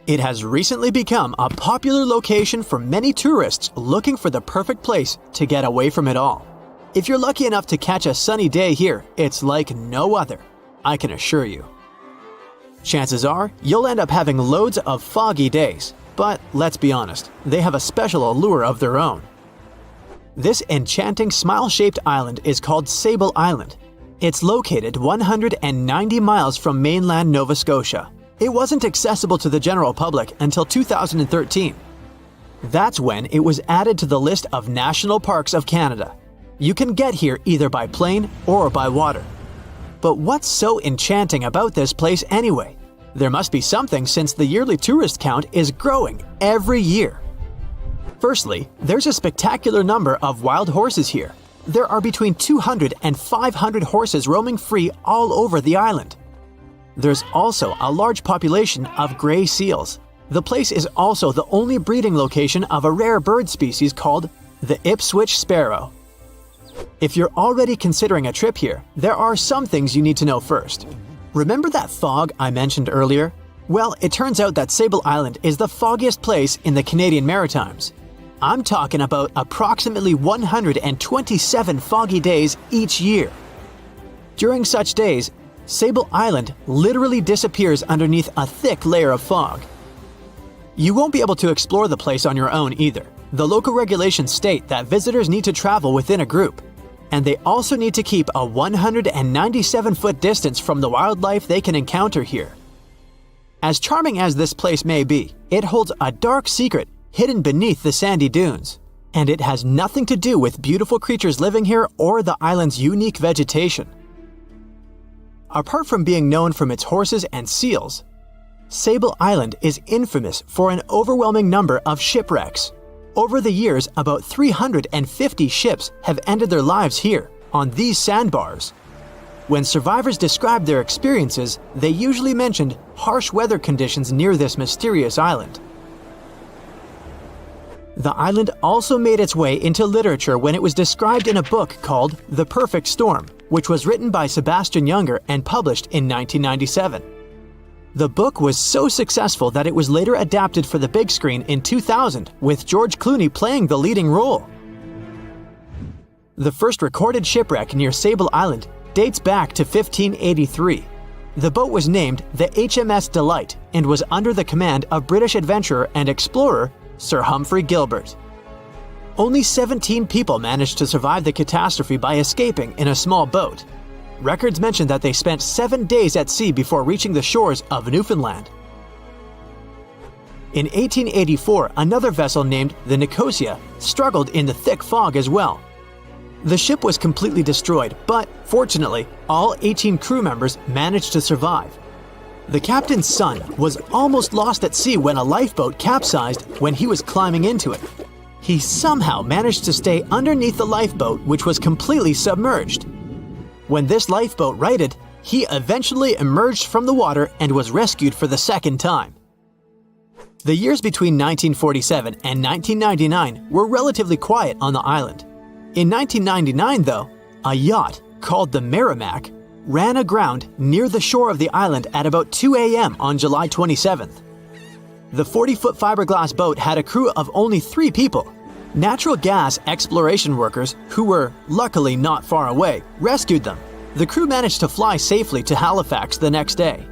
It has recently become a popular location for many tourists looking for the perfect place to get away from it all. If you're lucky enough to catch a sunny day here, it's like no other, I can assure you. Chances are, you'll end up having loads of foggy days, but let's be honest, they have a special allure of their own. This enchanting smile-shaped island is called Sable Island. It's located 190 miles from mainland Nova Scotia. It wasn't accessible to the general public until 2013. That's when it was added to the list of National Parks of Canada. You can get here either by plane or by water. But what's so enchanting about this place anyway? There must be something since the yearly tourist count is growing every year. Firstly, there's a spectacular number of wild horses here. There are between 200 and 500 horses roaming free all over the island. There's also a large population of gray seals. The place is also the only breeding location of a rare bird species called the Ipswich sparrow. If you're already considering a trip here, there are some things you need to know first. Remember that fog I mentioned earlier? Well, it turns out that Sable Island is the foggiest place in the Canadian Maritimes. I'm talking about approximately 127 foggy days each year. During such days, Sable Island literally disappears underneath a thick layer of fog. You won't be able to explore the place on your own either. The local regulations state that visitors need to travel within a group, and they also need to keep a 197-foot distance from the wildlife they can encounter here. As charming as this place may be, it holds a dark secret hidden beneath the sandy dunes, and it has nothing to do with beautiful creatures living here or the island's unique vegetation. Apart from being known from its horses and seals, Sable Island is infamous for an overwhelming number of shipwrecks. Over the years, about 350 ships have ended their lives here, on these sandbars. When survivors described their experiences, they usually mentioned harsh weather conditions near this mysterious island. The island also made its way into literature when it was described in a book called The Perfect Storm, which was written by Sebastian Junger and published in 1997. The book was so successful that it was later adapted for the big screen in 2000, with George Clooney playing the leading role. The first recorded shipwreck near Sable Island dates back to 1583. The boat was named the HMS Delight and was under the command of British adventurer and explorer Sir Humphrey Gilbert. Only 17 people managed to survive the catastrophe by escaping in a small boat. Records mention that they spent 7 days at sea before reaching the shores of Newfoundland. In 1884, another vessel named the Nicosia struggled in the thick fog as well. The ship was completely destroyed, but fortunately, all 18 crew members managed to survive. The captain's son was almost lost at sea when a lifeboat capsized when he was climbing into it. He somehow managed to stay underneath the lifeboat, which was completely submerged. When this lifeboat righted, he eventually emerged from the water and was rescued for the second time. The years between 1947 and 1999 were relatively quiet on the island. In 1999, though, a yacht called the Merrimack ran aground near the shore of the island at about 2 a.m. on July 27th. The 40-foot fiberglass boat had a crew of only 3 people. Natural gas exploration workers, who were luckily not far away, rescued them. The crew managed to fly safely to Halifax the next day.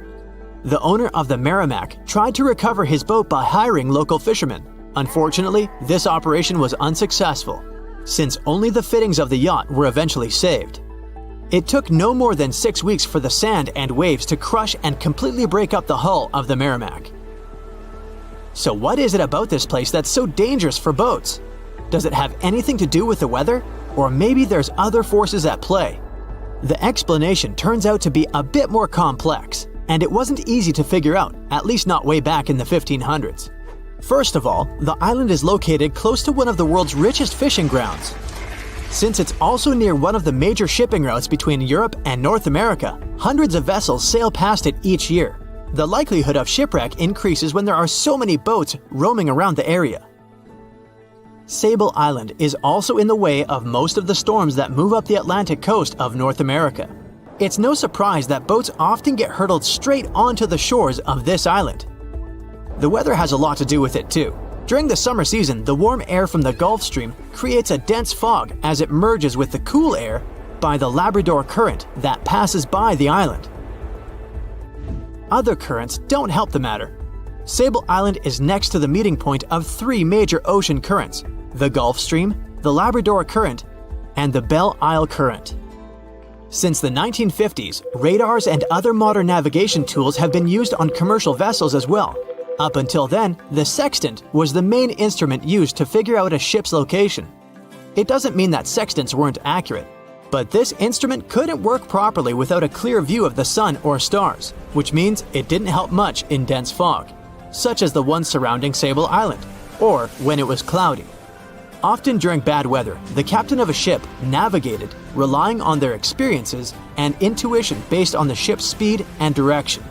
The owner of the Merrimack tried to recover his boat by hiring local fishermen. Unfortunately, this operation was unsuccessful, since only the fittings of the yacht were eventually saved. It took no more than 6 weeks for the sand and waves to crush and completely break up the hull of the Merrimack. So what is it about this place that's so dangerous for boats? Does it have anything to do with the weather? Or maybe there's other forces at play? The explanation turns out to be a bit more complex, and it wasn't easy to figure out, at least not way back in the 1500s. First of all, the island is located close to one of the world's richest fishing grounds. Since it's also near one of the major shipping routes between Europe and North America, hundreds of vessels sail past it each year. The likelihood of shipwreck increases when there are so many boats roaming around the area. Sable Island is also in the way of most of the storms that move up the Atlantic coast of North America. It's no surprise that boats often get hurtled straight onto the shores of this island. The weather has a lot to do with it too. During the summer season, the warm air from the Gulf Stream creates a dense fog as it merges with the cool air by the Labrador Current that passes by the island. Other currents don't help the matter. Sable Island is next to the meeting point of three major ocean currents: the Gulf Stream, the Labrador Current, and the Belle Isle Current. Since the 1950s, radars and other modern navigation tools have been used on commercial vessels as well. Up until then, the sextant was the main instrument used to figure out a ship's location. It doesn't mean that sextants weren't accurate, but this instrument couldn't work properly without a clear view of the sun or stars, which means it didn't help much in dense fog, such as the one surrounding Sable Island, or when it was cloudy. Often during bad weather, the captain of a ship navigated, relying on their experiences and intuition based on the ship's speed and direction.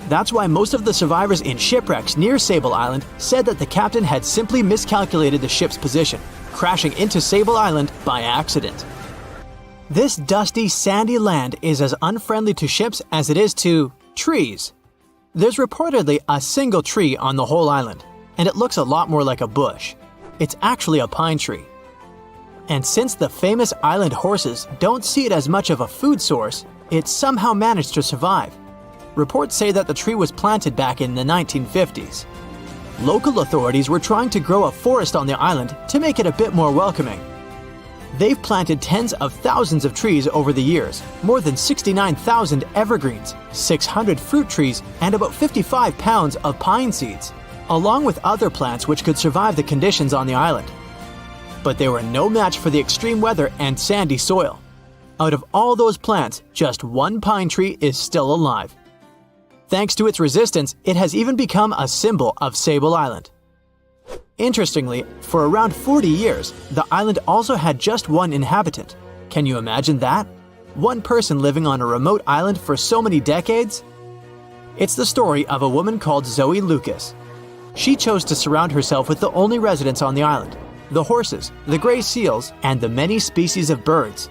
That's why most of the survivors in shipwrecks near Sable Island said that the captain had simply miscalculated the ship's position, crashing into Sable Island by accident. This dusty, sandy land is as unfriendly to ships as it is to trees. There's reportedly a single tree on the whole island, and it looks a lot more like a bush. It's actually a pine tree. And since the famous island horses don't see it as much of a food source, it somehow managed to survive. Reports say that the tree was planted back in the 1950s. Local authorities were trying to grow a forest on the island to make it a bit more welcoming. They've planted tens of thousands of trees over the years, more than 69,000 evergreens, 600 fruit trees, and about 55 pounds of pine seeds, along with other plants which could survive the conditions on the island. But they were no match for the extreme weather and sandy soil. Out of all those plants, just one pine tree is still alive. Thanks to its resistance, it has even become a symbol of Sable Island. Interestingly, for around 40 years, the island also had just one inhabitant. Can you imagine that? One person living on a remote island for so many decades? It's the story of a woman called Zoe Lucas. She chose to surround herself with the only residents on the island: the horses, the gray seals, and the many species of birds.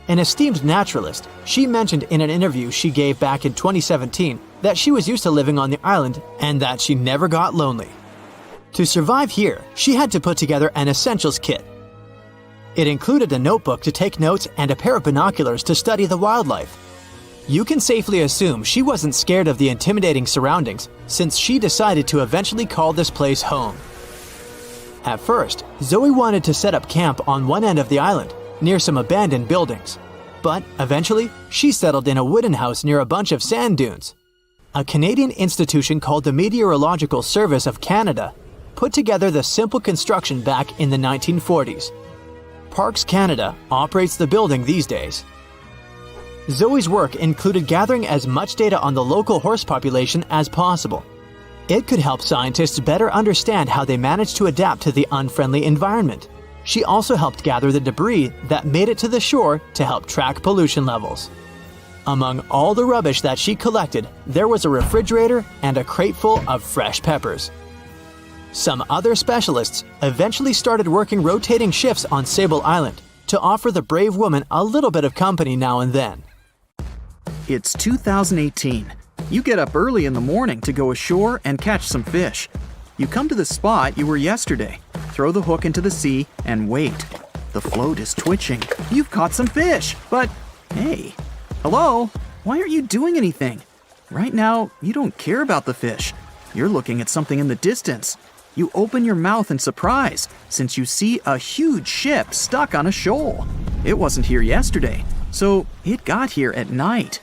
An esteemed naturalist, she mentioned in an interview she gave back in 2017 that she was used to living on the island and that she never got lonely. To survive here, she had to put together an essentials kit. It included a notebook to take notes and a pair of binoculars to study the wildlife. You can safely assume she wasn't scared of the intimidating surroundings, since she decided to eventually call this place home. At first, Zoe wanted to set up camp on one end of the island, near some abandoned buildings. But eventually, she settled in a wooden house near a bunch of sand dunes. A Canadian institution called the Meteorological Service of Canada put together the simple construction back in the 1940s. Parks Canada operates the building these days. Zoe's work included gathering as much data on the local horse population as possible. It could help scientists better understand how they managed to adapt to the unfriendly environment. She also helped gather the debris that made it to the shore to help track pollution levels. Among all the rubbish that she collected, there was a refrigerator and a crate full of fresh peppers. Some other specialists eventually started working rotating shifts on Sable Island to offer the brave woman a little bit of company now and then. It's 2018. You get up early in the morning to go ashore and catch some fish. You come to the spot you were yesterday, throw the hook into the sea, and wait. The float is twitching. You've caught some fish, but hey, hello? Why aren't you doing anything? Right now, you don't care about the fish. You're looking at something in the distance. You open your mouth in surprise, since you see a huge ship stuck on a shoal. It wasn't here yesterday, so it got here at night.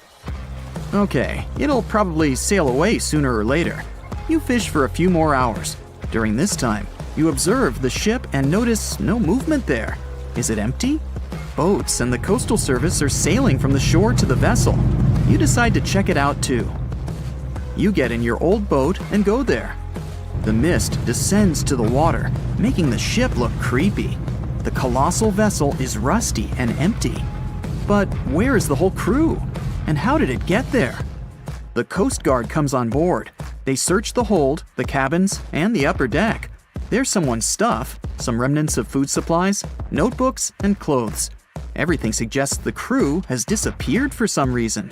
Okay, it'll probably sail away sooner or later. You fish for a few more hours. During this time, you observe the ship and notice no movement there. Is it empty? Boats and the coastal service are sailing from the shore to the vessel. You decide to check it out too. You get in your old boat and go there. The mist descends to the water, making the ship look creepy. The colossal vessel is rusty and empty. But where is the whole crew? And how did it get there? The Coast Guard comes on board. They search the hold, the cabins, and the upper deck. There's someone's stuff, some remnants of food supplies, notebooks, and clothes. Everything suggests the crew has disappeared for some reason.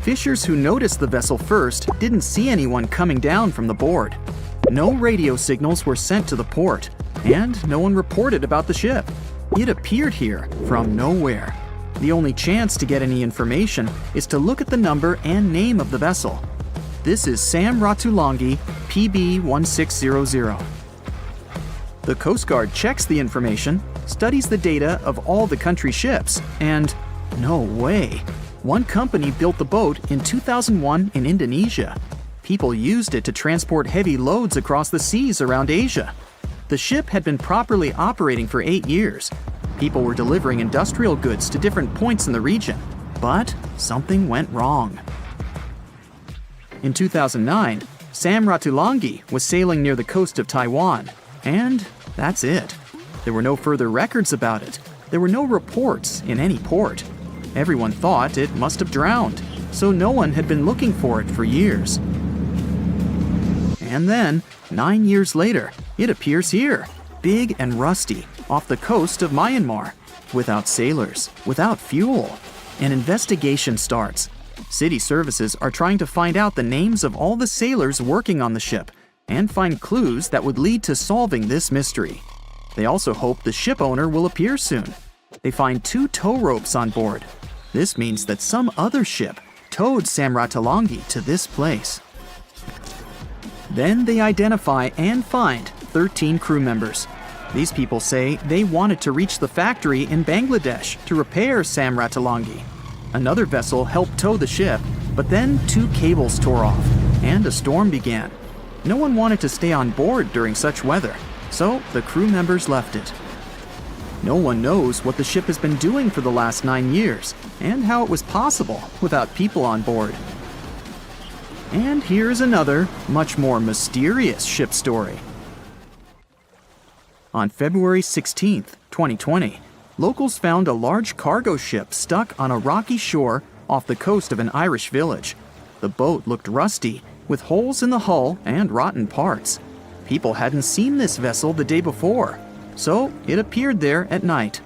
Fishers who noticed the vessel first didn't see anyone coming down from the board. No radio signals were sent to the port, and no one reported about the ship. It appeared here from nowhere. The only chance to get any information is to look at the number and name of the vessel. This is Sam Ratulangi, PB 1600. The Coast Guard checks the information, studies the data of all the country ships, and no way. One company built the boat in 2001 in Indonesia. People used it to transport heavy loads across the seas around Asia. The ship had been properly operating for 8 years. People were delivering industrial goods to different points in the region, but something went wrong. In 2009, Sam Ratulangi was sailing near the coast of Taiwan, and that's it. There were no further records about it. There were no reports in any port. Everyone thought it must have drowned, so no one had been looking for it for years. And then, 9 years later, it appears here, big and rusty, off the coast of Myanmar, without sailors, without fuel. An investigation starts. City services are trying to find out the names of all the sailors working on the ship and find clues that would lead to solving this mystery. They also hope the ship owner will appear soon. They find 2 tow ropes on board. This means that some other ship towed Sam Ratulangi to this place. Then they identify and find 13 crew members. These people say they wanted to reach the factory in Bangladesh to repair Sam Ratulangi. Another vessel helped tow the ship, but then 2 cables tore off, and a storm began. No one wanted to stay on board during such weather, so the crew members left it. No one knows what the ship has been doing for the last 9 years, and how it was possible without people on board. And here's another, much more mysterious ship story. On February 16, 2020, locals found a large cargo ship stuck on a rocky shore off the coast of an Irish village. The boat looked rusty, with holes in the hull and rotten parts. People hadn't seen this vessel the day before, so it appeared there at night.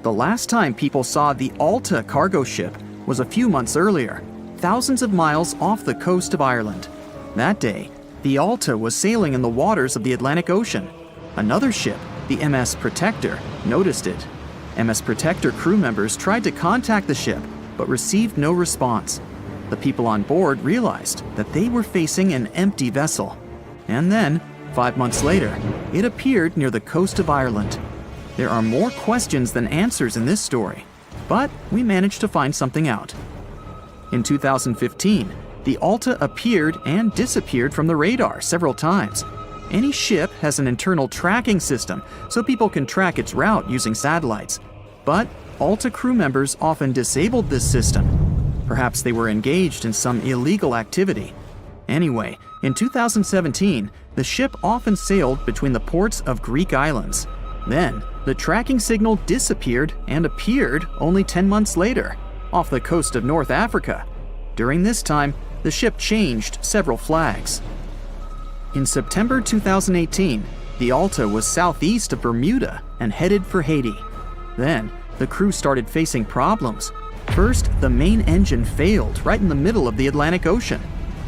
The last time people saw the Alta cargo ship was a few months earlier, thousands of miles off the coast of Ireland. That day, the Alta was sailing in the waters of the Atlantic Ocean. Another ship, the MS Protector, noticed it. MS Protector crew members tried to contact the ship, but received no response. The people on board realized that they were facing an empty vessel. And then, 5 months later, it appeared near the coast of Ireland. There are more questions than answers in this story, but we managed to find something out. In 2015, the Alta appeared and disappeared from the radar several times. Any ship has an internal tracking system, so people can track its route using satellites. But Alta crew members often disabled this system. Perhaps they were engaged in some illegal activity. Anyway, in 2017, the ship often sailed between the ports of Greek islands. Then, the tracking signal disappeared and appeared only 10 months later, off the coast of North Africa. During this time, the ship changed several flags. In September 2018, the Alta was southeast of Bermuda and headed for Haiti. Then, the crew started facing problems. First, the main engine failed right in the middle of the Atlantic Ocean.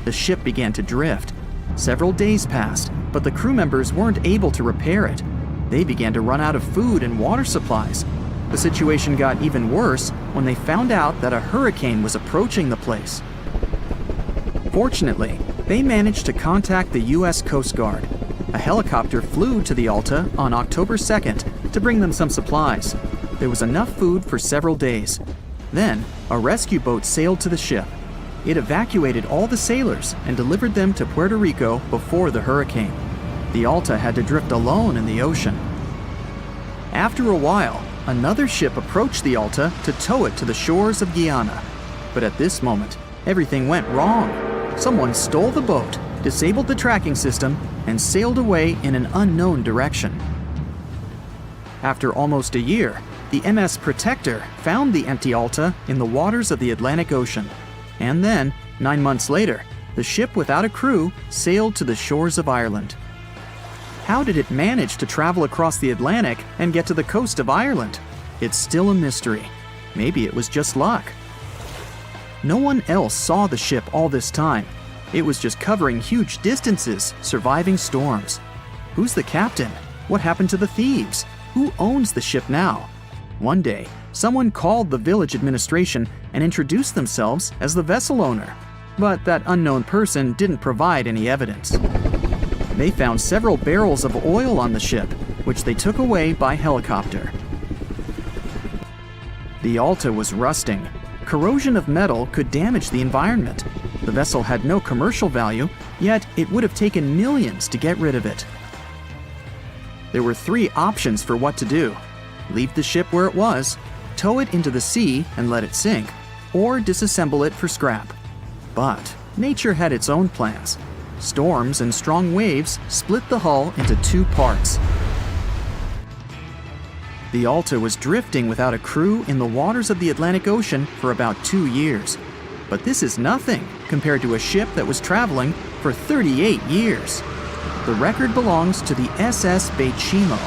The ship began to drift. Several days passed, but the crew members weren't able to repair it. They began to run out of food and water supplies. The situation got even worse when they found out that a hurricane was approaching the place. Fortunately, they managed to contact the U.S. Coast Guard. A helicopter flew to the Alta on October 2nd to bring them some supplies. There was enough food for several days. Then, a rescue boat sailed to the ship. It evacuated all the sailors and delivered them to Puerto Rico before the hurricane. The Alta had to drift alone in the ocean. After a while, another ship approached the Alta to tow it to the shores of Guyana. But at this moment, everything went wrong. Someone stole the boat, disabled the tracking system, and sailed away in an unknown direction. After almost a year, the MS Protector found the empty Alta in the waters of the Atlantic Ocean. And then, 9 months later, the ship without a crew sailed to the shores of Ireland. How did it manage to travel across the Atlantic and get to the coast of Ireland? It's still a mystery. Maybe it was just luck. No one else saw the ship all this time. It was just covering huge distances, surviving storms. Who's the captain? What happened to the thieves? Who owns the ship now? One day, someone called the village administration and introduced themselves as the vessel owner. But that unknown person didn't provide any evidence. They found several barrels of oil on the ship, which they took away by helicopter. The Alta was rusting. Corrosion of metal could damage the environment. The vessel had no commercial value, yet it would have taken millions to get rid of it. There were 3 options for what to do: leave the ship where it was, tow it into the sea and let it sink, or disassemble it for scrap. But nature had its own plans. Storms and strong waves split the hull into 2 parts. The Alta was drifting without a crew in the waters of the Atlantic Ocean for about 2 years. But this is nothing compared to a ship that was traveling for 38 years. The record belongs to the SS Bechimo.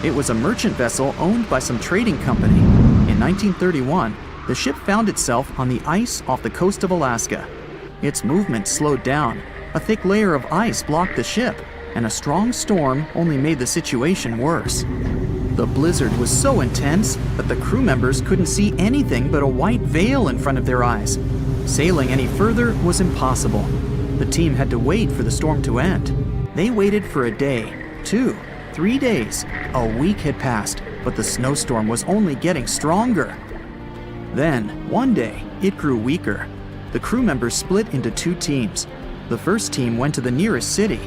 It was a merchant vessel owned by some trading company. In 1931, the ship found itself on the ice off the coast of Alaska. Its movement slowed down. A thick layer of ice blocked the ship, and a strong storm only made the situation worse. The blizzard was so intense that the crew members couldn't see anything but a white veil in front of their eyes. Sailing any further was impossible. The team had to wait for the storm to end. They waited for a day, 2, 3 days. A week had passed, but the snowstorm was only getting stronger. Then, one day, it grew weaker. The crew members split into 2 teams. The first team went to the nearest city.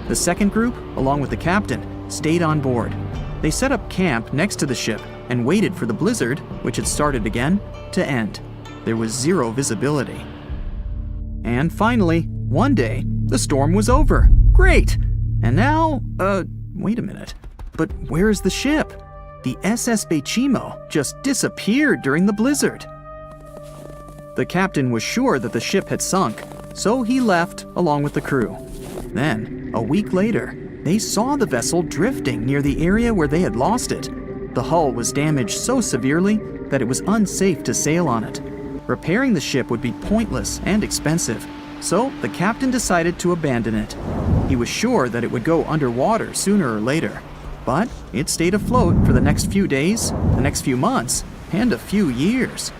The second group, along with the captain, stayed on board. They set up camp next to the ship and waited for the blizzard, which had started again, to end. There was 0 visibility. And finally, one day, the storm was over. Great! And now, wait a minute. But where is the ship? The SS Bechimo just disappeared during the blizzard. The captain was sure that the ship had sunk, so he left along with the crew. Then, a week later, they saw the vessel drifting near the area where they had lost it. The hull was damaged so severely that it was unsafe to sail on it. Repairing the ship would be pointless and expensive, so the captain decided to abandon it. He was sure that it would go underwater sooner or later, but it stayed afloat for the next few days, the next few months, and a few years.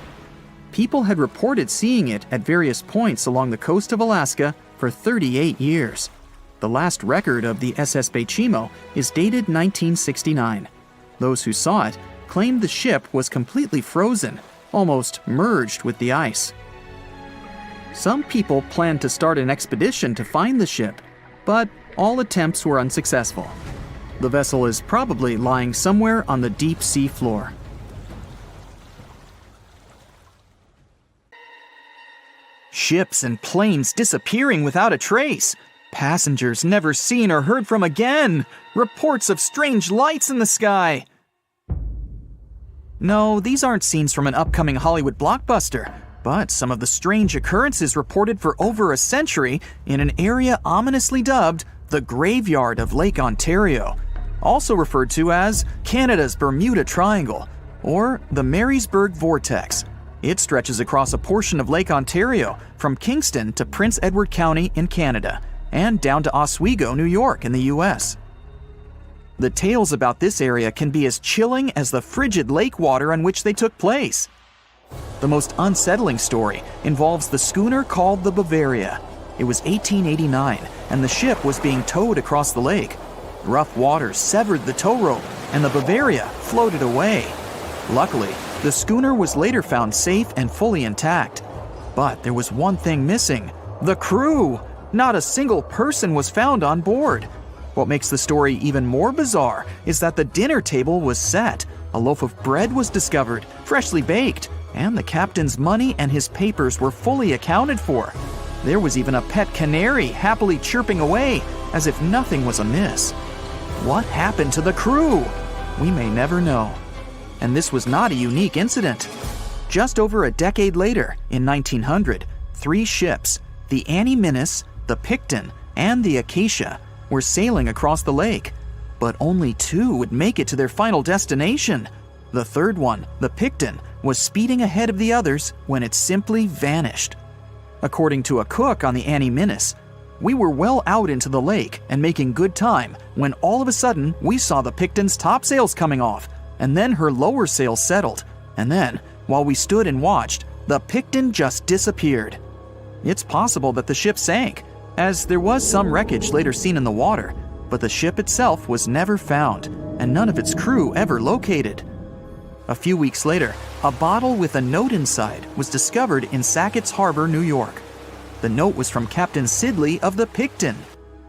People had reported seeing it at various points along the coast of Alaska for 38 years. The last record of the SS Bechimo is dated 1969. Those who saw it claimed the ship was completely frozen, almost merged with the ice. Some people planned to start an expedition to find the ship, but all attempts were unsuccessful. The vessel is probably lying somewhere on the deep sea floor. Ships and planes disappearing without a trace. Passengers never seen or heard from again. Reports of strange lights in the sky. No, these aren't scenes from an upcoming Hollywood blockbuster, but some of the strange occurrences reported for over a century in an area ominously dubbed the Graveyard of Lake Ontario, also referred to as Canada's Bermuda Triangle, or the Marysburg Vortex. It stretches across a portion of Lake Ontario from Kingston to Prince Edward County in Canada, and down to Oswego, New York in the US. The tales about this area can be as chilling as the frigid lake water on which they took place. The most unsettling story involves the schooner called the Bavaria. It was 1889, and the ship was being towed across the lake. Rough waters severed the tow rope, and the Bavaria floated away. Luckily, the schooner was later found safe and fully intact. But there was one thing missing: the crew! Not a single person was found on board. What makes the story even more bizarre is that the dinner table was set. A loaf of bread was discovered, freshly baked, and the captain's money and his papers were fully accounted for. There was even a pet canary happily chirping away, as if nothing was amiss. What happened to the crew? We may never know. And this was not a unique incident. Just over a decade later, in 1900, 3 ships, the Annie Minnis, the Picton, and the Acacia, were sailing across the lake. But only 2 would make it to their final destination. The third one, the Picton, was speeding ahead of the others when it simply vanished. According to a cook on the Annie Minnis, "We were well out into the lake and making good time when all of a sudden we saw the Picton's topsails coming off, and then her lower sails settled, and then, while we stood and watched, the Picton just disappeared." It's possible that the ship sank, as there was some wreckage later seen in the water, but the ship itself was never found, and none of its crew ever located. A few weeks later, a bottle with a note inside was discovered in Sackett's Harbor, New York. The note was from Captain Sidley of the Picton.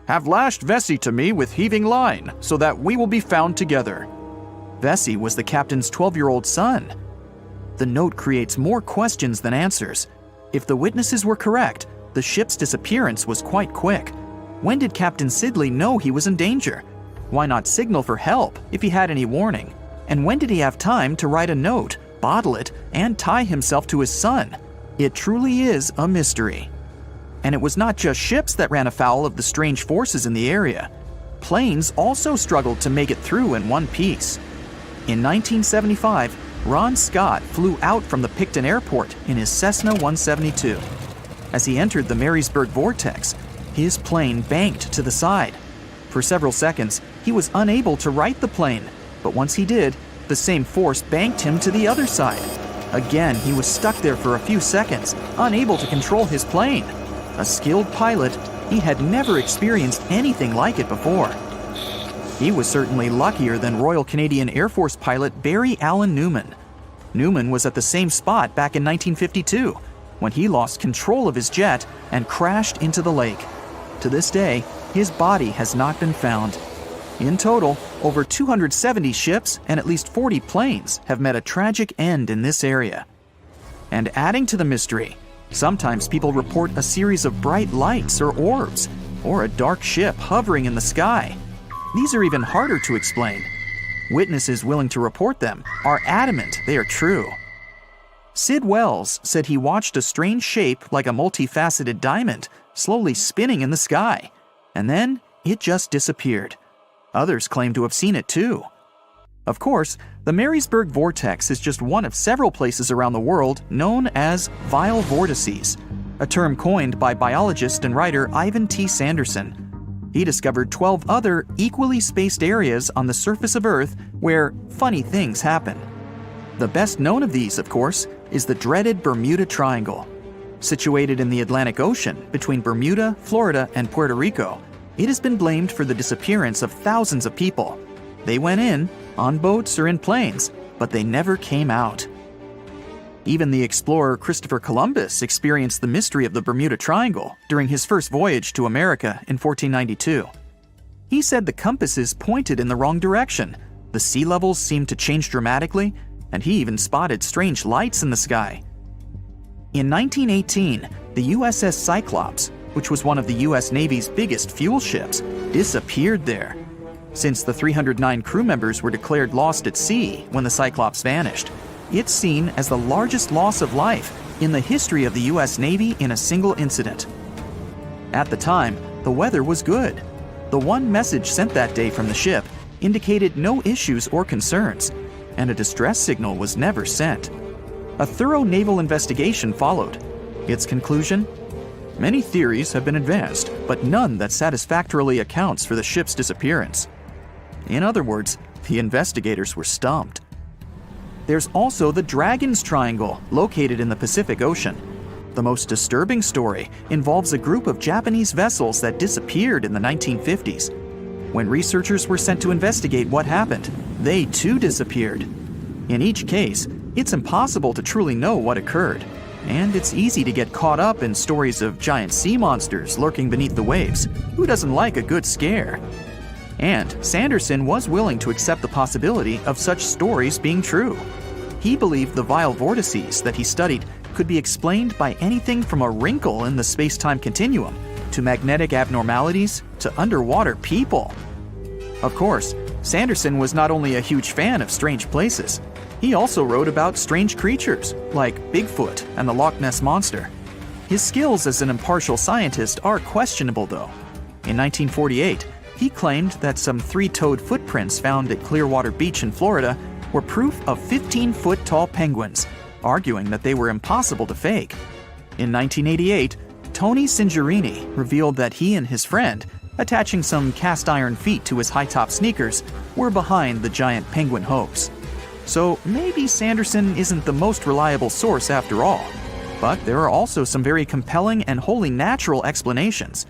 "Have lashed Vesey to me with heaving line, so that we will be found together." Vesey was the captain's 12-year-old son. The note creates more questions than answers. If the witnesses were correct, the ship's disappearance was quite quick. When did Captain Sidley know he was in danger? Why not signal for help if he had any warning? And when did he have time to write a note, bottle it, and tie himself to his son? It truly is a mystery. And it was not just ships that ran afoul of the strange forces in the area. Planes also struggled to make it through in one piece. In 1975, Ron Scott flew out from the Picton Airport in his Cessna 172. As he entered the Marysburg vortex, his plane banked to the side. For several seconds, he was unable to right the plane, but once he did, the same force banked him to the other side. Again, he was stuck there for a few seconds, unable to control his plane. A skilled pilot, he had never experienced anything like it before. He was certainly luckier than Royal Canadian Air Force pilot Barry Allen Newman. Newman was at the same spot back in 1952, when he lost control of his jet and crashed into the lake. To this day, his body has not been found. In total, over 270 ships and at least 40 planes have met a tragic end in this area. And adding to the mystery, sometimes people report a series of bright lights or orbs, or a dark ship hovering in the sky. These are even harder to explain. Witnesses willing to report them are adamant they are true. Sid Wells said he watched a strange shape like a multifaceted diamond slowly spinning in the sky, and then it just disappeared. Others claim to have seen it too. Of course, the Marysburg vortex is just one of several places around the world known as vile vortices, a term coined by biologist and writer Ivan T. Sanderson. He discovered 12 other equally spaced areas on the surface of Earth where funny things happen. The best known of these, of course, is the dreaded Bermuda Triangle. Situated in the Atlantic Ocean between Bermuda, Florida, and Puerto Rico, it has been blamed for the disappearance of thousands of people. They went in, on boats or in planes, but they never came out. Even the explorer Christopher Columbus experienced the mystery of the Bermuda Triangle during his first voyage to America in 1492. He said the compasses pointed in the wrong direction, the sea levels seemed to change dramatically, and he even spotted strange lights in the sky. In 1918, the USS Cyclops, which was one of the US Navy's biggest fuel ships, disappeared there. Since the 309 crew members were declared lost at sea when the Cyclops vanished, it's seen as the largest loss of life in the history of the US Navy in a single incident. At the time, the weather was good. The one message sent that day from the ship indicated no issues or concerns, and a distress signal was never sent. A thorough naval investigation followed. Its conclusion? Many theories have been advanced, but none that satisfactorily accounts for the ship's disappearance. In other words, the investigators were stumped. There's also the Dragon's Triangle, located in the Pacific Ocean. The most disturbing story involves a group of Japanese vessels that disappeared in the 1950s. When researchers were sent to investigate what happened, they too disappeared. In each case, it's impossible to truly know what occurred, and it's easy to get caught up in stories of giant sea monsters lurking beneath the waves. Who doesn't like a good scare? And Sanderson was willing to accept the possibility of such stories being true. He believed the vile vortices that he studied could be explained by anything from a wrinkle in the space-time continuum to magnetic abnormalities to underwater people. Of course, Sanderson was not only a huge fan of strange places, he also wrote about strange creatures like Bigfoot and the Loch Ness Monster. His skills as an impartial scientist are questionable though. In 1948, he claimed that some three-toed footprints found at Clearwater Beach in Florida were proof of 15-foot-tall penguins, arguing that they were impossible to fake. In 1988, Tony Singerini revealed that he and his friend, attaching some cast-iron feet to his high-top sneakers, were behind the giant penguin hoax. So maybe Sanderson isn't the most reliable source after all. But there are also some very compelling and wholly natural explanations.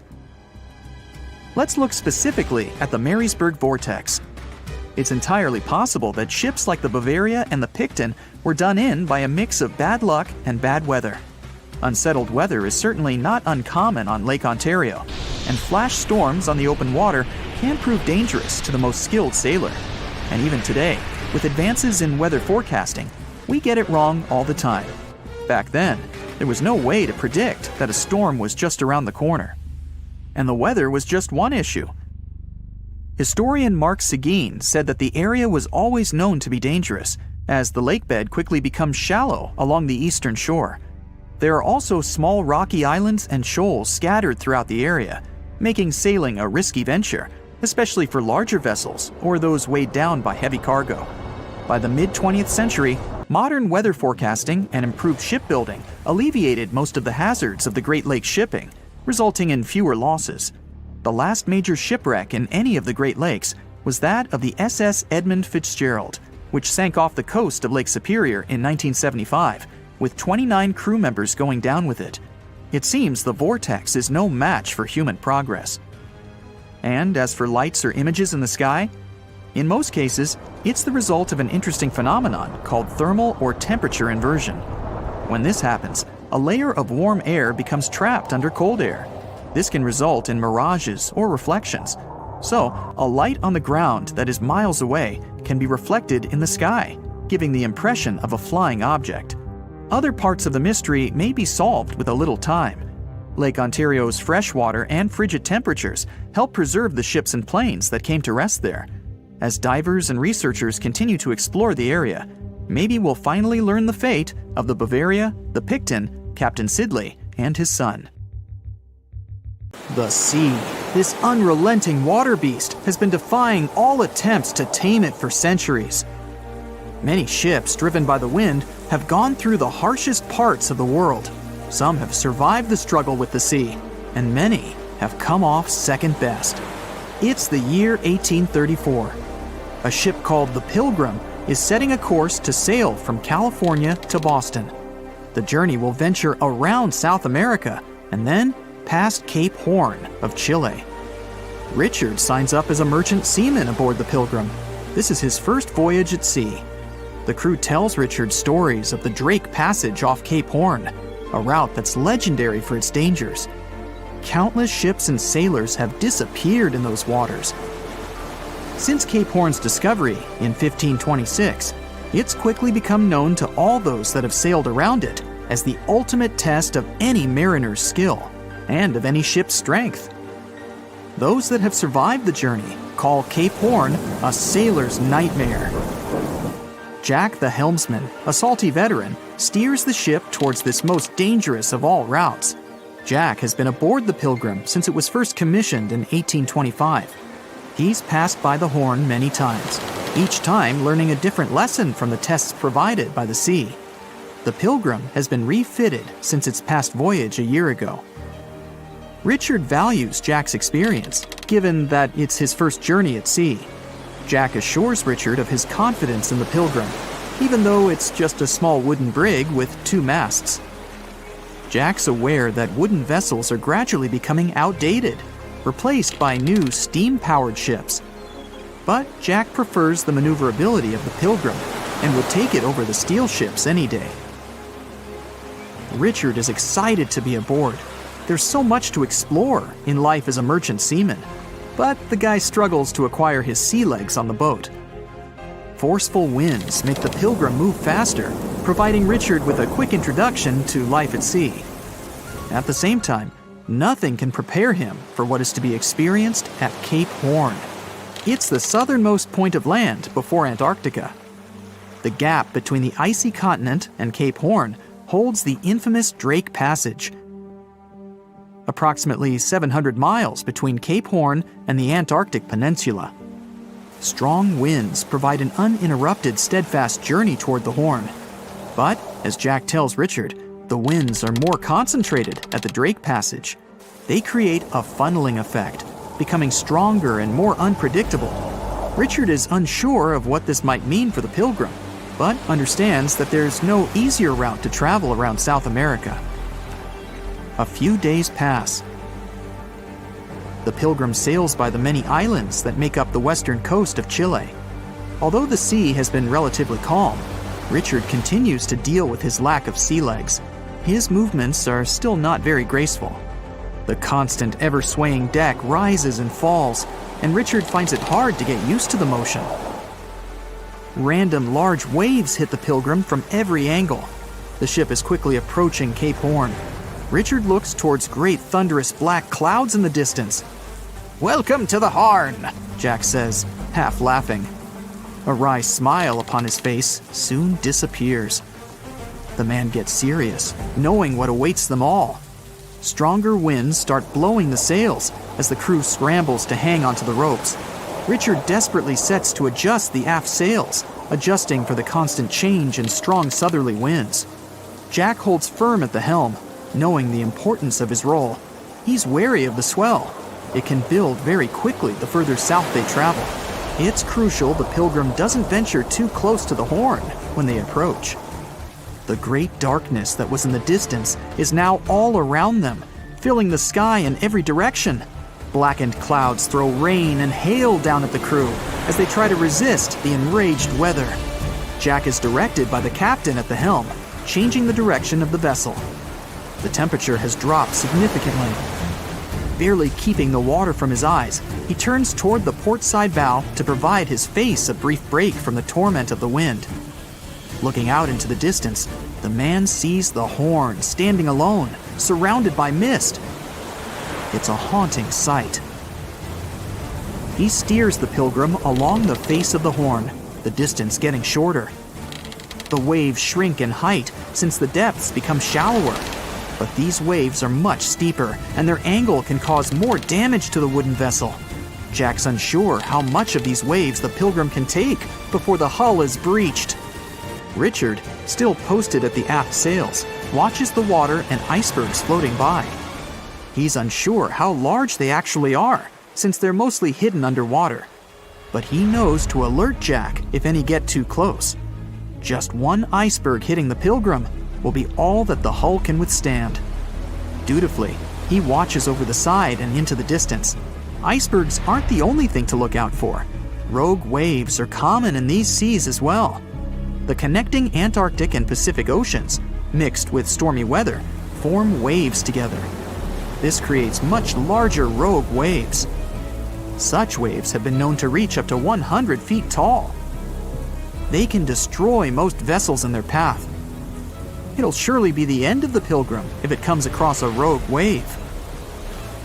Let's look specifically at the Marysburg vortex. It's entirely possible that ships like the Bavaria and the Picton were done in by a mix of bad luck and bad weather. Unsettled weather is certainly not uncommon on Lake Ontario, and flash storms on the open water can prove dangerous to the most skilled sailor. And even today, with advances in weather forecasting, we get it wrong all the time. Back then, there was no way to predict that a storm was just around the corner. And the weather was just one issue. Historian Mark Seguin said that the area was always known to be dangerous, as the lakebed quickly becomes shallow along the eastern shore. There are also small rocky islands and shoals scattered throughout the area, making sailing a risky venture, especially for larger vessels or those weighed down by heavy cargo. By the mid-20th century, modern weather forecasting and improved shipbuilding alleviated most of the hazards of the Great Lakes shipping, resulting in fewer losses. The last major shipwreck in any of the Great Lakes was that of the SS Edmund Fitzgerald, which sank off the coast of Lake Superior in 1975, with 29 crew members going down with it. It seems the vortex is no match for human progress. And as for lights or images in the sky, in most cases, it's the result of an interesting phenomenon called thermal or temperature inversion. When this happens, a layer of warm air becomes trapped under cold air. This can result in mirages or reflections. So, a light on the ground that is miles away can be reflected in the sky, giving the impression of a flying object. Other parts of the mystery may be solved with a little time. Lake Ontario's freshwater and frigid temperatures help preserve the ships and planes that came to rest there. As divers and researchers continue to explore the area, maybe we'll finally learn the fate of the Bavaria, the Picton, Captain Sidley, and his son. The sea, this unrelenting water beast, has been defying all attempts to tame it for centuries. Many ships driven by the wind have gone through the harshest parts of the world. Some have survived the struggle with the sea, and many have come off second best. It's the year 1834. A ship called the Pilgrim is setting a course to sail from California to Boston. The journey will venture around South America and then past Cape Horn of Chile. Richard signs up as a merchant seaman aboard the Pilgrim. This is his first voyage at sea. The crew tells Richard stories of the Drake Passage off Cape Horn, a route that's legendary for its dangers. Countless ships and sailors have disappeared in those waters. Since Cape Horn's discovery in 1526, it's quickly become known to all those that have sailed around it as the ultimate test of any mariner's skill and of any ship's strength. Those that have survived the journey call Cape Horn a sailor's nightmare. Jack the helmsman, a salty veteran, steers the ship towards this most dangerous of all routes. Jack has been aboard the Pilgrim since it was first commissioned in 1825. He's passed by the Horn many times, each time learning a different lesson from the tests provided by the sea. The Pilgrim has been refitted since its past voyage a year ago. Richard values Jack's experience, given that it's his first journey at sea. Jack assures Richard of his confidence in the Pilgrim, even though it's just a small wooden brig with 2 masts. Jack's aware that wooden vessels are gradually becoming outdated, replaced by new steam-powered ships. But Jack prefers the maneuverability of the Pilgrim and would take it over the steel ships any day. Richard is excited to be aboard. There's so much to explore in life as a merchant seaman, but the guy struggles to acquire his sea legs on the boat. Forceful winds make the Pilgrim move faster, providing Richard with a quick introduction to life at sea. At the same time, nothing can prepare him for what is to be experienced at Cape Horn. It's the southernmost point of land before Antarctica. The gap between the icy continent and Cape Horn holds the infamous Drake Passage. Approximately 700 miles between Cape Horn and the Antarctic Peninsula. Strong winds provide an uninterrupted, steadfast journey toward the Horn. But, as Jack tells Richard, the winds are more concentrated at the Drake Passage. They create a funneling effect, becoming stronger and more unpredictable. Richard is unsure of what this might mean for the Pilgrim, but understands that there's no easier route to travel around South America. A few days pass. The Pilgrim sails by the many islands that make up the western coast of Chile. Although the sea has been relatively calm, Richard continues to deal with his lack of sea legs. His movements are still not very graceful. The constant, ever-swaying deck rises and falls, and Richard finds it hard to get used to the motion. Random large waves hit the Pilgrim from every angle. The ship is quickly approaching Cape Horn. Richard looks towards great thunderous black clouds in the distance. "Welcome to the Horn," Jack says, half laughing. A wry smile upon his face soon disappears. The man gets serious, knowing what awaits them all. Stronger winds start blowing the sails as the crew scrambles to hang onto the ropes. Richard desperately sets to adjust the aft sails, adjusting for the constant change in strong southerly winds. Jack holds firm at the helm, knowing the importance of his role. He's wary of the swell. It can build very quickly the further south they travel. It's crucial the Pilgrim doesn't venture too close to the Horn when they approach. The great darkness that was in the distance is now all around them, filling the sky in every direction. Blackened clouds throw rain and hail down at the crew as they try to resist the enraged weather. Jack is directed by the captain at the helm, changing the direction of the vessel. The temperature has dropped significantly. Barely keeping the water from his eyes, he turns toward the port side bow to provide his face a brief break from the torment of the wind. Looking out into the distance, the man sees the Horn standing alone, surrounded by mist. It's a haunting sight. He steers the Pilgrim along the face of the Horn, the distance getting shorter. The waves shrink in height since the depths become shallower. But these waves are much steeper, and their angle can cause more damage to the wooden vessel. Jack's unsure how much of these waves the Pilgrim can take before the hull is breached. Richard, still posted at the aft sails, watches the water and icebergs floating by. He's unsure how large they actually are, since they're mostly hidden underwater. But he knows to alert Jack if any get too close. Just one iceberg hitting the Pilgrim will be all that the hull can withstand. Dutifully, he watches over the side and into the distance. Icebergs aren't the only thing to look out for. Rogue waves are common in these seas as well. The connecting Antarctic and Pacific Oceans, mixed with stormy weather, form waves together. This creates much larger rogue waves. Such waves have been known to reach up to 100 feet tall. They can destroy most vessels in their path. It'll surely be the end of the Pilgrim if it comes across a rogue wave.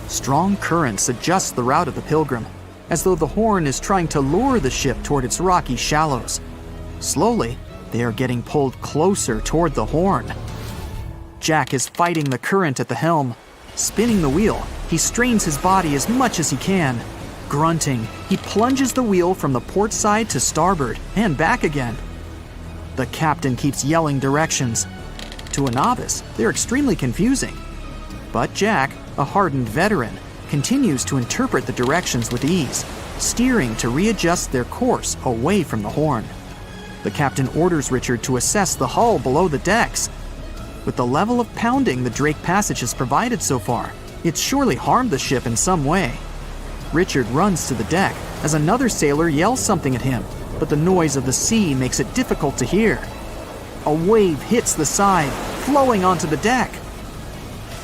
Strong currents adjust the route of the Pilgrim, as though the Horn is trying to lure the ship toward its rocky shallows. Slowly, they are getting pulled closer toward the Horn. Jack is fighting the current at the helm. Spinning the wheel, he strains his body as much as he can. Grunting, he plunges the wheel from the port side to starboard and back again. The captain keeps yelling directions. To a novice, they're extremely confusing. But Jack, a hardened veteran, continues to interpret the directions with ease, steering to readjust their course away from the Horn. The captain orders Richard to assess the hull below the decks. With the level of pounding the Drake Passage has provided so far, it's surely harmed the ship in some way. Richard runs to the deck as another sailor yells something at him, but the noise of the sea makes it difficult to hear. A wave hits the side, flowing onto the deck.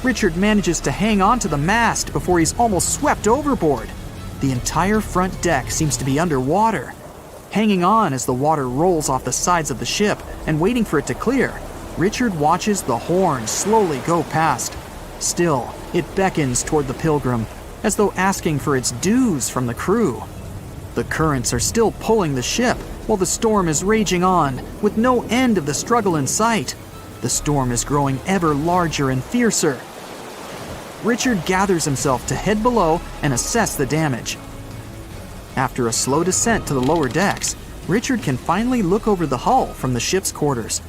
Richard manages to hang on to the mast before he's almost swept overboard. The entire front deck seems to be underwater. Hanging on as the water rolls off the sides of the ship and waiting for it to clear, Richard watches the Horn slowly go past. Still, it beckons toward the Pilgrim, as though asking for its dues from the crew. The currents are still pulling the ship, while the storm is raging on, with no end of the struggle in sight. The storm is growing ever larger and fiercer. Richard gathers himself to head below and assess the damage. After a slow descent to the lower decks, Richard can finally look over the hull from the ship's quarters.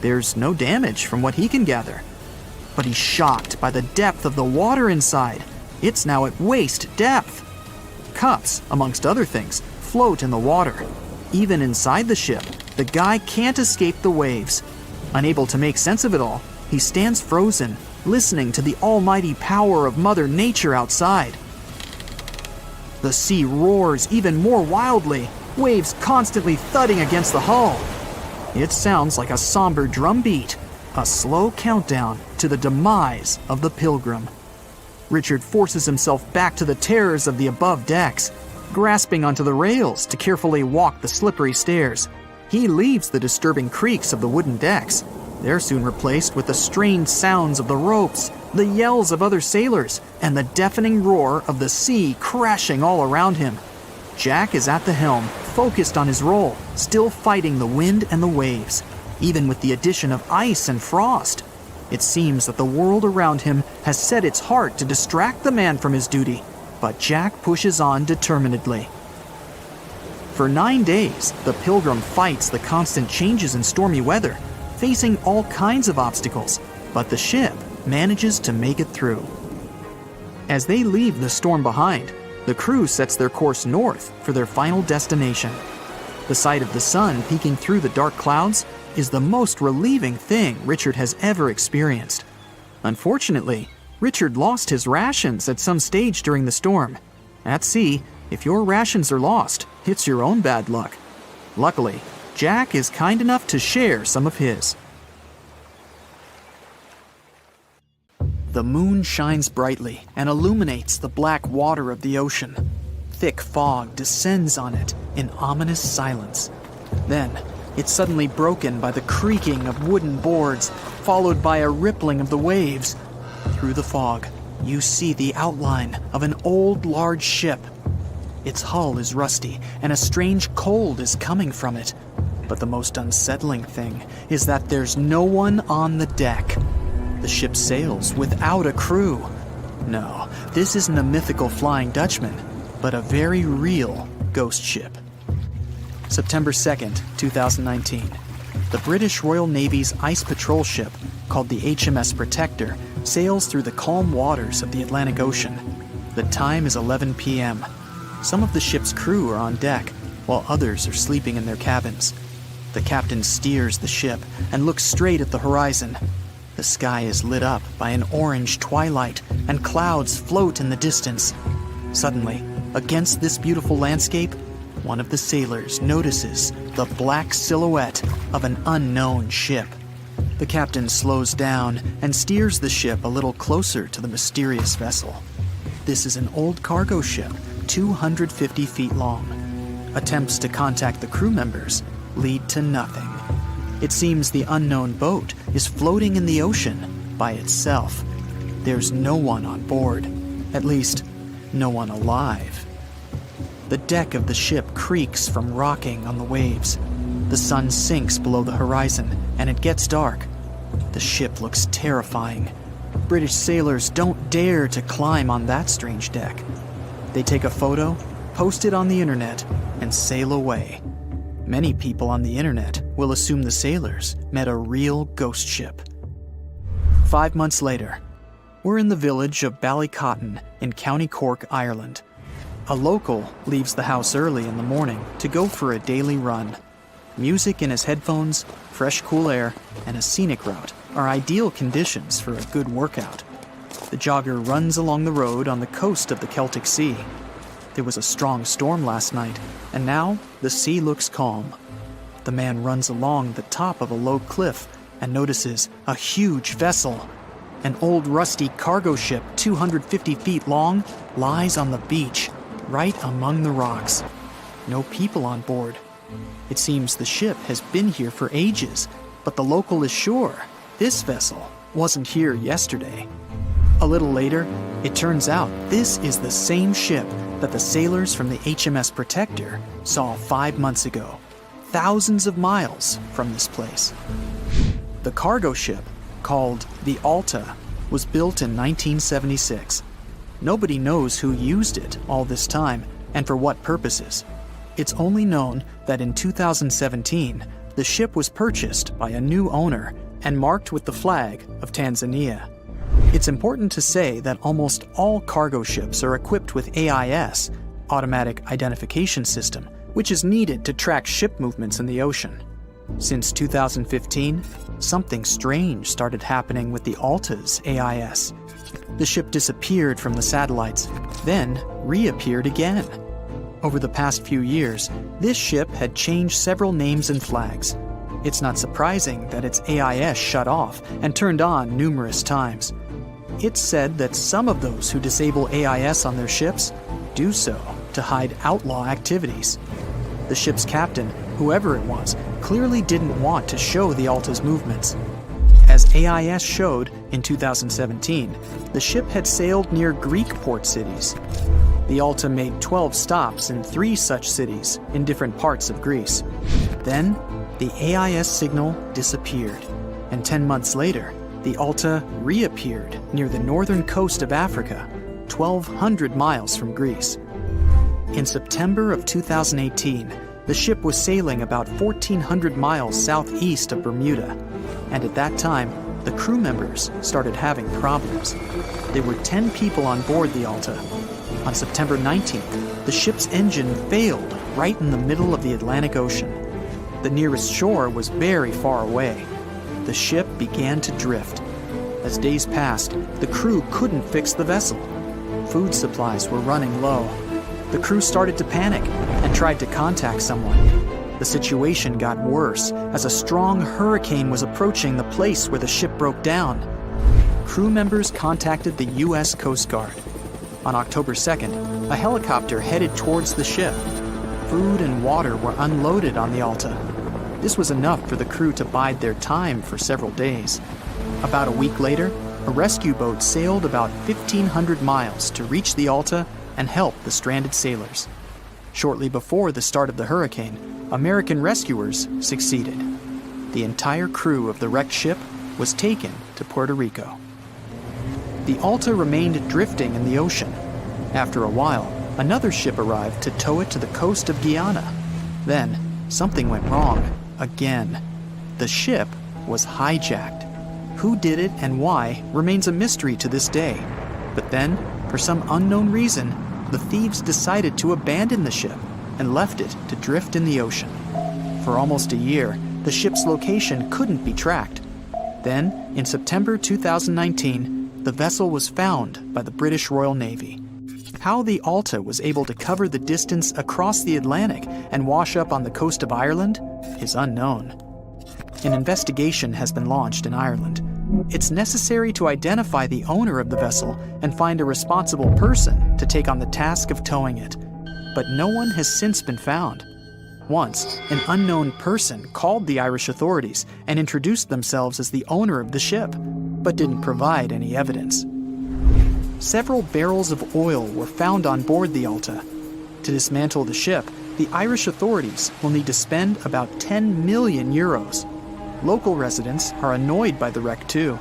There's no damage from what he can gather. But he's shocked by the depth of the water inside. It's now at waist depth. Cups, amongst other things, float in the water. Even inside the ship, the guy can't escape the waves. Unable to make sense of it all, he stands frozen, listening to the almighty power of Mother Nature outside. The sea roars even more wildly, waves constantly thudding against the hull. It sounds like a somber drumbeat, a slow countdown to the demise of the Pilgrim. Richard forces himself back to the terrors of the above decks, grasping onto the rails to carefully walk the slippery stairs. He leaves the disturbing creaks of the wooden decks. They're soon replaced with the strained sounds of the ropes, the yells of other sailors, and the deafening roar of the sea crashing all around him. Jack is at the helm, focused on his role, still fighting the wind and the waves, even with the addition of ice and frost. It seems that the world around him has set its heart to distract the man from his duty, but Jack pushes on determinedly. For 9 days, the Pilgrim fights the constant changes in stormy weather, facing all kinds of obstacles, but the ship manages to make it through. As they leave the storm behind, the crew sets their course north for their final destination. The sight of the sun peeking through the dark clouds is the most relieving thing Richard has ever experienced. Unfortunately, Richard lost his rations at some stage during the storm. At sea, if your rations are lost, it's your own bad luck. Luckily, Jack is kind enough to share some of his. The moon shines brightly and illuminates the black water of the ocean. Thick fog descends on it in ominous silence. Then, it's suddenly broken by the creaking of wooden boards, followed by a rippling of the waves. Through the fog, you see the outline of an old, large ship. Its hull is rusty, and a strange cold is coming from it. But the most unsettling thing is that there's no one on the deck. The ship sails without a crew. No, this isn't a mythical Flying Dutchman, but a very real ghost ship. September 2nd, 2019. The British Royal Navy's ice patrol ship, called the HMS Protector, sails through the calm waters of the Atlantic Ocean. The time is 11 p.m. Some of the ship's crew are on deck, while others are sleeping in their cabins. The captain steers the ship and looks straight at the horizon. The sky is lit up by an orange twilight, and clouds float in the distance. Suddenly, against this beautiful landscape, one of the sailors notices the black silhouette of an unknown ship. The captain slows down and steers the ship a little closer to the mysterious vessel. This is an old cargo ship, 250 feet long. Attempts to contact the crew members lead to nothing. It seems the unknown boat is floating in the ocean by itself. There's no one on board, at least, no one alive. The deck of the ship creaks from rocking on the waves. The sun sinks below the horizon, and it gets dark. The ship looks terrifying. British sailors don't dare to climb on that strange deck. They take a photo, post it on the internet, and sail away. Many people on the internet will assume the sailors met a real ghost ship. 5 months later, we're in the village of Ballycotton in County Cork, Ireland. A local leaves the house early in the morning to go for a daily run. Music in his headphones, fresh cool air, and a scenic route are ideal conditions for a good workout. The jogger runs along the road on the coast of the Celtic Sea. There was a strong storm last night, and now the sea looks calm. The man runs along the top of a low cliff and notices a huge vessel. An old rusty cargo ship 250 feet long lies on the beach, right among the rocks. No people on board. It seems the ship has been here for ages, but the local is sure this vessel wasn't here yesterday. A little later, it turns out this is the same ship that the sailors from the HMS Protector saw 5 months ago, thousands of miles from this place. The cargo ship, called the Alta, was built in 1976. Nobody knows who used it all this time, and for what purposes. It's only known that in 2017, the ship was purchased by a new owner and marked with the flag of Tanzania. It's important to say that almost all cargo ships are equipped with AIS, Automatic Identification System, which is needed to track ship movements in the ocean. Since 2015, something strange started happening with the Alta's AIS. The ship disappeared from the satellites, then reappeared again. Over the past few years, this ship had changed several names and flags. It's not surprising that its AIS shut off and turned on numerous times. It's said that some of those who disable AIS on their ships do so to hide outlaw activities. The ship's captain, whoever it was, clearly didn't want to show the Alta's movements. As AIS showed in 2017, the ship had sailed near Greek port cities. The Alta made 12 stops in 3 such cities in different parts of Greece. Then, the AIS signal disappeared, and 10 months later, the Alta reappeared near the northern coast of Africa, 1,200 miles from Greece. In September of 2018, the ship was sailing about 1,400 miles southeast of Bermuda, and at that time, the crew members started having problems. There were 10 people on board the Alta. On September 19th, the ship's engine failed right in the middle of the Atlantic Ocean. The nearest shore was very far away. The ship began to drift. As days passed, the crew couldn't fix the vessel. Food supplies were running low. The crew started to panic and tried to contact someone. The situation got worse as a strong hurricane was approaching the place where the ship broke down. Crew members contacted the U.S. Coast Guard. On October 2nd, a helicopter headed towards the ship. Food and water were unloaded on the Alta. This was enough for the crew to bide their time for several days. About a week later, a rescue boat sailed about 1,500 miles to reach the Alta and help the stranded sailors. Shortly before the start of the hurricane, American rescuers succeeded. The entire crew of the wrecked ship was taken to Puerto Rico. The Alta remained drifting in the ocean. After a while, another ship arrived to tow it to the coast of Guyana. Then, something went wrong again. The ship was hijacked. Who did it and why remains a mystery to this day. But then, for some unknown reason, the thieves decided to abandon the ship and left it to drift in the ocean. For almost a year, the ship's location couldn't be tracked. Then, in September 2019, the vessel was found by the British Royal Navy. How the Alta was able to cover the distance across the Atlantic and wash up on the coast of Ireland is unknown. An investigation has been launched in Ireland. It's necessary to identify the owner of the vessel and find a responsible person to take on the task of towing it. But no one has since been found. Once, an unknown person called the Irish authorities and introduced themselves as the owner of the ship, but didn't provide any evidence. Several barrels of oil were found on board the Alta. To dismantle the ship, the Irish authorities will need to spend about 10 million euros. Local residents are annoyed by the wreck too.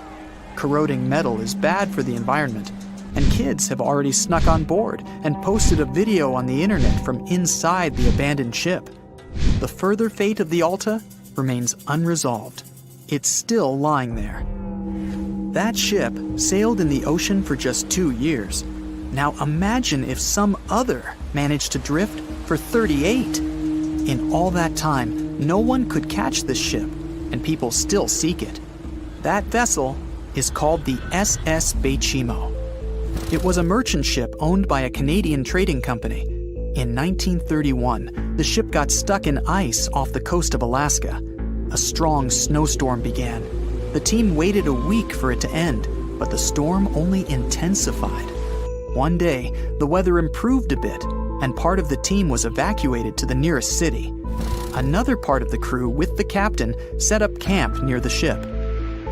Corroding metal is bad for the environment, and kids have already snuck on board and posted a video on the internet from inside the abandoned ship. The further fate of the Alta remains unresolved. It's still lying there. That ship sailed in the ocean for just 2 years. Now imagine if some other managed to drift for 38. In all that time, no one could catch this ship, and people still seek it. That vessel is called the SS Bechimo. It was a merchant ship owned by a Canadian trading company. In 1931, the ship got stuck in ice off the coast of Alaska. A strong snowstorm began. The team waited a week for it to end, but the storm only intensified. One day, the weather improved a bit, and part of the team was evacuated to the nearest city. Another part of the crew, with the captain, set up camp near the ship.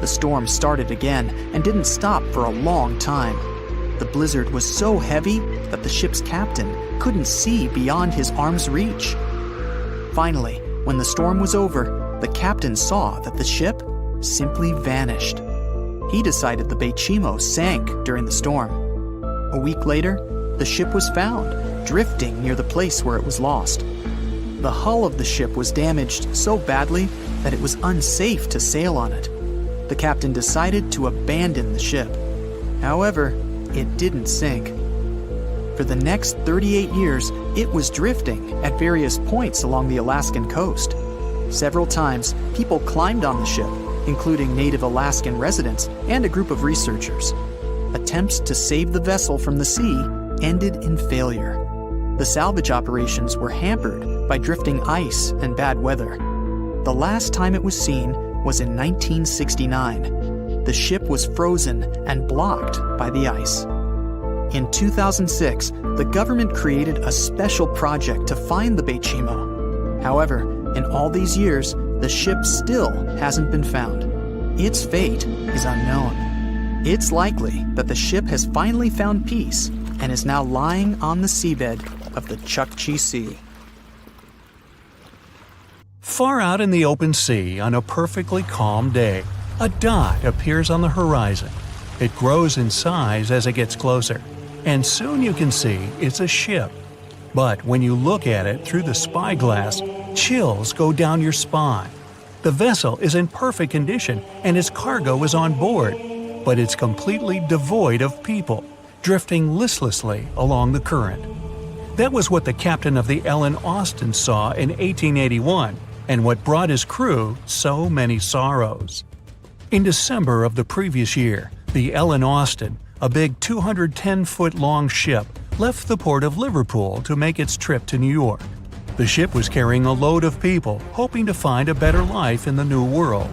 The storm started again and didn't stop for a long time. The blizzard was so heavy that the ship's captain couldn't see beyond his arm's reach. Finally, when the storm was over, the captain saw that the ship simply vanished. He decided the Bechimo sank during the storm. A week later, the ship was found, drifting near the place where it was lost. The hull of the ship was damaged so badly that it was unsafe to sail on it. The captain decided to abandon the ship. However, it didn't sink. For the next 38 years, it was drifting at various points along the Alaskan coast. Several times, people climbed on the ship, including native Alaskan residents and a group of researchers. Attempts to save the vessel from the sea ended in failure. The salvage operations were hampered by drifting ice and bad weather. The last time it was seen was in 1969. The ship was frozen and blocked by the ice. In 2006, the government created a special project to find the Bechimo. However, in all these years, the ship still hasn't been found. Its fate is unknown. It's likely that the ship has finally found peace and is now lying on the seabed of the Chukchi Sea. Far out in the open sea on a perfectly calm day, a dot appears on the horizon. It grows in size as it gets closer, and soon you can see it's a ship. But when you look at it through the spyglass, chills go down your spine. The vessel is in perfect condition and its cargo is on board, but it's completely devoid of people, drifting listlessly along the current. That was what the captain of the Ellen Austin saw in 1881, and what brought his crew so many sorrows. In December of the previous year, the Ellen Austin, a big 210-foot-long ship, left the port of Liverpool to make its trip to New York. The ship was carrying a load of people hoping to find a better life in the New World.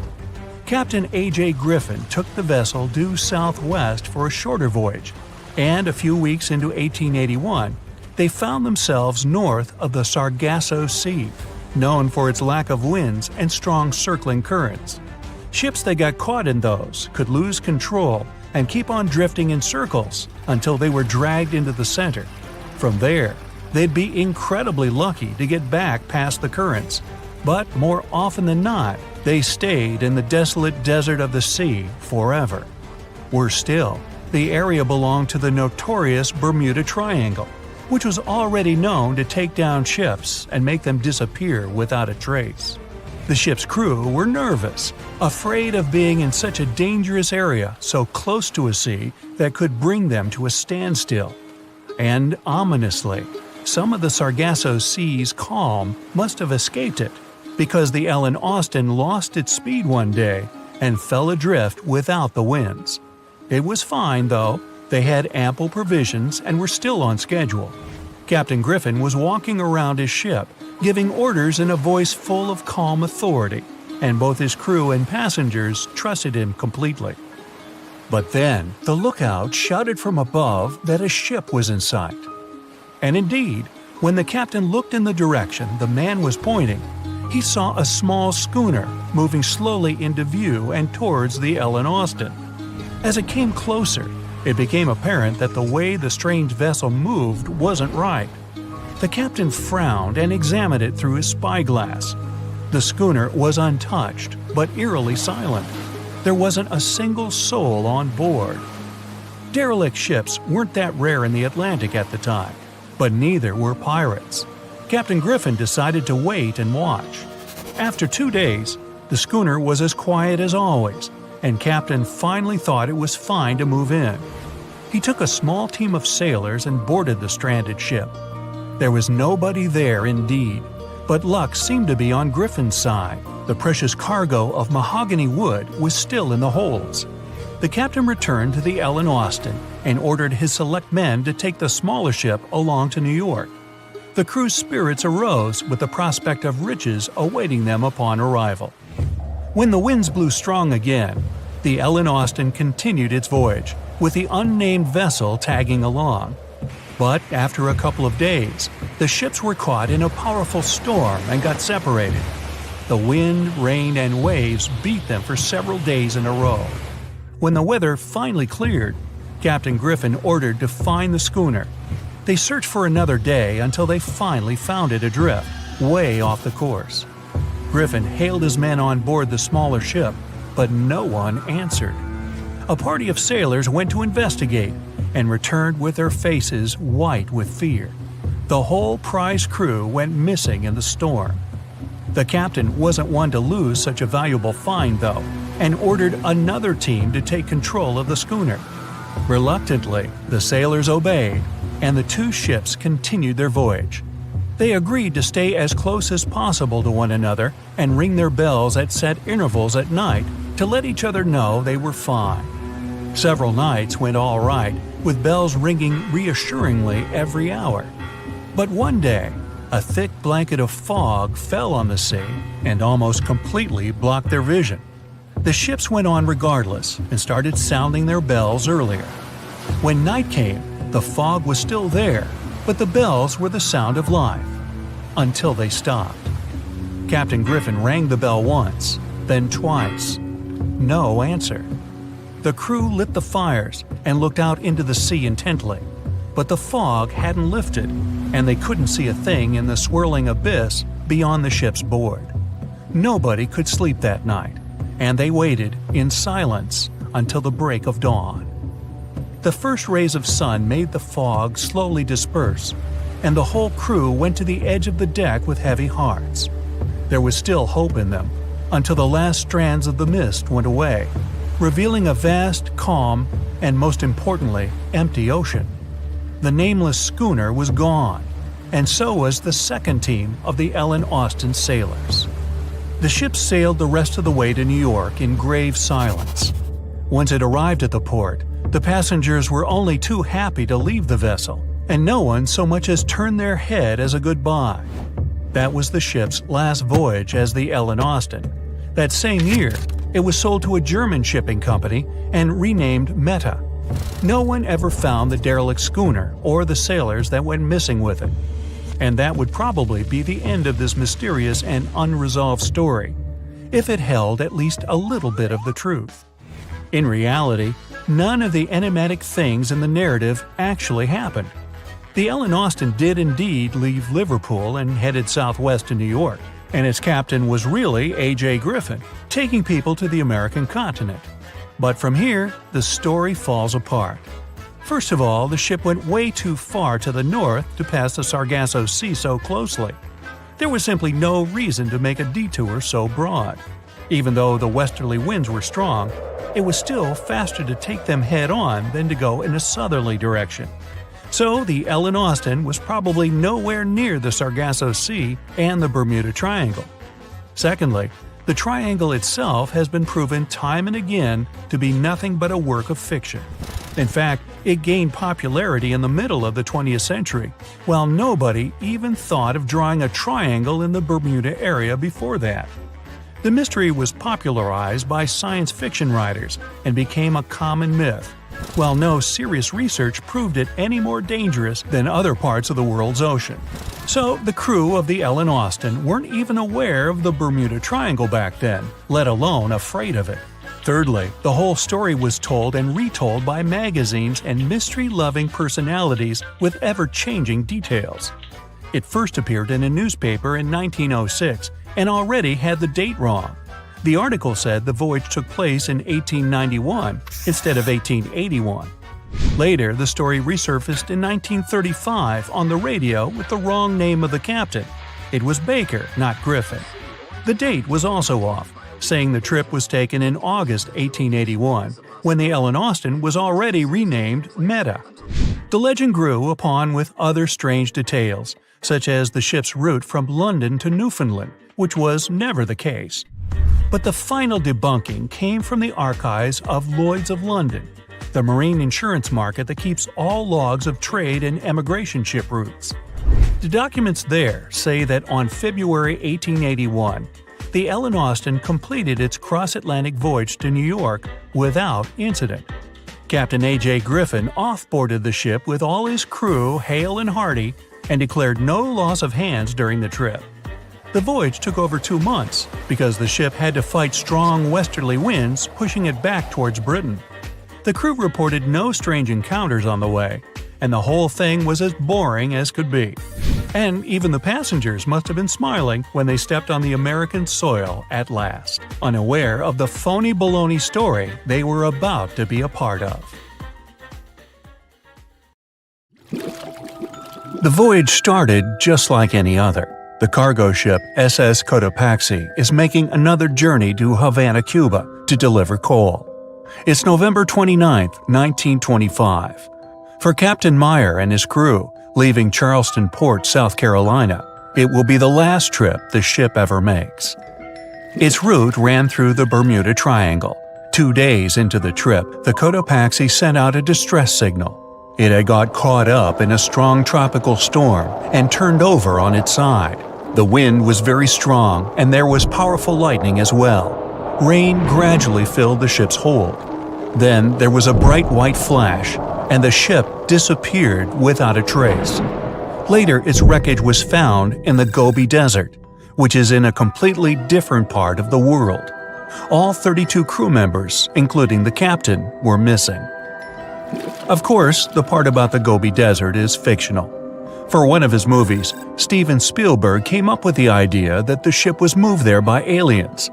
Captain A.J. Griffin took the vessel due southwest for a shorter voyage, and a few weeks into 1881, they found themselves north of the Sargasso Sea, known for its lack of winds and strong circling currents. Ships that got caught in those could lose control and keep on drifting in circles until they were dragged into the center. From there, they'd be incredibly lucky to get back past the currents, but more often than not, they stayed in the desolate desert of the sea forever. Worse still, the area belonged to the notorious Bermuda Triangle, which was already known to take down ships and make them disappear without a trace. The ship's crew were nervous, afraid of being in such a dangerous area so close to a sea that could bring them to a standstill. And ominously, some of the Sargasso Sea's calm must have escaped it, because the Ellen Austin lost its speed one day and fell adrift without the winds. It was fine, though. They had ample provisions and were still on schedule. Captain Griffin was walking around his ship, giving orders in a voice full of calm authority, and both his crew and passengers trusted him completely. But then, the lookout shouted from above that a ship was in sight. And indeed, when the captain looked in the direction the man was pointing, he saw a small schooner moving slowly into view and towards the Ellen Austin. As it came closer, it became apparent that the way the strange vessel moved wasn't right. The captain frowned and examined it through his spyglass. The schooner was untouched, but eerily silent. There wasn't a single soul on board. Derelict ships weren't that rare in the Atlantic at the time, but neither were pirates. Captain Griffin decided to wait and watch. After 2 days, the schooner was as quiet as always, and Captain finally thought it was fine to move in. He took a small team of sailors and boarded the stranded ship. There was nobody there indeed, but luck seemed to be on Griffin's side. The precious cargo of mahogany wood was still in the holds. The captain returned to the Ellen Austin and ordered his select men to take the smaller ship along to New York. The crew's spirits arose with the prospect of riches awaiting them upon arrival. When the winds blew strong again, the Ellen Austin continued its voyage, with the unnamed vessel tagging along. But after a couple of days, the ships were caught in a powerful storm and got separated. The wind, rain, and waves beat them for several days in a row. When the weather finally cleared, Captain Griffin ordered to find the schooner. They searched for another day until they finally found it adrift, way off the course. Griffin hailed his men on board the smaller ship, but no one answered. A party of sailors went to investigate and returned with their faces white with fear. The whole prize crew went missing in the storm. The captain wasn't one to lose such a valuable find, though, and ordered another team to take control of the schooner. Reluctantly, the sailors obeyed, and the two ships continued their voyage. They agreed to stay as close as possible to one another and ring their bells at set intervals at night to let each other know they were fine. Several nights went all right, with bells ringing reassuringly every hour. But one day, a thick blanket of fog fell on the sea and almost completely blocked their vision. The ships went on regardless and started sounding their bells earlier. When night came, the fog was still there, but the bells were the sound of life. Until they stopped. Captain Griffin rang the bell once, then twice. No answer. The crew lit the fires and looked out into the sea intently, but the fog hadn't lifted, and they couldn't see a thing in the swirling abyss beyond the ship's board. Nobody could sleep that night, and they waited in silence until the break of dawn. The first rays of sun made the fog slowly disperse, and the whole crew went to the edge of the deck with heavy hearts. There was still hope in them, until the last strands of the mist went away, revealing a vast, calm, and most importantly, empty ocean. The nameless schooner was gone, and so was the second team of the Ellen Austin sailors. The ship sailed the rest of the way to New York in grave silence. Once it arrived at the port, the passengers were only too happy to leave the vessel, and no one so much as turned their head as a goodbye. That was the ship's last voyage as the Ellen Austin. That same year, it was sold to a German shipping company and renamed Meta. No one ever found the derelict schooner or the sailors that went missing with it. And that would probably be the end of this mysterious and unresolved story, if it held at least a little bit of the truth. In reality, none of the enigmatic things in the narrative actually happened. The Ellen Austin did indeed leave Liverpool and headed southwest to New York, and its captain was really A.J. Griffin, taking people to the American continent. But from here, the story falls apart. First of all, the ship went way too far to the north to pass the Sargasso Sea so closely. There was simply no reason to make a detour so broad. Even though the westerly winds were strong, it was still faster to take them head-on than to go in a southerly direction. So the Ellen Austin was probably nowhere near the Sargasso Sea and the Bermuda Triangle. Secondly, the triangle itself has been proven time and again to be nothing but a work of fiction. In fact, it gained popularity in the middle of the 20th century, while nobody even thought of drawing a triangle in the Bermuda area before that. The mystery was popularized by science fiction writers and became a common myth, while no serious research proved it any more dangerous than other parts of the world's ocean. So the crew of the Ellen Austin weren't even aware of the Bermuda Triangle back then, let alone afraid of it. Thirdly, the whole story was told and retold by magazines and mystery-loving personalities with ever-changing details. It first appeared in a newspaper in 1906 and already had the date wrong. The article said the voyage took place in 1891 instead of 1881. Later, the story resurfaced in 1935 on the radio with the wrong name of the captain. It was Baker, not Griffin. The date was also off, saying the trip was taken in August 1881, when the Ellen Austin was already renamed Meta. The legend grew upon with other strange details, such as the ship's route from London to Newfoundland, which was never the case. But the final debunking came from the archives of Lloyd's of London, the marine insurance market that keeps all logs of trade and emigration ship routes. The documents there say that on February 1881, the Ellen Austin completed its cross-Atlantic voyage to New York without incident. Captain A.J. Griffin off-boarded the ship with all his crew hale and hearty and declared no loss of hands during the trip. The voyage took over 2 months because the ship had to fight strong westerly winds pushing it back towards Britain. The crew reported no strange encounters on the way, and the whole thing was as boring as could be. And even the passengers must have been smiling when they stepped on the American soil at last, unaware of the phony baloney story they were about to be a part of. The voyage started just like any other. The cargo ship SS Kotapaci is making another journey to Havana, Cuba to deliver coal. It's November 29, 1925. For Captain Meyer and his crew, leaving Charleston Port, South Carolina, it will be the last trip the ship ever makes. Its route ran through the Bermuda Triangle. 2 days into the trip, the Kotapaci sent out a distress signal. It had got caught up in a strong tropical storm and turned over on its side. The wind was very strong and there was powerful lightning as well. Rain gradually filled the ship's hold. Then there was a bright white flash, and the ship disappeared without a trace. Later, its wreckage was found in the Gobi Desert, which is in a completely different part of the world. All 32 crew members, including the captain, were missing. Of course, the part about the Gobi Desert is fictional. For one of his movies, Steven Spielberg came up with the idea that the ship was moved there by aliens.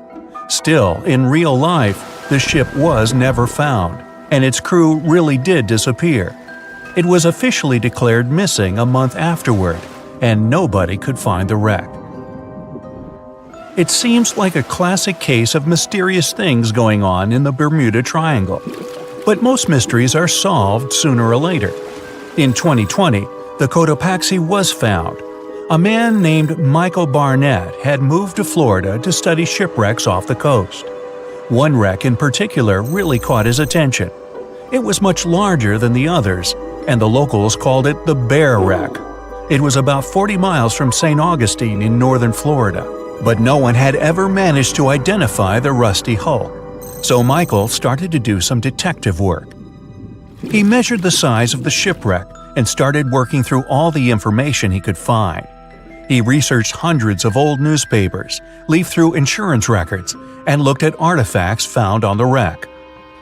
Still, in real life, the ship was never found, and its crew really did disappear. It was officially declared missing a month afterward, and nobody could find the wreck. It seems like a classic case of mysterious things going on in the Bermuda Triangle. But most mysteries are solved sooner or later. In 2020, the Kotapaci was found. A man named Michael Barnett had moved to Florida to study shipwrecks off the coast. One wreck in particular really caught his attention. It was much larger than the others, and the locals called it the Bear Wreck. It was about 40 miles from St. Augustine in northern Florida, but no one had ever managed to identify the rusty hull. So Michael started to do some detective work. He measured the size of the shipwreck and started working through all the information he could find. He researched hundreds of old newspapers, leafed through insurance records, and looked at artifacts found on the wreck.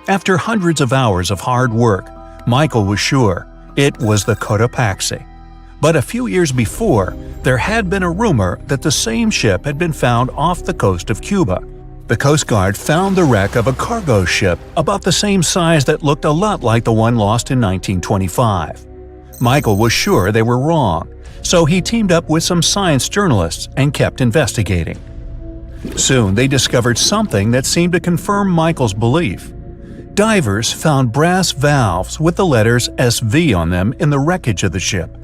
After hundreds of hours of hard work, Michael was sure it was the Kotapaci. But a few years before, there had been a rumor that the same ship had been found off the coast of Cuba. The Coast Guard found the wreck of a cargo ship about the same size that looked a lot like the one lost in 1925. Michael was sure they were wrong, so he teamed up with some science journalists and kept investigating. Soon they discovered something that seemed to confirm Michael's belief. Divers found brass valves with the letters SV on them in the wreckage of the ship.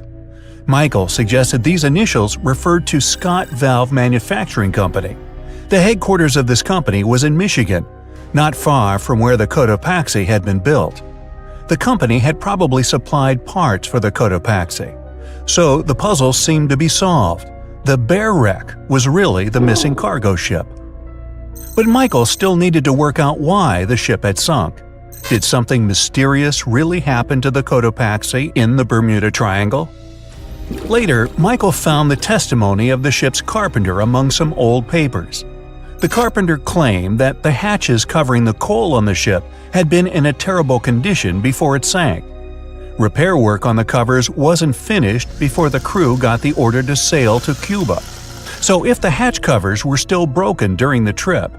Michael suggested these initials referred to Scott Valve Manufacturing Company. The headquarters of this company was in Michigan, not far from where the Kotapaci had been built. The company had probably supplied parts for the Kotapaci. So the puzzle seemed to be solved. The Bear Wreck was really the missing cargo ship. But Michael still needed to work out why the ship had sunk. Did something mysterious really happen to the Kotapaci in the Bermuda Triangle? Later, Michael found the testimony of the ship's carpenter among some old papers. The carpenter claimed that the hatches covering the coal on the ship had been in a terrible condition before it sank. Repair work on the covers wasn't finished before the crew got the order to sail to Cuba. So if the hatch covers were still broken during the trip,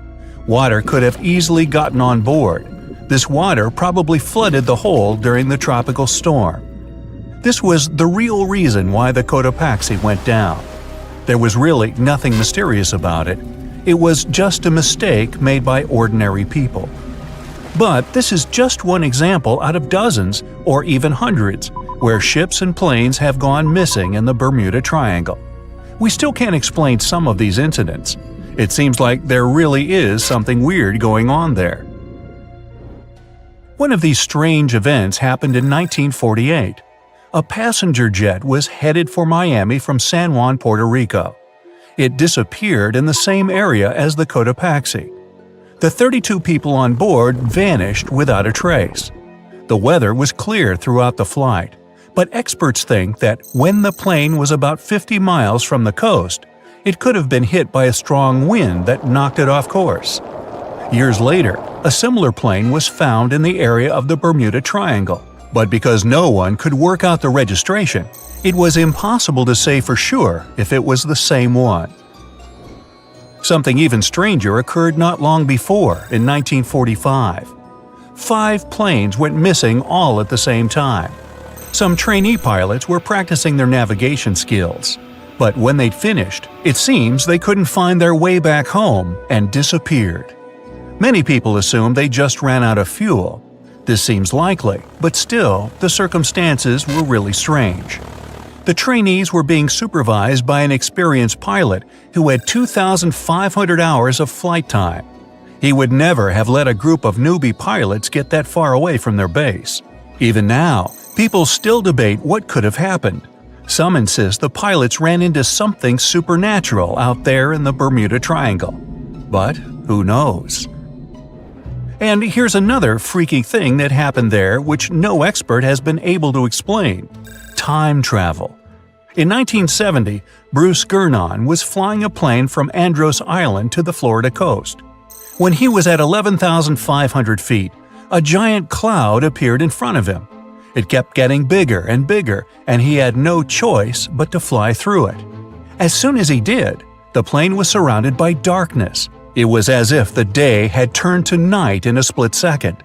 water could have easily gotten on board. This water probably flooded the hold during the tropical storm. This was the real reason why the Kotapaci went down. There was really nothing mysterious about it. It was just a mistake made by ordinary people. But this is just one example out of dozens, or even hundreds, where ships and planes have gone missing in the Bermuda Triangle. We still can't explain some of these incidents. It seems like there really is something weird going on there. One of these strange events happened in 1948. A passenger jet was headed for Miami from San Juan, Puerto Rico. It disappeared in the same area as the Kotapaci. The 32 people on board vanished without a trace. The weather was clear throughout the flight, but experts think that when the plane was about 50 miles from the coast, it could have been hit by a strong wind that knocked it off course. Years later, a similar plane was found in the area of the Bermuda Triangle, but because no one could work out the registration, it was impossible to say for sure if it was the same one. Something even stranger occurred not long before, in 1945. 5 planes went missing all at the same time. Some trainee pilots were practicing their navigation skills. But when they'd finished, it seems they couldn't find their way back home and disappeared. Many people assume they just ran out of fuel. This seems likely, but still, the circumstances were really strange. The trainees were being supervised by an experienced pilot who had 2,500 hours of flight time. He would never have let a group of newbie pilots get that far away from their base. Even now, people still debate what could have happened. Some insist the pilots ran into something supernatural out there in the Bermuda Triangle. But who knows? And here's another freaky thing that happened there which no expert has been able to explain: time travel. In 1970, Bruce Gernon was flying a plane from Andros Island to the Florida coast. When he was at 11,500 feet, a giant cloud appeared in front of him. It kept getting bigger and bigger, and he had no choice but to fly through it. As soon as he did, the plane was surrounded by darkness. It was as if the day had turned to night in a split second.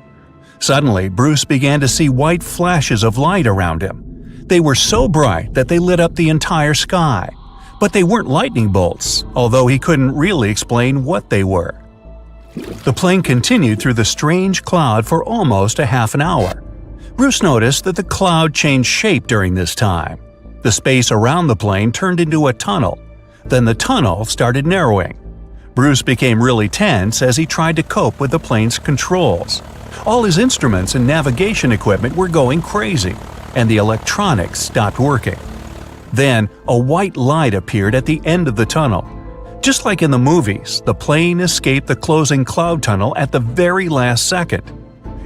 Suddenly, Bruce began to see white flashes of light around him. They were so bright that they lit up the entire sky. But they weren't lightning bolts, although he couldn't really explain what they were. The plane continued through the strange cloud for almost a half an hour. Bruce noticed that the cloud changed shape during this time. The space around the plane turned into a tunnel. Then the tunnel started narrowing. Bruce became really tense as he tried to cope with the plane's controls. All his instruments and navigation equipment were going crazy, and the electronics stopped working. Then, a white light appeared at the end of the tunnel. Just like in the movies, the plane escaped the closing cloud tunnel at the very last second.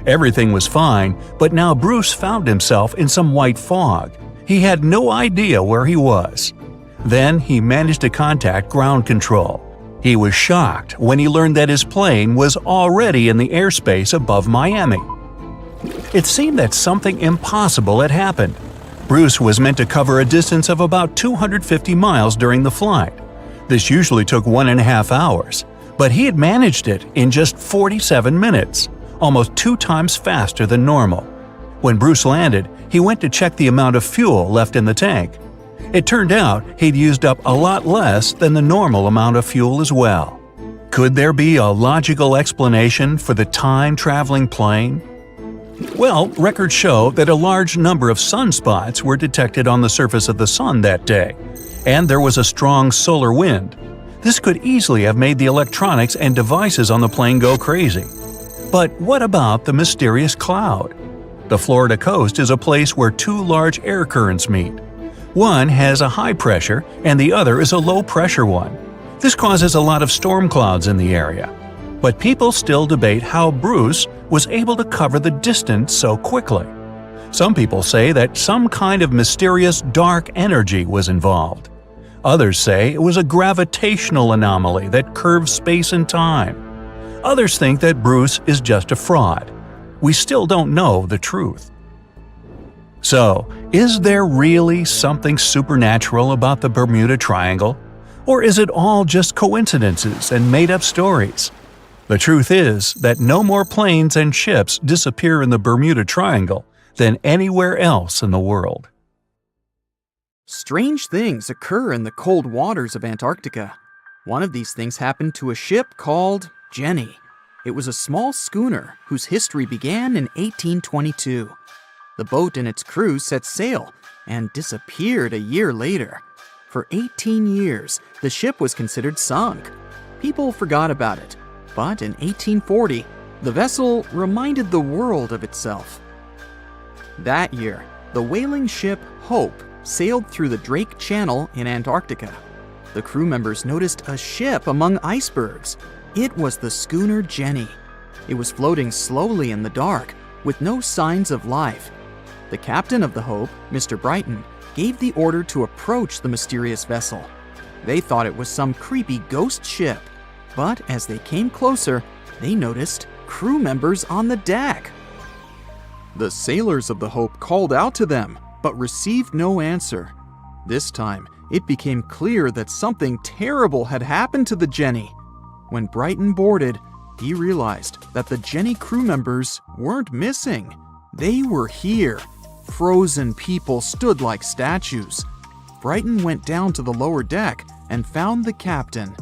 Everything was fine, but now Bruce found himself in some white fog. He had no idea where he was. Then he managed to contact ground control. He was shocked when he learned that his plane was already in the airspace above Miami. It seemed that something impossible had happened. Bruce was meant to cover a distance of about 250 miles during the flight. This usually took 1.5 hours, but he had managed it in just 47 minutes, almost 2 times faster than normal. When Bruce landed, he went to check the amount of fuel left in the tank. It turned out he'd used up a lot less than the normal amount of fuel as well. Could there be a logical explanation for the time-traveling plane? Well, records show that a large number of sunspots were detected on the surface of the sun that day, and there was a strong solar wind. This could easily have made the electronics and devices on the plane go crazy. But what about the mysterious cloud? The Florida coast is a place where 2 large air currents meet. One has a high pressure and the other is a low pressure one. This causes a lot of storm clouds in the area. But people still debate how Bruce was able to cover the distance so quickly. Some people say that some kind of mysterious dark energy was involved. Others say it was a gravitational anomaly that curves space and time. Others think that Bruce is just a fraud. We still don't know the truth. So, is there really something supernatural about the Bermuda Triangle? Or is it all just coincidences and made-up stories? The truth is that no more planes and ships disappear in the Bermuda Triangle than anywhere else in the world. Strange things occur in the cold waters of Antarctica. One of these things happened to a ship called Jenny. It was a small schooner whose history began in 1822. The boat and its crew set sail and disappeared a year later. For 18 years, the ship was considered sunk. People forgot about it, but in 1840, the vessel reminded the world of itself. That year, the whaling ship Hope sailed through the Drake Channel in Antarctica. The crew members noticed a ship among icebergs. It was the schooner Jenny. It was floating slowly in the dark, with no signs of life. The captain of the Hope, Mr. Brighton, gave the order to approach the mysterious vessel. They thought it was some creepy ghost ship, but as they came closer, they noticed crew members on the deck. The sailors of the Hope called out to them, but received no answer. This time, it became clear that something terrible had happened to the Jenny. When Brighton boarded, he realized that the Jenny crew members weren't missing. They were here, frozen people stood like statues. Brighton went down to the lower deck and found the captain.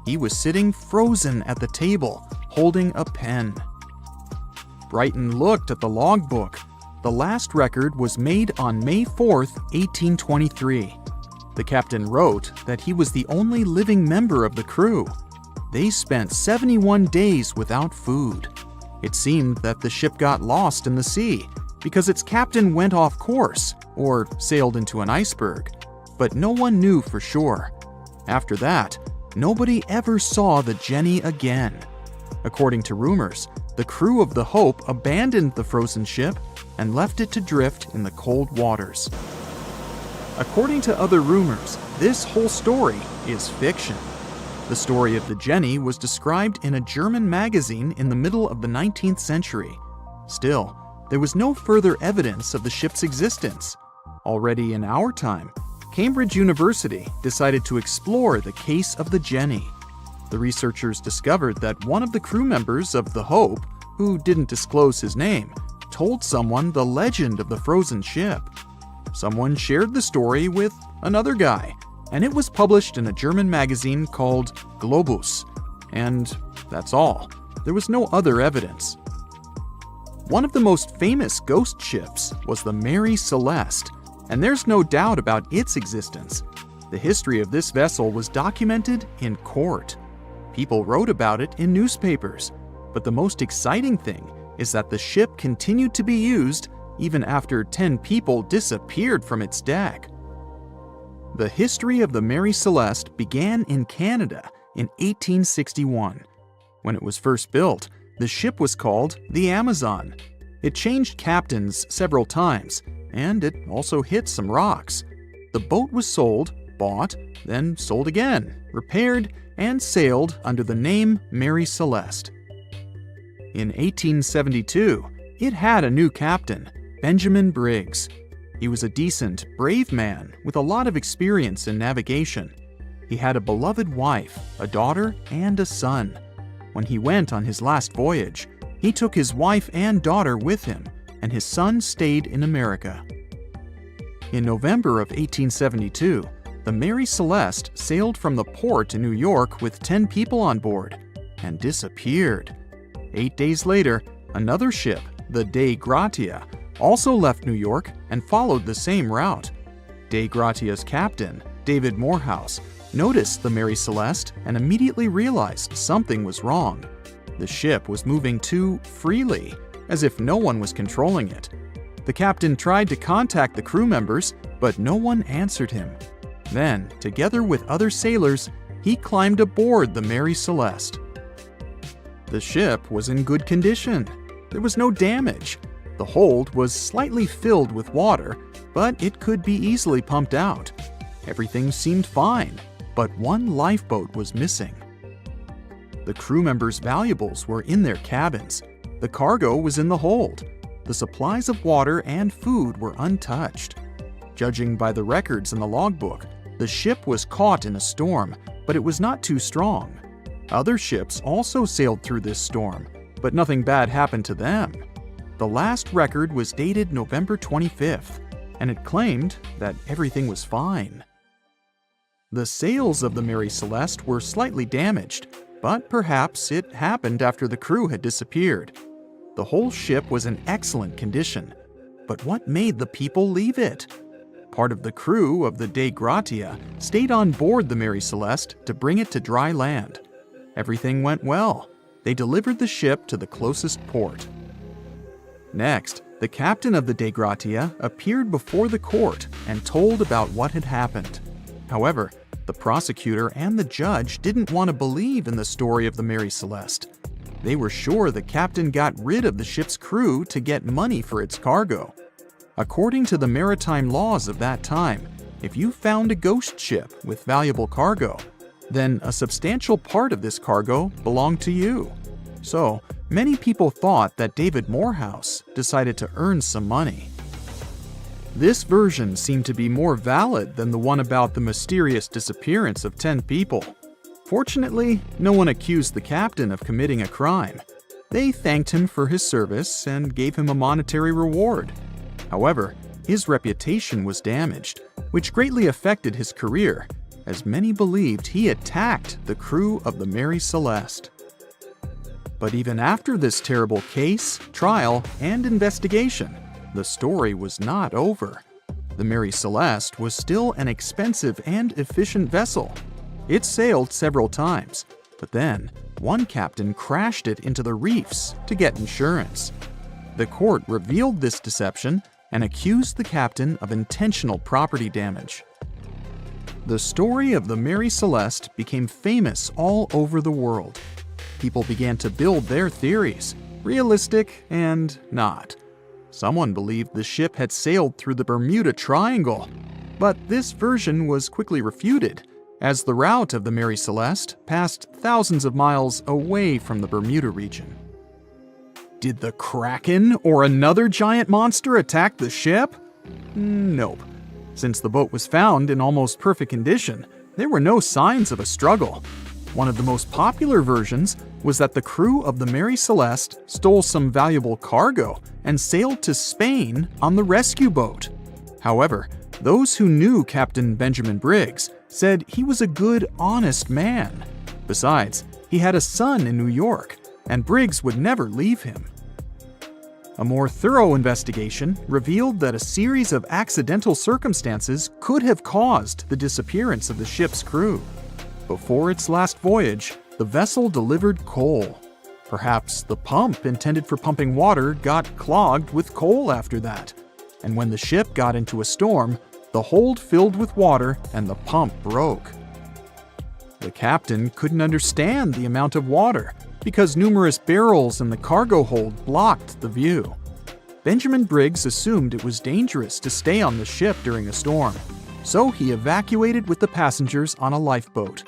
He was sitting frozen at the table, holding a pen. Brighton looked at the logbook. The last record was made on May 4th, 1823. The captain wrote that he was the only living member of the crew. They spent 71 days without food. It seemed that the ship got lost in the sea because its captain went off course or sailed into an iceberg, but no one knew for sure. After that, nobody ever saw the Jenny again. According to rumors, the crew of the Hope abandoned the frozen ship and left it to drift in the cold waters. According to other rumors, this whole story is fiction. The story of the Jenny was described in a German magazine in the middle of the 19th century. Still, there was no further evidence of the ship's existence. Already in our time, Cambridge University decided to explore the case of the Jenny. The researchers discovered that one of the crew members of the Hope, who didn't disclose his name, told someone the legend of the frozen ship. Someone shared the story with another guy, and it was published in a German magazine called Globus. And that's all. There was no other evidence. One of the most famous ghost ships was the Mary Celeste, and there's no doubt about its existence. The history of this vessel was documented in court. People wrote about it in newspapers, but the most exciting thing is that the ship continued to be used even after 10 people disappeared from its deck. The history of the Mary Celeste began in Canada in 1861. When it was first built, the ship was called the Amazon. It changed captains several times, and it also hit some rocks. The boat was sold, bought, then sold again, repaired, and sailed under the name Mary Celeste. In 1872, it had a new captain, Benjamin Briggs. He was a decent, brave man with a lot of experience in navigation. He had a beloved wife, a daughter, and a son. When he went on his last voyage, he took his wife and daughter with him, and his son stayed in America. In November of 1872, the Mary Celeste sailed from the port in New York with 10 people on board and disappeared. 8 days later, another ship, the Dei Gratia, also left New York and followed the same route. Dei Gratia's captain, David Morehouse, noticed the Mary Celeste and immediately realized something was wrong. The ship was moving too freely, as if no one was controlling it. The captain tried to contact the crew members, but no one answered him. Then, together with other sailors, he climbed aboard the Mary Celeste. The ship was in good condition. There was no damage. The hold was slightly filled with water, but it could be easily pumped out. Everything seemed fine, but one lifeboat was missing. The crew members' valuables were in their cabins. The cargo was in the hold. The supplies of water and food were untouched. Judging by the records in the logbook, the ship was caught in a storm, but it was not too strong. Other ships also sailed through this storm, but nothing bad happened to them. The last record was dated November 25th, and it claimed that everything was fine. The sails of the Mary Celeste were slightly damaged, but perhaps it happened after the crew had disappeared. The whole ship was in excellent condition, but what made the people leave it? Part of the crew of the Dei Gratia stayed on board the Mary Celeste to bring it to dry land. Everything went well. They delivered the ship to the closest port. Next, the captain of the Dei Gratia appeared before the court and told about what had happened. However, the prosecutor and the judge didn't want to believe in the story of the Mary Celeste. They were sure the captain got rid of the ship's crew to get money for its cargo. According to the maritime laws of that time, if you found a ghost ship with valuable cargo, then a substantial part of this cargo belonged to you. So, many people thought that David Morehouse decided to earn some money. This version seemed to be more valid than the one about the mysterious disappearance of 10 people. Fortunately, no one accused the captain of committing a crime. They thanked him for his service and gave him a monetary reward. However, his reputation was damaged, which greatly affected his career, as many believed he attacked the crew of the Mary Celeste. But even after this terrible case, trial, and investigation, the story was not over. The Mary Celeste was still an expensive and efficient vessel. It sailed several times, but then one captain crashed it into the reefs to get insurance. The court revealed this deception and accused the captain of intentional property damage. The story of the Mary Celeste became famous all over the world. People began to build their theories, realistic and not. Someone believed the ship had sailed through the Bermuda Triangle, but this version was quickly refuted, as the route of the Mary Celeste passed thousands of miles away from the Bermuda region. Did the Kraken or another giant monster attack the ship? Nope. Since the boat was found in almost perfect condition, there were no signs of a struggle. One of the most popular versions was that the crew of the Mary Celeste stole some valuable cargo and sailed to Spain on the rescue boat. However, those who knew Captain Benjamin Briggs said he was a good, honest man. Besides, he had a son in New York, and Briggs would never leave him. A more thorough investigation revealed that a series of accidental circumstances could have caused the disappearance of the ship's crew. Before its last voyage, the vessel delivered coal. Perhaps the pump intended for pumping water got clogged with coal after that, and when the ship got into a storm, the hold filled with water and the pump broke. The captain couldn't understand the amount of water because numerous barrels in the cargo hold blocked the view. Benjamin Briggs assumed it was dangerous to stay on the ship during a storm, so he evacuated with the passengers on a lifeboat.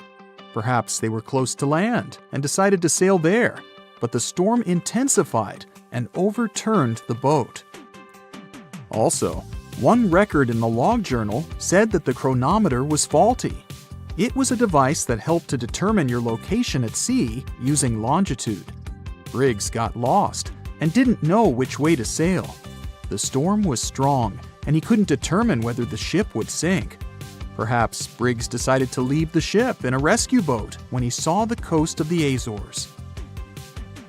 Perhaps they were close to land and decided to sail there, but the storm intensified and overturned the boat. Also, one record in the log journal said that the chronometer was faulty. It was a device that helped to determine your location at sea using longitude. Briggs got lost and didn't know which way to sail. The storm was strong, and he couldn't determine whether the ship would sink. Perhaps Briggs decided to leave the ship in a rescue boat when he saw the coast of the Azores.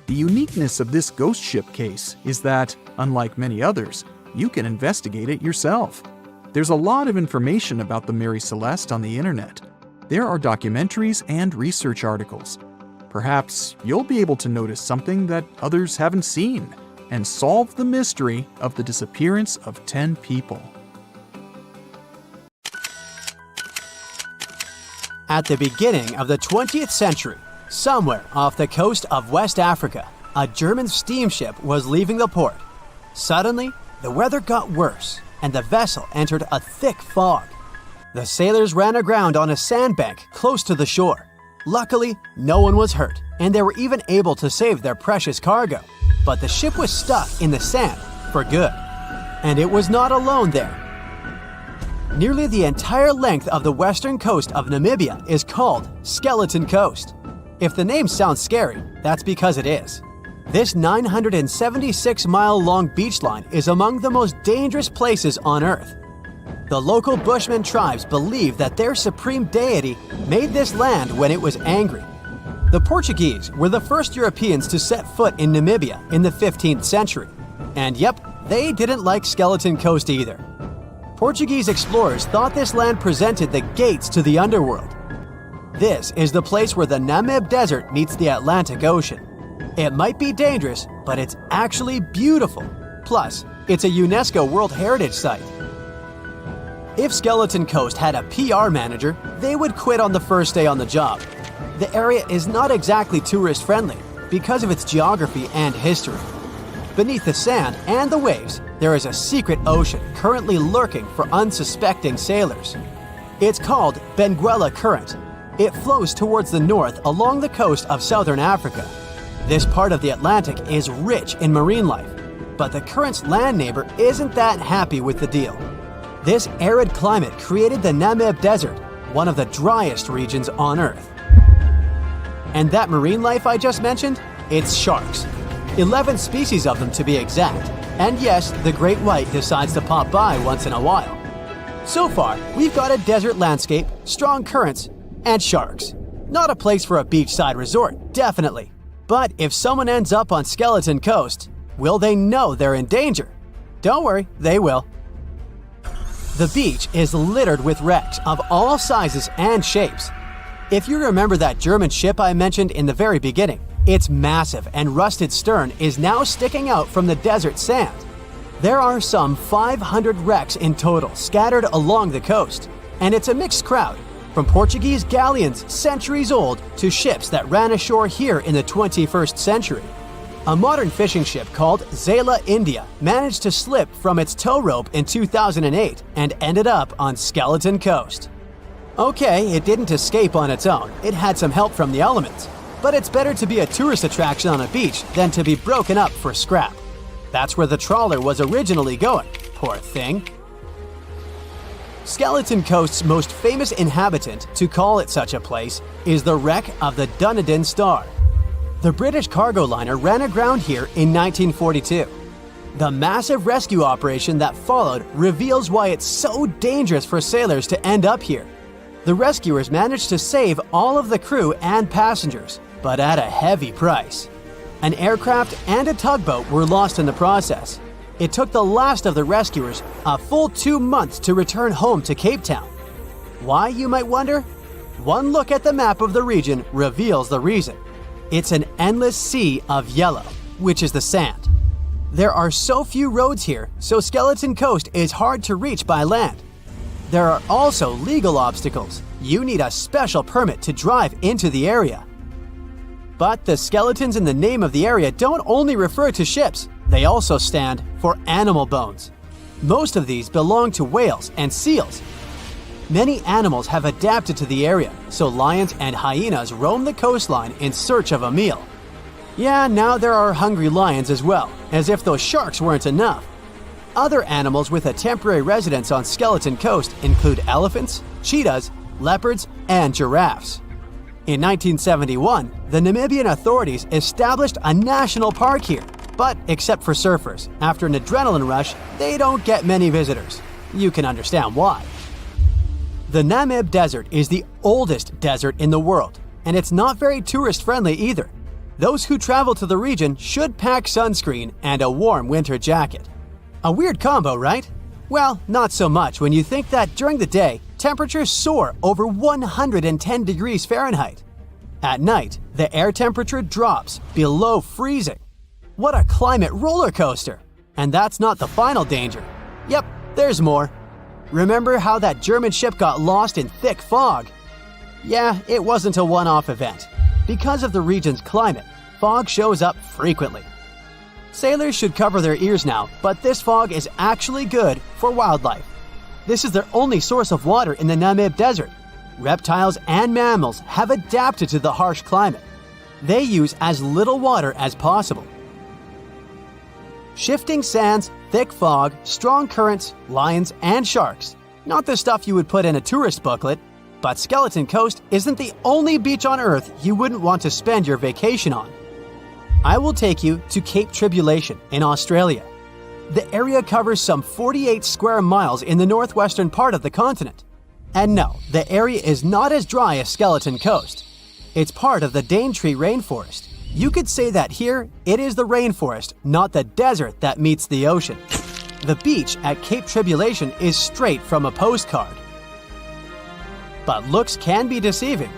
The uniqueness of this ghost ship case is that, unlike many others, you can investigate it yourself. There's a lot of information about the Mary Celeste on the internet. There are documentaries and research articles. Perhaps you'll be able to notice something that others haven't seen and solve the mystery of the disappearance of 10 people. At the beginning of the 20th century, somewhere off the coast of West Africa, a German steamship was leaving the port. Suddenly, the weather got worse, and the vessel entered a thick fog. The sailors ran aground on a sandbank close to the shore. Luckily, no one was hurt, and they were even able to save their precious cargo. But the ship was stuck in the sand for good. And it was not alone there. Nearly the entire length of the western coast of Namibia is called Skeleton Coast. If the name sounds scary, that's because it is. This 976-mile-long beach line is among the most dangerous places on Earth. The local Bushman tribes believe that their supreme deity made this land when it was angry. The Portuguese were the first Europeans to set foot in Namibia in the 15th century. And yep, they didn't like Skeleton Coast either. Portuguese explorers thought this land presented the gates to the underworld. This is the place where the Namib Desert meets the Atlantic Ocean. It might be dangerous, but it's actually beautiful. Plus, it's a UNESCO World Heritage Site. If Skeleton Coast had a PR manager, they would quit on the first day on the job. The area is not exactly tourist-friendly because of its geography and history. Beneath the sand and the waves, there is a secret ocean currently lurking for unsuspecting sailors. It's called Benguela Current. It flows towards the north along the coast of southern Africa. This part of the Atlantic is rich in marine life, but the current's land neighbor isn't that happy with the deal. This arid climate created the Namib Desert, one of the driest regions on Earth. And that marine life I just mentioned? It's sharks. 11 species of them to be exact. And yes, the great white decides to pop by once in a while. So far, we've got a desert landscape, strong currents, and sharks. Not a place for a beachside resort, definitely. But if someone ends up on Skeleton Coast, will they know they're in danger? Don't worry, they will. The beach is littered with wrecks of all sizes and shapes. If you remember that German ship I mentioned in the very beginning, its massive and rusted stern is now sticking out from the desert sand. There are some 500 wrecks in total scattered along the coast, and it's a mixed crowd, from Portuguese galleons centuries old to ships that ran ashore here in the 21st century. A modern fishing ship called Sable India managed to slip from its tow rope in 2008 and ended up on Skeleton Coast. Okay, it didn't escape on its own, it had some help from the elements, but it's better to be a tourist attraction on a beach than to be broken up for scrap. That's where the trawler was originally going, poor thing. Skeleton Coast's most famous inhabitant, to call it such a place, is the wreck of the Dunedin Star. The British cargo liner ran aground here in 1942. The massive rescue operation that followed reveals why it's so dangerous for sailors to end up here. The rescuers managed to save all of the crew and passengers, but at a heavy price. An aircraft and a tugboat were lost in the process. It took the last of the rescuers a full 2 months to return home to Cape Town. Why, you might wonder? One look at the map of the region reveals the reason. It's an endless sea of yellow, which is the sand. There are so few roads here, so Skeleton Coast is hard to reach by land. There are also legal obstacles. You need a special permit to drive into the area. But the skeletons in the name of the area don't only refer to ships, they also stand for animal bones. Most of these belong to whales and seals. Many animals have adapted to the area, so lions and hyenas roam the coastline in search of a meal. Yeah, now there are hungry lions as well, as if those sharks weren't enough. Other animals with a temporary residence on Skeleton Coast include elephants, cheetahs, leopards, and giraffes. In 1971, the Namibian authorities established a national park here, but except for surfers, after an adrenaline rush, they don't get many visitors. You can understand why. The Namib Desert is the oldest desert in the world, and it's not very tourist-friendly either. Those who travel to the region should pack sunscreen and a warm winter jacket. A weird combo, right? Well, not so much when you think that during the day, temperatures soar over 110 degrees Fahrenheit. At night, the air temperature drops below freezing. What a climate roller coaster! And that's not the final danger. Yep, there's more. Remember how that German ship got lost in thick fog? Yeah, it wasn't a one-off event. Because of the region's climate, fog shows up frequently. Sailors should cover their ears now, but this fog is actually good for wildlife. This is their only source of water in the Namib Desert. Reptiles and mammals have adapted to the harsh climate. They use as little water as possible. Shifting sands, thick fog, strong currents, lions, and sharks. Not the stuff you would put in a tourist booklet, but Skeleton Coast isn't the only beach on Earth you wouldn't want to spend your vacation on. I will take you to Cape Tribulation in Australia. The area covers some 48 square miles in the northwestern part of the continent. And no, the area is not as dry as Skeleton Coast. It's part of the Daintree rainforest. You could say that here, it is the rainforest, not the desert that meets the ocean. The beach at Cape Tribulation is straight from a postcard. But looks can be deceiving.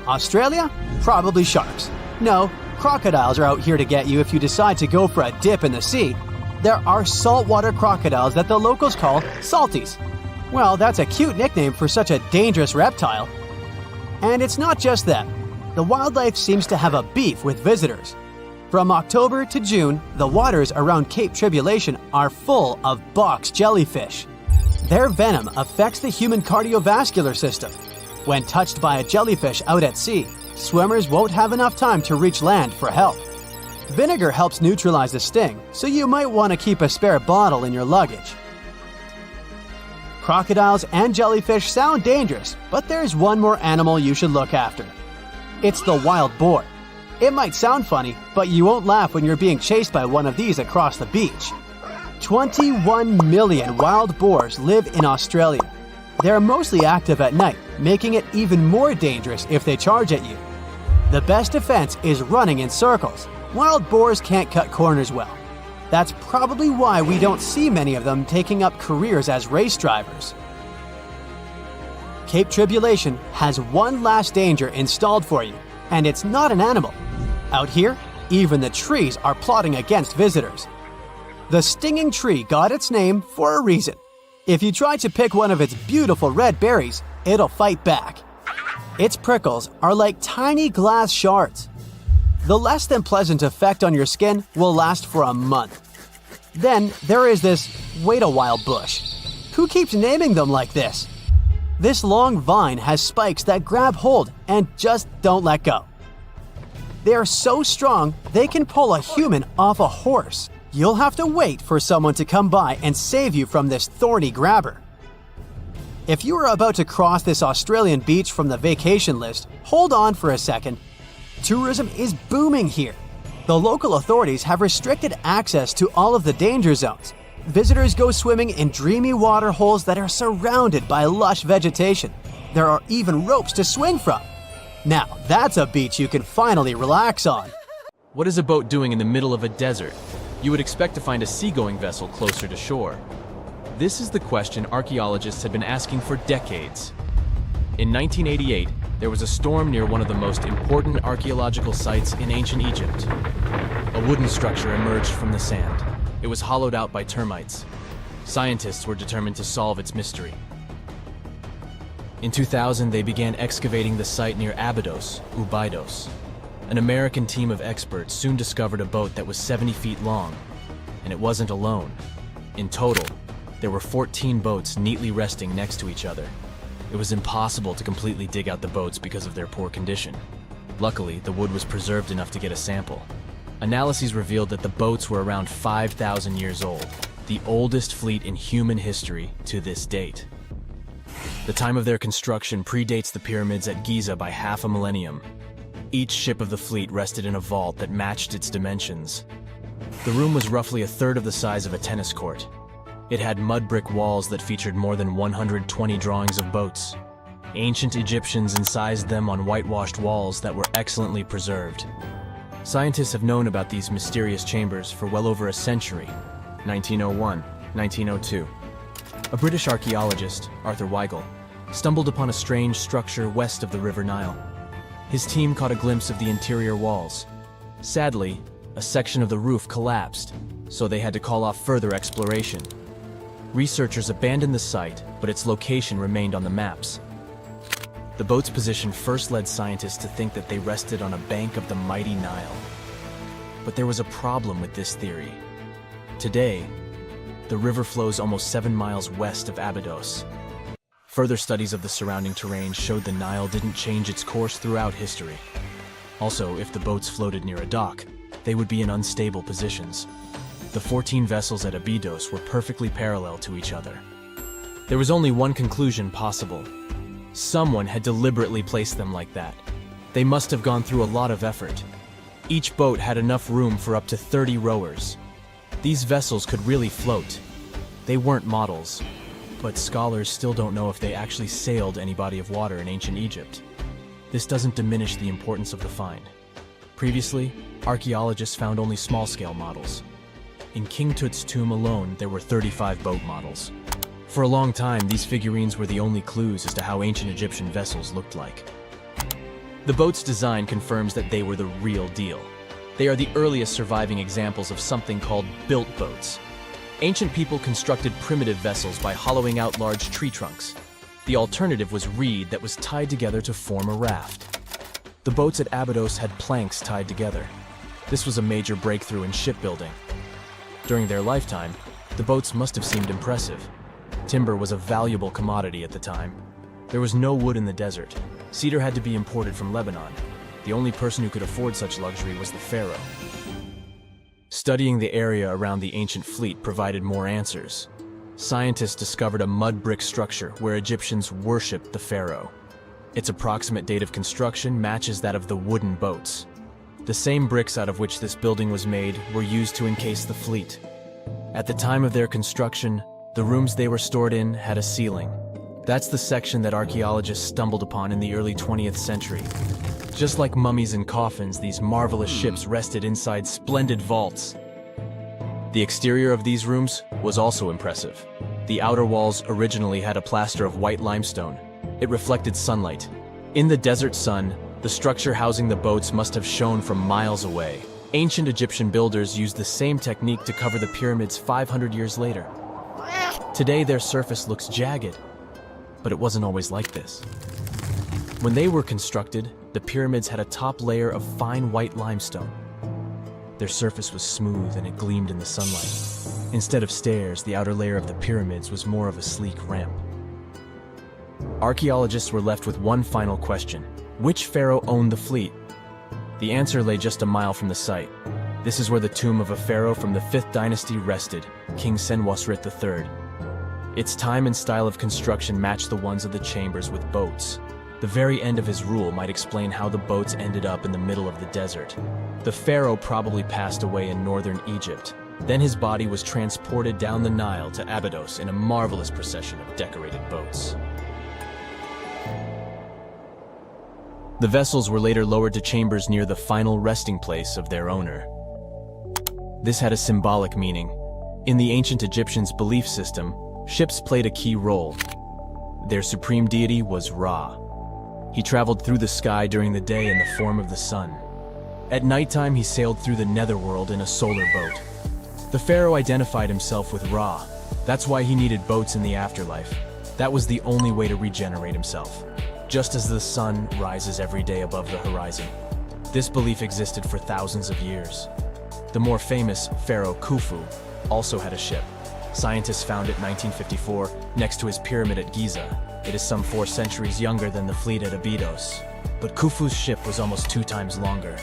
Australia? Probably sharks. No, crocodiles are out here to get you if you decide to go for a dip in the sea. There are saltwater crocodiles that the locals call salties. Well, that's a cute nickname for such a dangerous reptile. And it's not just them. The wildlife seems to have a beef with visitors. From October to June, the waters around Cape Tribulation are full of box jellyfish. Their venom affects the human cardiovascular system. When touched by a jellyfish out at sea, swimmers won't have enough time to reach land for help. Vinegar helps neutralize the sting, so you might want to keep a spare bottle in your luggage. Crocodiles and jellyfish sound dangerous, but there's one more animal you should look after. It's the wild boar. It might sound funny, but you won't laugh when you're being chased by one of these across the beach. 21 million wild boars live in Australia. They're mostly active at night, making it even more dangerous if they charge at you. The best defense is running in circles. Wild boars can't cut corners well. That's probably why we don't see many of them taking up careers as race drivers. Cape Tribulation has one last danger installed for you, and it's not an animal. Out here, even the trees are plotting against visitors. The stinging tree got its name for a reason. If you try to pick one of its beautiful red berries, it'll fight back. Its prickles are like tiny glass shards. The less than pleasant effect on your skin will last for a month. Then there is this wait a while bush. Who keeps naming them like this? This long vine has spikes that grab hold and just don't let go. They are so strong they can pull a human off a horse. You'll have to wait for someone to come by and save you from this thorny grabber. If you are about to cross this Australian beach from the vacation list, hold on for a second. Tourism is booming here. The local authorities have restricted access to all of the danger zones. Visitors go swimming in dreamy water holes that are surrounded by lush vegetation. There are even ropes to swing from. Now, that's a beach you can finally relax on. What is a boat doing in the middle of a desert? You would expect to find a seagoing vessel closer to shore. This is the question archaeologists had been asking for decades. In 1988, there was a storm near one of the most important archaeological sites in ancient Egypt. A wooden structure emerged from the sand. It was hollowed out by termites. Scientists were determined to solve its mystery. In 2000, they began excavating the site near Abydos, Ubidos. An American team of experts soon discovered a boat that was 70 feet long, and it wasn't alone. In total, there were 14 boats neatly resting next to each other. It was impossible to completely dig out the boats because of their poor condition. Luckily, the wood was preserved enough to get a sample. Analyses revealed that the boats were around 5,000 years old, the oldest fleet in human history to this date. The time of their construction predates the pyramids at Giza by half a millennium. Each ship of the fleet rested in a vault that matched its dimensions. The room was roughly a third of the size of a tennis court. It had mud brick walls that featured more than 120 drawings of boats. Ancient Egyptians incised them on whitewashed walls that were excellently preserved. Scientists have known about these mysterious chambers for well over a century. 1901, 1902. A British archaeologist, Arthur Weigel, stumbled upon a strange structure west of the River Nile. His team caught a glimpse of the interior walls. Sadly, a section of the roof collapsed, so they had to call off further exploration. Researchers abandoned the site, but its location remained on the maps. The boat's position first led scientists to think that they rested on a bank of the mighty Nile. But there was a problem with this theory. Today, the river flows almost 7 miles west of Abydos. Further studies of the surrounding terrain showed the Nile didn't change its course throughout history. Also, if the boats floated near a dock, they would be in unstable positions. The 14 vessels at Abydos were perfectly parallel to each other. There was only one conclusion possible. Someone had deliberately placed them like that. They must have gone through a lot of effort. Each boat had enough room for up to 30 rowers. These vessels could really float. They weren't models, but scholars still don't know if they actually sailed any body of water in ancient Egypt. This doesn't diminish the importance of the find. Previously, archaeologists found only small-scale models. In King Tut's tomb alone, there were 35 boat models. For a long time, these figurines were the only clues as to how ancient Egyptian vessels looked like. The boat's design confirms that they were the real deal. They are the earliest surviving examples of something called built boats. Ancient people constructed primitive vessels by hollowing out large tree trunks. The alternative was reed that was tied together to form a raft. The boats at Abydos had planks tied together. This was a major breakthrough in shipbuilding. During their lifetime, the boats must have seemed impressive. Timber was a valuable commodity at the time. There was no wood in the desert. Cedar had to be imported from Lebanon. The only person who could afford such luxury was the pharaoh. Studying the area around the ancient fleet provided more answers. Scientists discovered a mud brick structure where Egyptians worshipped the pharaoh. Its approximate date of construction matches that of the wooden boats. The same bricks out of which this building was made were used to encase the fleet. At the time of their construction, the rooms they were stored in had a ceiling. That's the section that archaeologists stumbled upon in the early 20th century. Just like mummies and coffins, these marvelous ships rested inside splendid vaults. The exterior of these rooms was also impressive. The outer walls originally had a plaster of white limestone. It reflected sunlight. In the desert sun, the structure housing the boats must have shone from miles away. Ancient Egyptian builders used the same technique to cover the pyramids 500 years later. Today, their surface looks jagged, but it wasn't always like this. When they were constructed, the pyramids had a top layer of fine white limestone. Their surface was smooth and it gleamed in the sunlight. Instead of stairs, the outer layer of the pyramids was more of a sleek ramp. Archaeologists were left with one final question. Which pharaoh owned the fleet? The answer lay just a mile from the site. This is where the tomb of a pharaoh from the 5th dynasty rested, King Senwosret III. Its time and style of construction matched the ones of the chambers with boats. The very end of his rule might explain how the boats ended up in the middle of the desert. The pharaoh probably passed away in northern Egypt. Then his body was transported down the Nile to Abydos in a marvelous procession of decorated boats. The vessels were later lowered to chambers near the final resting place of their owner. This had a symbolic meaning. In the ancient Egyptians' belief system, ships played a key role. Their supreme deity was Ra. He traveled through the sky during the day in the form of the sun. At nighttime, he sailed through the netherworld in a solar boat. The pharaoh identified himself with Ra. That's why he needed boats in the afterlife. That was the only way to regenerate himself. Just as the sun rises every day above the horizon. This belief existed for thousands of years. The more famous Pharaoh Khufu also had a ship. Scientists found it in 1954 next to his pyramid at Giza. It is some 4 centuries younger than the fleet at Abydos. But Khufu's ship was almost 2 times longer.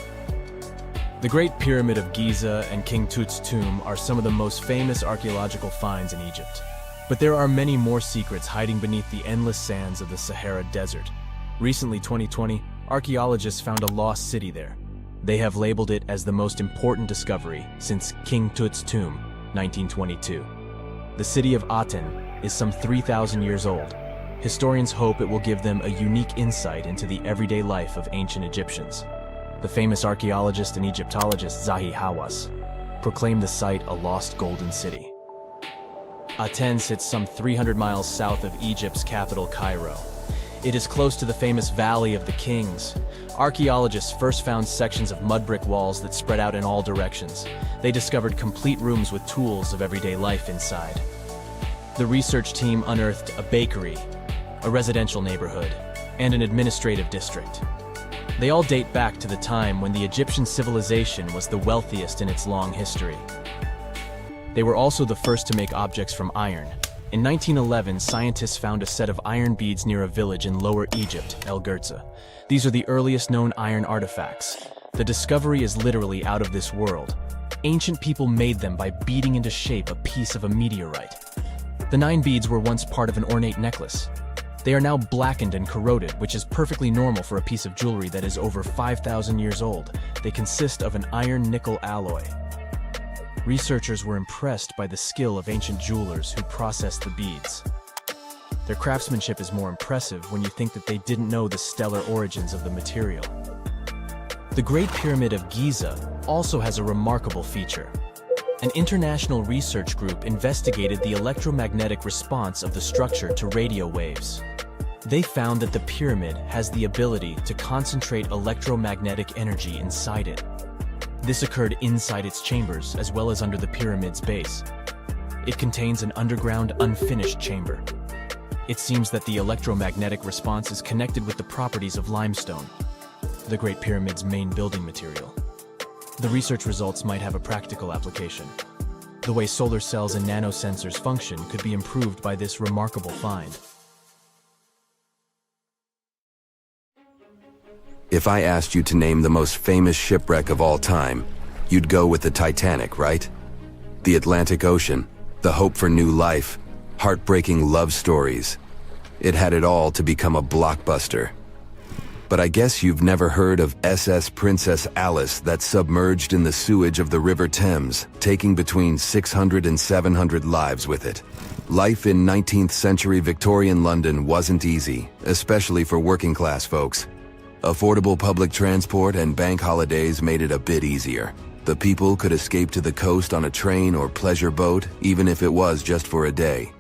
The Great Pyramid of Giza and King Tut's tomb are some of the most famous archaeological finds in Egypt. But there are many more secrets hiding beneath the endless sands of the Sahara Desert. Recently, 2020, archaeologists found a lost city there. They have labeled it as the most important discovery since King Tut's tomb, 1922. The city of Aten is some 3,000 years old. Historians hope it will give them a unique insight into the everyday life of ancient Egyptians. The famous archaeologist and Egyptologist Zahi Hawass proclaimed the site a lost golden city. Aten sits some 300 miles south of Egypt's capital, Cairo. It is close to the famous Valley of the Kings. Archaeologists first found sections of mud brick walls that spread out in all directions. They discovered complete rooms with tools of everyday life inside. The research team unearthed a bakery, a residential neighborhood, and an administrative district. They all date back to the time when the Egyptian civilization was the wealthiest in its long history. They were also the first to make objects from iron. In 1911, scientists found a set of iron beads near a village in Lower Egypt, El Girza. These are the earliest known iron artifacts. The discovery is literally out of this world. Ancient people made them by beating into shape a piece of a meteorite. The 9 beads were once part of an ornate necklace. They are now blackened and corroded, which is perfectly normal for a piece of jewelry that is over 5,000 years old. They consist of an iron-nickel alloy. Researchers were impressed by the skill of ancient jewelers who processed the beads. Their craftsmanship is more impressive when you think that they didn't know the stellar origins of the material. The Great Pyramid of Giza also has a remarkable feature. An international research group investigated the electromagnetic response of the structure to radio waves. They found that the pyramid has the ability to concentrate electromagnetic energy inside it. This occurred inside its chambers as well as under the pyramid's base. It contains an underground, unfinished chamber. It seems that the electromagnetic response is connected with the properties of limestone, the Great Pyramid's main building material. The research results might have a practical application. The way solar cells and nanosensors function could be improved by this remarkable find. If I asked you to name the most famous shipwreck of all time, you'd go with the Titanic, right? The Atlantic Ocean, the hope for new life, heartbreaking love stories. It had it all to become a blockbuster. But I guess you've never heard of SS Princess Alice that submerged in the sewage of the River Thames, taking between 600 and 700 lives with it. Life in 19th century Victorian London wasn't easy, especially for working class folks. Affordable public transport and bank holidays made it a bit easier. The people could escape to the coast on a train or pleasure boat, even if it was just for a day.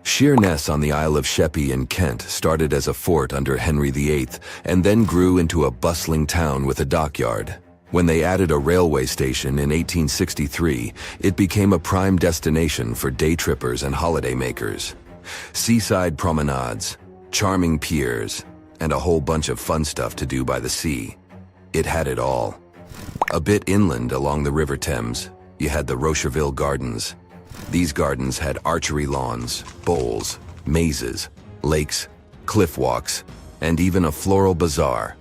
Sheerness on the Isle of Sheppey in Kent started as a fort under Henry VIII and then grew into a bustling town with a dockyard. When they added a railway station in 1863, it became a prime destination for day trippers and holidaymakers. Seaside promenades, charming piers, and a whole bunch of fun stuff to do by the sea. It had it all. A bit inland along the River Thames, you had the Rocherville Gardens. These gardens had archery lawns, bowls, mazes, lakes, cliff walks, and even a floral bazaar.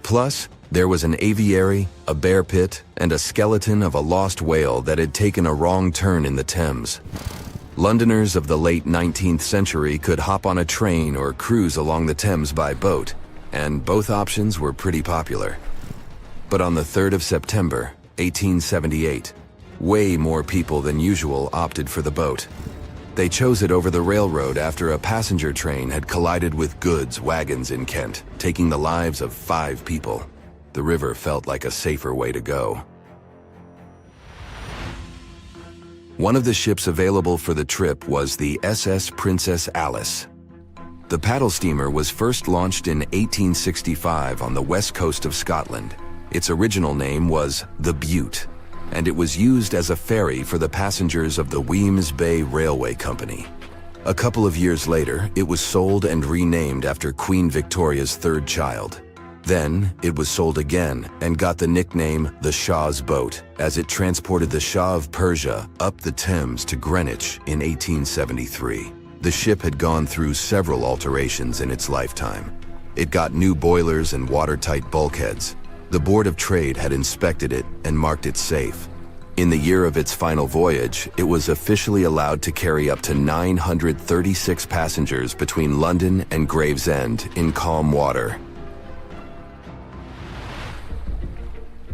Plus, there was an aviary, a bear pit, and a skeleton of a lost whale that had taken a wrong turn in the Thames. Londoners of the late 19th century could hop on a train or cruise along the Thames by boat, and both options were pretty popular. But on the 3rd of September, 1878, way more people than usual opted for the boat. They chose it over the railroad after a passenger train had collided with goods wagons in Kent, taking the lives of 5 people. The river felt like a safer way to go. One of the ships available for the trip was the SS Princess Alice. The paddle steamer was first launched in 1865 on the west coast of Scotland. Its original name was the Bute, and it was used as a ferry for the passengers of the Wemyss Bay Railway Company. A couple of years later, it was sold and renamed after Queen Victoria's 3rd child. Then, it was sold again and got the nickname the Shah's Boat, as it transported the Shah of Persia up the Thames to Greenwich in 1873. The ship had gone through several alterations in its lifetime. It got new boilers and watertight bulkheads. The Board of Trade had inspected it and marked it safe. In the year of its final voyage, it was officially allowed to carry up to 936 passengers between London and Gravesend in calm water.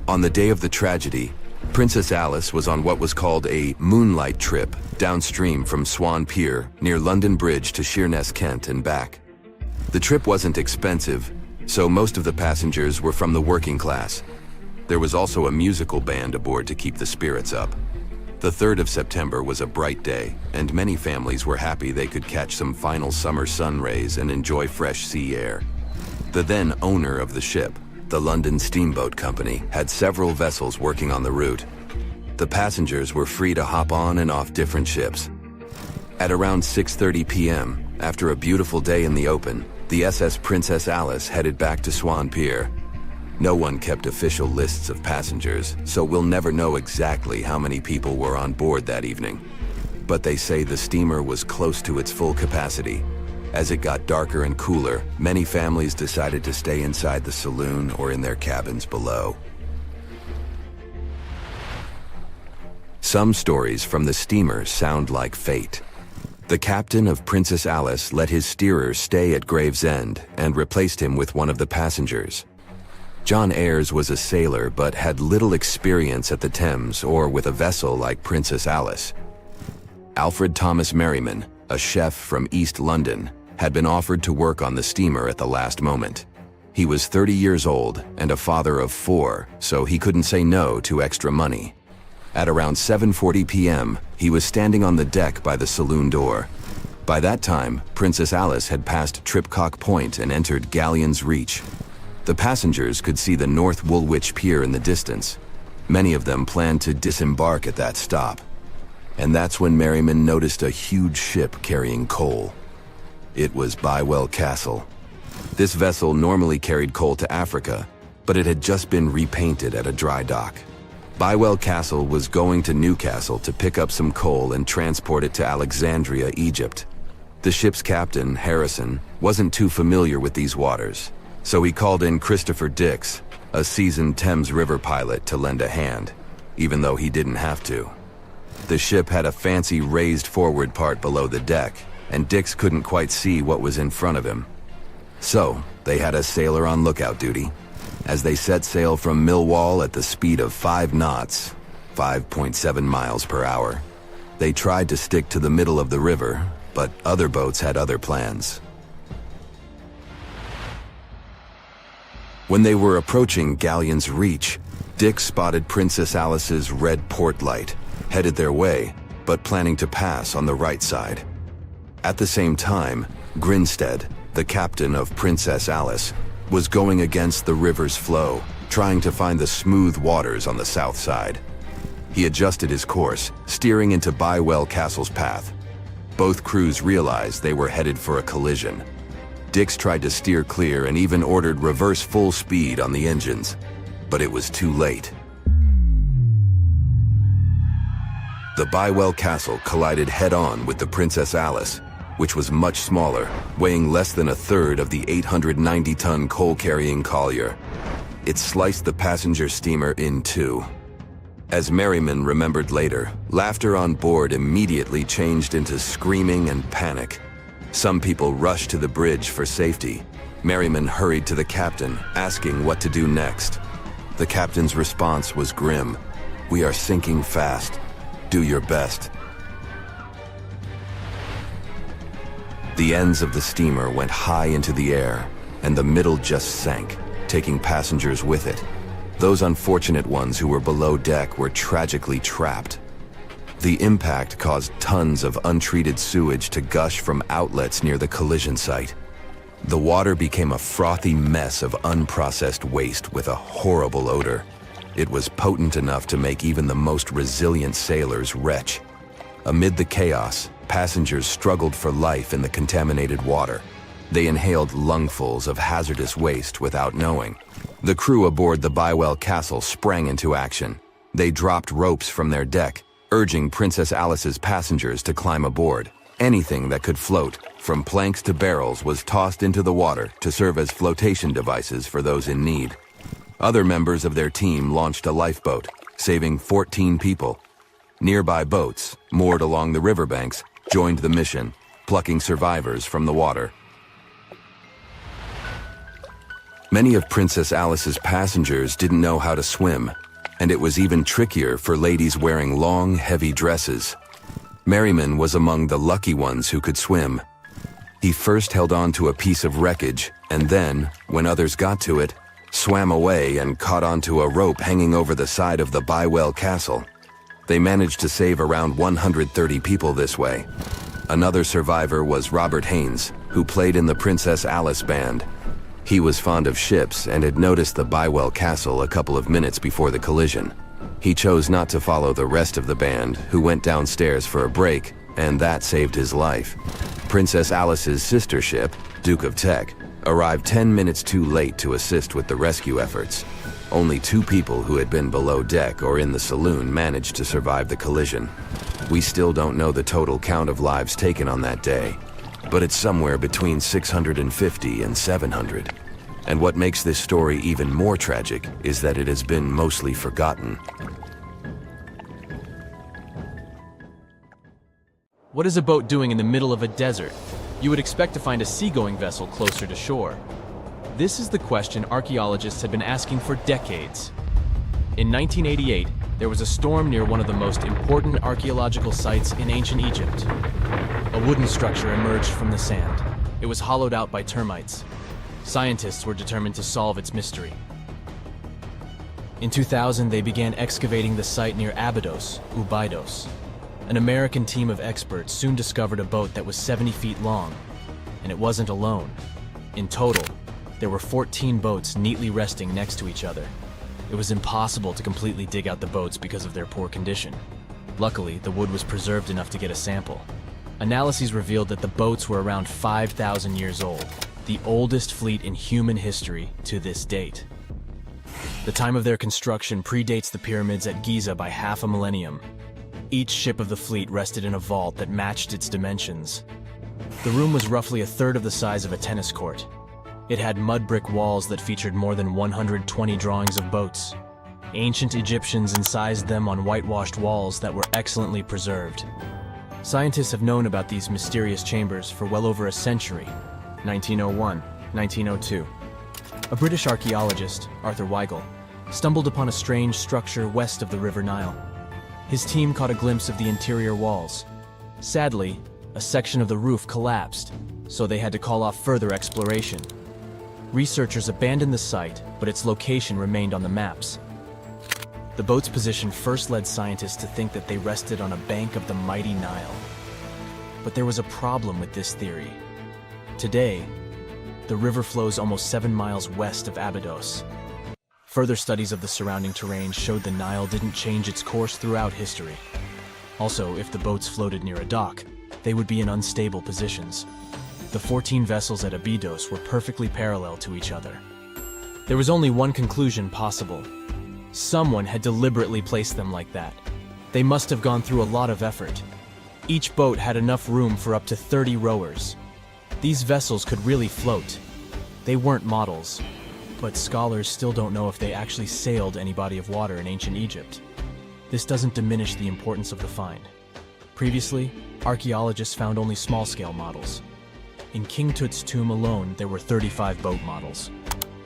On the day of the tragedy, Princess Alice was on what was called a moonlight trip downstream from Swan Pier near London Bridge to Sheerness, Kent and back. The trip wasn't expensive, so most of the passengers were from the working class. There was also a musical band aboard to keep the spirits up. The 3rd of September was a bright day, and many families were happy they could catch some final summer sun rays and enjoy fresh sea air. The then owner of the ship, the London Steamboat Company, had several vessels working on the route. The passengers were free to hop on and off different ships. At around 6:30 p.m., after a beautiful day in the open, the SS Princess Alice headed back to Swan Pier. No one kept official lists of passengers, so we'll never know exactly how many people were on board that evening. But they say the steamer was close to its full capacity. As it got darker and cooler, many families decided to stay inside the saloon or in their cabins below. Some stories from the steamer sound like fate. The captain of Princess Alice let his steerer stay at Gravesend and replaced him with one of the passengers. John Ayres was a sailor but had little experience at the Thames or with a vessel like Princess Alice. Alfred Thomas Merriman, a chef from East London, had been offered to work on the steamer at the last moment. He was 30 years old and a father of 4, so he couldn't say no to extra money. At around 7:40 p.m., he was standing on the deck by the saloon door. By that time, Princess Alice had passed Tripcock Point and entered Galleon's Reach. The passengers could see the North Woolwich Pier in the distance. Many of them planned to disembark at that stop. And that's when Merriman noticed a huge ship carrying coal. It was Bywell Castle. This vessel normally carried coal to Africa, but it had just been repainted at a dry dock. Bywell Castle was going to Newcastle to pick up some coal and transport it to Alexandria, Egypt. The ship's captain, Harrison, wasn't too familiar with these waters, so he called in Christopher Dix, a seasoned Thames River pilot, to lend a hand, even though he didn't have to. The ship had a fancy raised forward part below the deck, and Dix couldn't quite see what was in front of him. So, they had a sailor on lookout duty. As they set sail from Millwall at the speed of 5 knots, 5.7 miles per hour, they tried to stick to the middle of the river, but other boats had other plans. When they were approaching Galleon's Reach, Dick spotted Princess Alice's red port light, headed their way, but planning to pass on the right side. At the same time, Grinstead, the captain of Princess Alice, was going against the river's flow, trying to find the smooth waters on the south side. He adjusted his course, steering into Bywell Castle's path. Both crews realized they were headed for a collision. Dix tried to steer clear and even ordered reverse full speed on the engines, but it was too late. The Bywell Castle collided head-on with the Princess Alice, which was much smaller, weighing less than a third of the 890-ton coal-carrying collier. It sliced the passenger steamer in two. As Merriman remembered later, laughter on board immediately changed into screaming and panic. Some people rushed to the bridge for safety. Merriman hurried to the captain, asking what to do next. The captain's response was grim. "We are sinking fast. Do your best." The ends of the steamer went high into the air, and the middle just sank, taking passengers with it. Those unfortunate ones who were below deck were tragically trapped. The impact caused tons of untreated sewage to gush from outlets near the collision site. The water became a frothy mess of unprocessed waste with a horrible odor. It was potent enough to make even the most resilient sailors retch. Amid the chaos, passengers struggled for life in the contaminated water. They inhaled lungfuls of hazardous waste without knowing. The crew aboard the Bywell Castle sprang into action. They dropped ropes from their deck, urging Princess Alice's passengers to climb aboard. Anything that could float, from planks to barrels, was tossed into the water to serve as flotation devices for those in need. Other members of their team launched a lifeboat, saving 14 people. Nearby boats, moored along the riverbanks, joined the mission, plucking survivors from the water. Many of Princess Alice's passengers didn't know how to swim, and it was even trickier for ladies wearing long, heavy dresses. Merriman was among the lucky ones who could swim. He first held on to a piece of wreckage, and then, when others got to it, swam away and caught onto a rope hanging over the side of the Bywell Castle. They managed to save around 130 people this way. Another survivor was Robert Haynes, who played in the Princess Alice band. He was fond of ships and had noticed the Bywell Castle a couple of minutes before the collision. He chose not to follow the rest of the band, who went downstairs for a break, and that saved his life. Princess Alice's sister ship, Duke of Teck, arrived 10 minutes too late to assist with the rescue efforts. Only 2 people who had been below deck or in the saloon managed to survive the collision. We still don't know the total count of lives taken on that day, but it's somewhere between 650 and 700. And what makes this story even more tragic is that it has been mostly forgotten. What is a boat doing in the middle of a desert? You would expect to find a seagoing vessel closer to shore. This is the question archaeologists had been asking for decades. In 1988, there was a storm near one of the most important archaeological sites in ancient Egypt. A wooden structure emerged from the sand. It was hollowed out by termites. Scientists were determined to solve its mystery. In 2000, they began excavating the site near Abydos, Ubidos. An American team of experts soon discovered a boat that was 70 feet long, and it wasn't alone. In total, there were 14 boats neatly resting next to each other. It was impossible to completely dig out the boats because of their poor condition. Luckily, the wood was preserved enough to get a sample. Analyses revealed that the boats were around 5,000 years old, the oldest fleet in human history to this date. The time of their construction predates the pyramids at Giza by half a millennium. Each ship of the fleet rested in a vault that matched its dimensions. The room was roughly a third of the size of a tennis court. It had mud brick walls that featured more than 120 drawings of boats. Ancient Egyptians incised them on whitewashed walls that were excellently preserved. Scientists have known about these mysterious chambers for well over a century. 1901, 1902. A British archaeologist, Arthur Weigel, stumbled upon a strange structure west of the River Nile. His team caught a glimpse of the interior walls. Sadly, a section of the roof collapsed, so they had to call off further exploration. Researchers abandoned the site, but its location remained on the maps. The boat's position first led scientists to think that they rested on a bank of the mighty Nile. But there was a problem with this theory. Today, the river flows almost 7 miles west of Abydos. Further studies of the surrounding terrain showed the Nile didn't change its course throughout history. Also, if the boats floated near a dock, they would be in unstable positions. The 14 vessels at Abydos were perfectly parallel to each other. There was only one conclusion possible. Someone had deliberately placed them like that. They must have gone through a lot of effort. Each boat had enough room for up to 30 rowers. These vessels could really float. They weren't models, but scholars still don't know if they actually sailed any body of water in ancient Egypt. This doesn't diminish the importance of the find. Previously, archaeologists found only small-scale models. In King Tut's tomb alone, there were 35 boat models.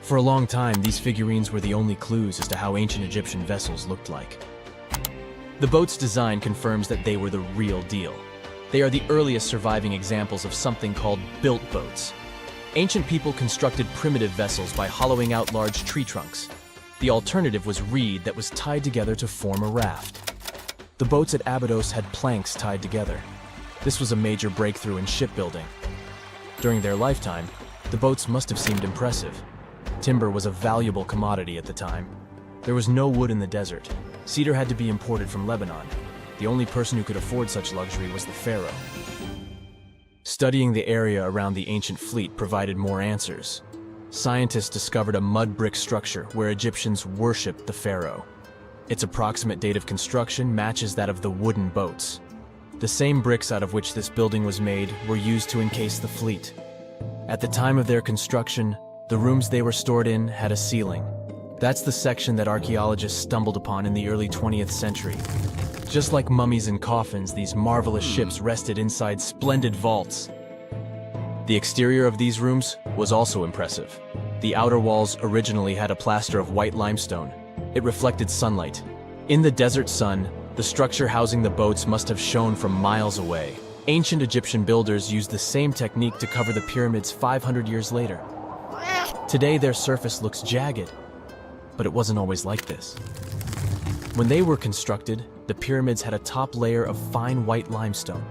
For a long time, these figurines were the only clues as to how ancient Egyptian vessels looked like. The boat's design confirms that they were the real deal. They are the earliest surviving examples of something called built boats. Ancient people constructed primitive vessels by hollowing out large tree trunks. The alternative was reed that was tied together to form a raft. The boats at Abydos had planks tied together. This was a major breakthrough in shipbuilding. During their lifetime, the boats must have seemed impressive. Timber was a valuable commodity at the time. There was no wood in the desert. Cedar had to be imported from Lebanon. The only person who could afford such luxury was the pharaoh. Studying the area around the ancient fleet provided more answers. Scientists discovered a mud brick structure where Egyptians worshipped the pharaoh. Its approximate date of construction matches that of the wooden boats. The same bricks out of which this building was made were used to encase the fleet. At the time of their construction, the rooms they were stored in had a ceiling. That's the section that archaeologists stumbled upon in the early 20th century. Just like mummies and coffins, these marvelous ships rested inside splendid vaults. The exterior of these rooms was also impressive. The outer walls originally had a plaster of white limestone. It reflected sunlight. In the desert sun, the structure housing the boats must have shone from miles away. Ancient Egyptian builders used the same technique to cover the pyramids 500 years later. Today, their surface looks jagged, but it wasn't always like this. When they were constructed, the pyramids had a top layer of fine white limestone.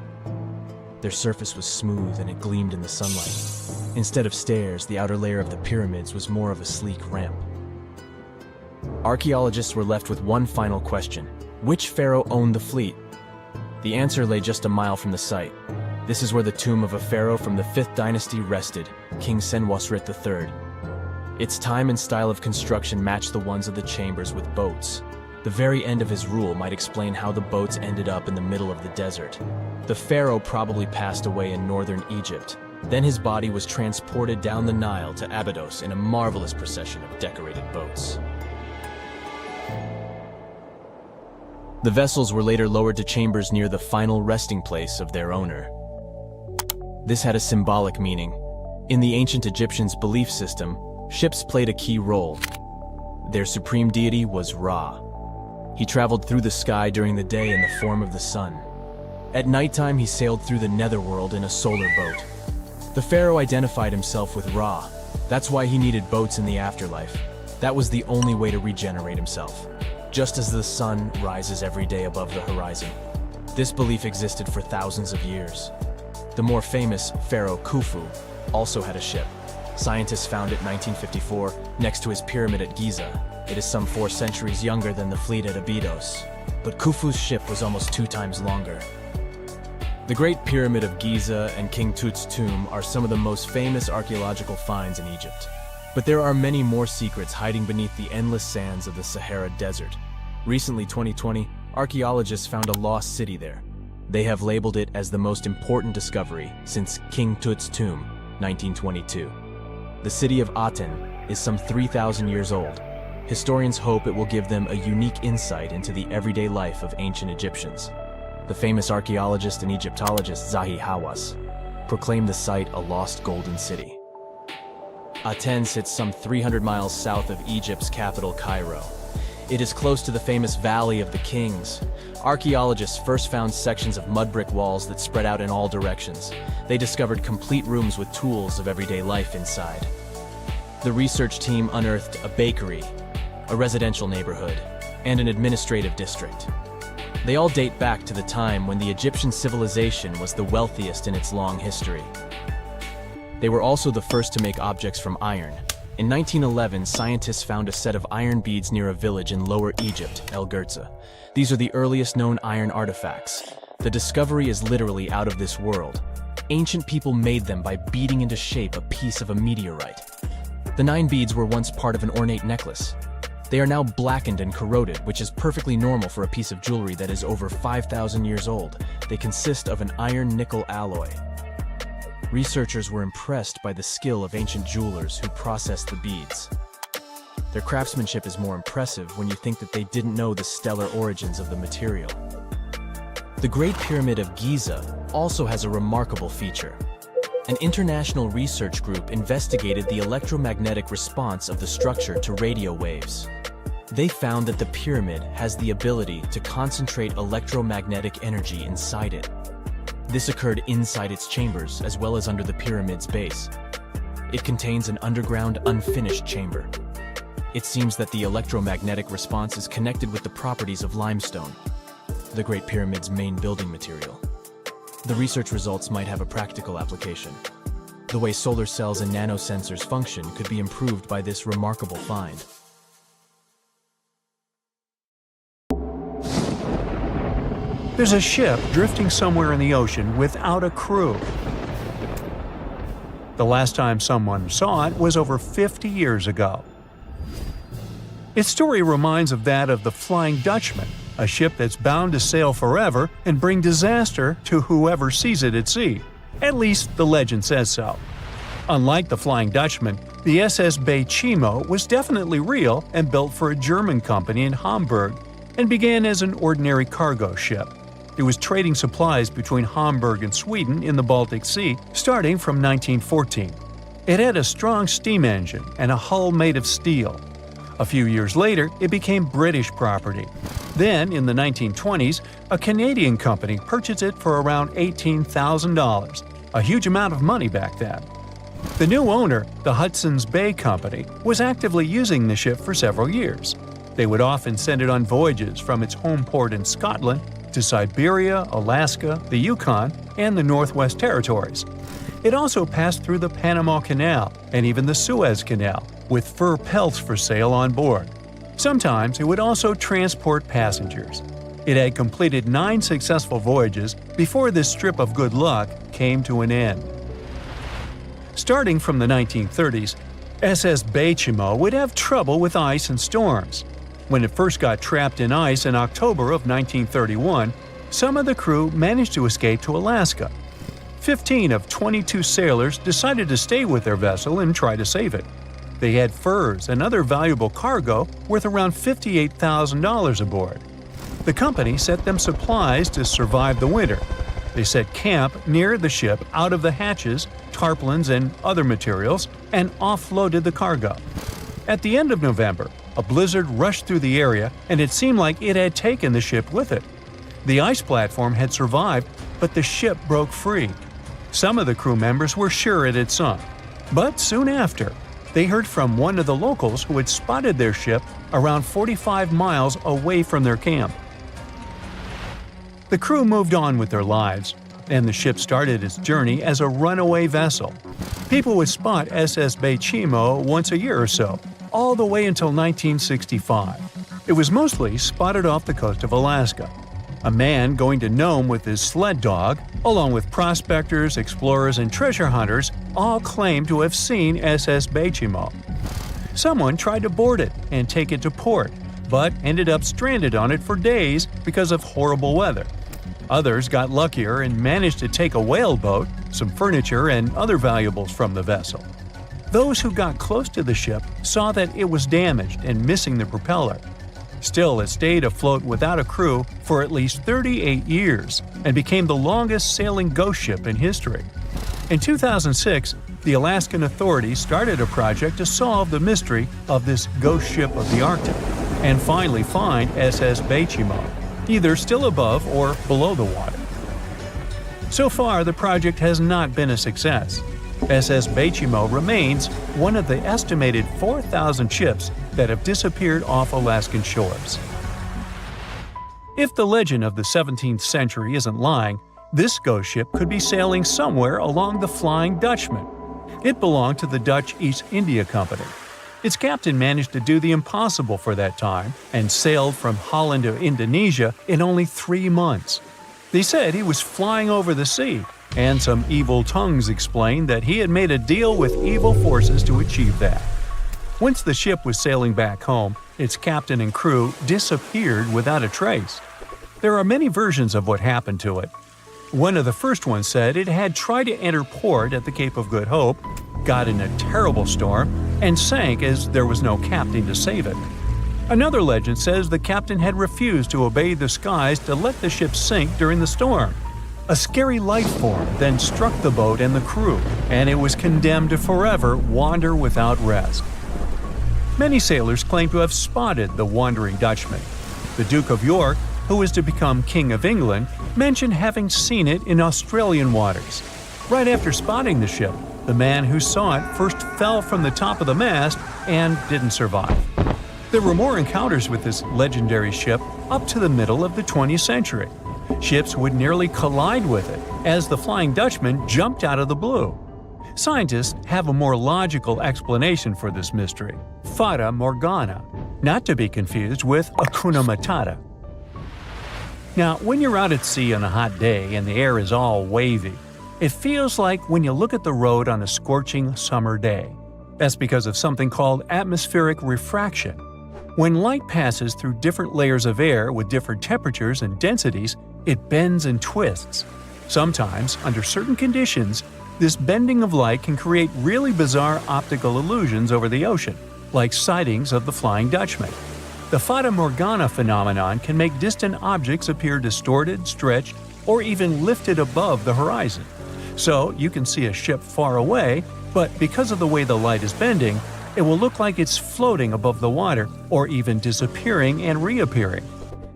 Their surface was smooth and it gleamed in the sunlight. Instead of stairs, the outer layer of the pyramids was more of a sleek ramp. Archaeologists were left with one final question. Which pharaoh owned the fleet? The answer lay just a mile from the site. This is where the tomb of a pharaoh from the 5th dynasty rested, King Senwosret III. Its time and style of construction matched the ones of the chambers with boats. The very end of his rule might explain how the boats ended up in the middle of the desert. The pharaoh probably passed away in northern Egypt. Then his body was transported down the Nile to Abydos in a marvelous procession of decorated boats. The vessels were later lowered to chambers near the final resting place of their owner. This had a symbolic meaning. In the ancient Egyptians' belief system, ships played a key role. Their supreme deity was Ra. He traveled through the sky during the day in the form of the sun. At nighttime, he sailed through the netherworld in a solar boat. The pharaoh identified himself with Ra. That's why he needed boats in the afterlife. That was the only way to regenerate himself. Just as the sun rises every day above the horizon. This belief existed for thousands of years. The more famous Pharaoh Khufu also had a ship. Scientists found it in 1954 next to his pyramid at Giza. It is some 4 centuries younger than the fleet at Abydos, but Khufu's ship was almost 2 times longer. The Great Pyramid of Giza and King Tut's tomb are some of the most famous archaeological finds in Egypt. But there are many more secrets hiding beneath the endless sands of the Sahara Desert. Recently, 2020, archaeologists found a lost city there. They have labeled it as the most important discovery since King Tut's tomb, 1922. The city of Aten is some 3,000 years old. Historians hope it will give them a unique insight into the everyday life of ancient Egyptians. The famous archaeologist and Egyptologist Zahi Hawass proclaimed the site a lost golden city. Aten sits some 300 miles south of Egypt's capital, Cairo. It is close to the famous Valley of the Kings. Archaeologists first found sections of mud brick walls that spread out in all directions. They discovered complete rooms with tools of everyday life inside. The research team unearthed a bakery, a residential neighborhood, and an administrative district. They all date back to the time when the Egyptian civilization was the wealthiest in its long history. They were also the first to make objects from iron. In 1911, scientists found a set of iron beads near a village in Lower Egypt, El Girza. These are the earliest known iron artifacts. The discovery is literally out of this world. Ancient people made them by beating into shape a piece of a meteorite. The 9 beads were once part of an ornate necklace. They are now blackened and corroded, which is perfectly normal for a piece of jewelry that is over 5,000 years old. They consist of an iron-nickel alloy. Researchers were impressed by the skill of ancient jewelers who processed the beads. Their craftsmanship is more impressive when you think that they didn't know the stellar origins of the material. The Great Pyramid of Giza also has a remarkable feature. An international research group investigated the electromagnetic response of the structure to radio waves. They found that the pyramid has the ability to concentrate electromagnetic energy inside it. This occurred inside its chambers as well as under the pyramid's base. It contains an underground, unfinished chamber. It seems that the electromagnetic response is connected with the properties of limestone, the Great Pyramid's main building material. The research results might have a practical application. The way solar cells and nanosensors function could be improved by this remarkable find. There's a ship drifting somewhere in the ocean without a crew. The last time someone saw it was over 50 years ago. Its story reminds of that of the Flying Dutchman, a ship that's bound to sail forever and bring disaster to whoever sees it at sea. At least the legend says so. Unlike the Flying Dutchman, the SS Bay Chimo was definitely real and built for a German company in Hamburg and began as an ordinary cargo ship. It was trading supplies between Hamburg and Sweden in the Baltic Sea starting from 1914. It had a strong steam engine and a hull made of steel. A few years later, it became British property. Then, in the 1920s, a Canadian company purchased it for around $18,000, a huge amount of money back then. The new owner, the Hudson's Bay Company, was actively using the ship for several years. They would often send it on voyages from its home port in Scotland to Siberia, Alaska, the Yukon, and the Northwest Territories. It also passed through the Panama Canal and even the Suez Canal, with fur pelts for sale on board. Sometimes it would also transport passengers. It had completed 9 successful voyages before this strip of good luck came to an end. Starting from the 1930s, SS Beichimo would have trouble with ice and storms. When it first got trapped in ice in October of 1931, some of the crew managed to escape to Alaska. 15 of 22 sailors decided to stay with their vessel and try to save it. They had furs and other valuable cargo worth around $58,000 aboard. The company sent them supplies to survive the winter. They set camp near the ship out of the hatches, tarpaulins, and other materials, and offloaded the cargo. At the end of November, a blizzard rushed through the area, and it seemed like it had taken the ship with it. The ice platform had survived, but the ship broke free. Some of the crew members were sure it had sunk. But soon after, they heard from one of the locals who had spotted their ship around 45 miles away from their camp. The crew moved on with their lives, and the ship started its journey as a runaway vessel. People would spot SS Beichimo once a year or so, all the way until 1965. It was mostly spotted off the coast of Alaska. A man going to Nome with his sled dog, along with prospectors, explorers, and treasure hunters, all claimed to have seen SS Beichimo. Someone tried to board it and take it to port, but ended up stranded on it for days because of horrible weather. Others got luckier and managed to take a whaleboat, some furniture, and other valuables from the vessel. Those who got close to the ship saw that it was damaged and missing the propeller. Still, it stayed afloat without a crew for at least 38 years and became the longest sailing ghost ship in history. In 2006, the Alaskan authorities started a project to solve the mystery of this ghost ship of the Arctic and finally find SS Beichimo, either still above or below the water. So far, the project has not been a success. SS Beichimo remains one of the estimated 4,000 ships that have disappeared off Alaskan shores. If the legend of the 17th century isn't lying, this ghost ship could be sailing somewhere along the Flying Dutchman. It belonged to the Dutch East India Company. Its captain managed to do the impossible for that time and sailed from Holland to Indonesia in only 3 months. They said he was flying over the sea, and some evil tongues explained that he had made a deal with evil forces to achieve that. Once the ship was sailing back home, its captain and crew disappeared without a trace. There are many versions of what happened to it. One of the first ones said it had tried to enter port at the Cape of Good Hope, got in a terrible storm, and sank as there was no captain to save it. Another legend says the captain had refused to obey the skies to let the ship sink during the storm. A scary life form then struck the boat and the crew, and it was condemned to forever wander without rest. Many sailors claim to have spotted the wandering Dutchman. The Duke of York, who was to become King of England, mentioned having seen it in Australian waters. Right after spotting the ship, the man who saw it first fell from the top of the mast and didn't survive. There were more encounters with this legendary ship up to the middle of the 20th century. Ships would nearly collide with it as the Flying Dutchman jumped out of the blue. Scientists have a more logical explanation for this mystery: Fata Morgana, not to be confused with Hakuna Matata. Now, when you're out at sea on a hot day and the air is all wavy, it feels like when you look at the road on a scorching summer day. That's because of something called atmospheric refraction. When light passes through different layers of air with different temperatures and densities, it bends and twists. Sometimes, under certain conditions, this bending of light can create really bizarre optical illusions over the ocean, like sightings of the Flying Dutchman. The Fata Morgana phenomenon can make distant objects appear distorted, stretched, or even lifted above the horizon. So you can see a ship far away, but because of the way the light is bending, it will look like it's floating above the water or even disappearing and reappearing.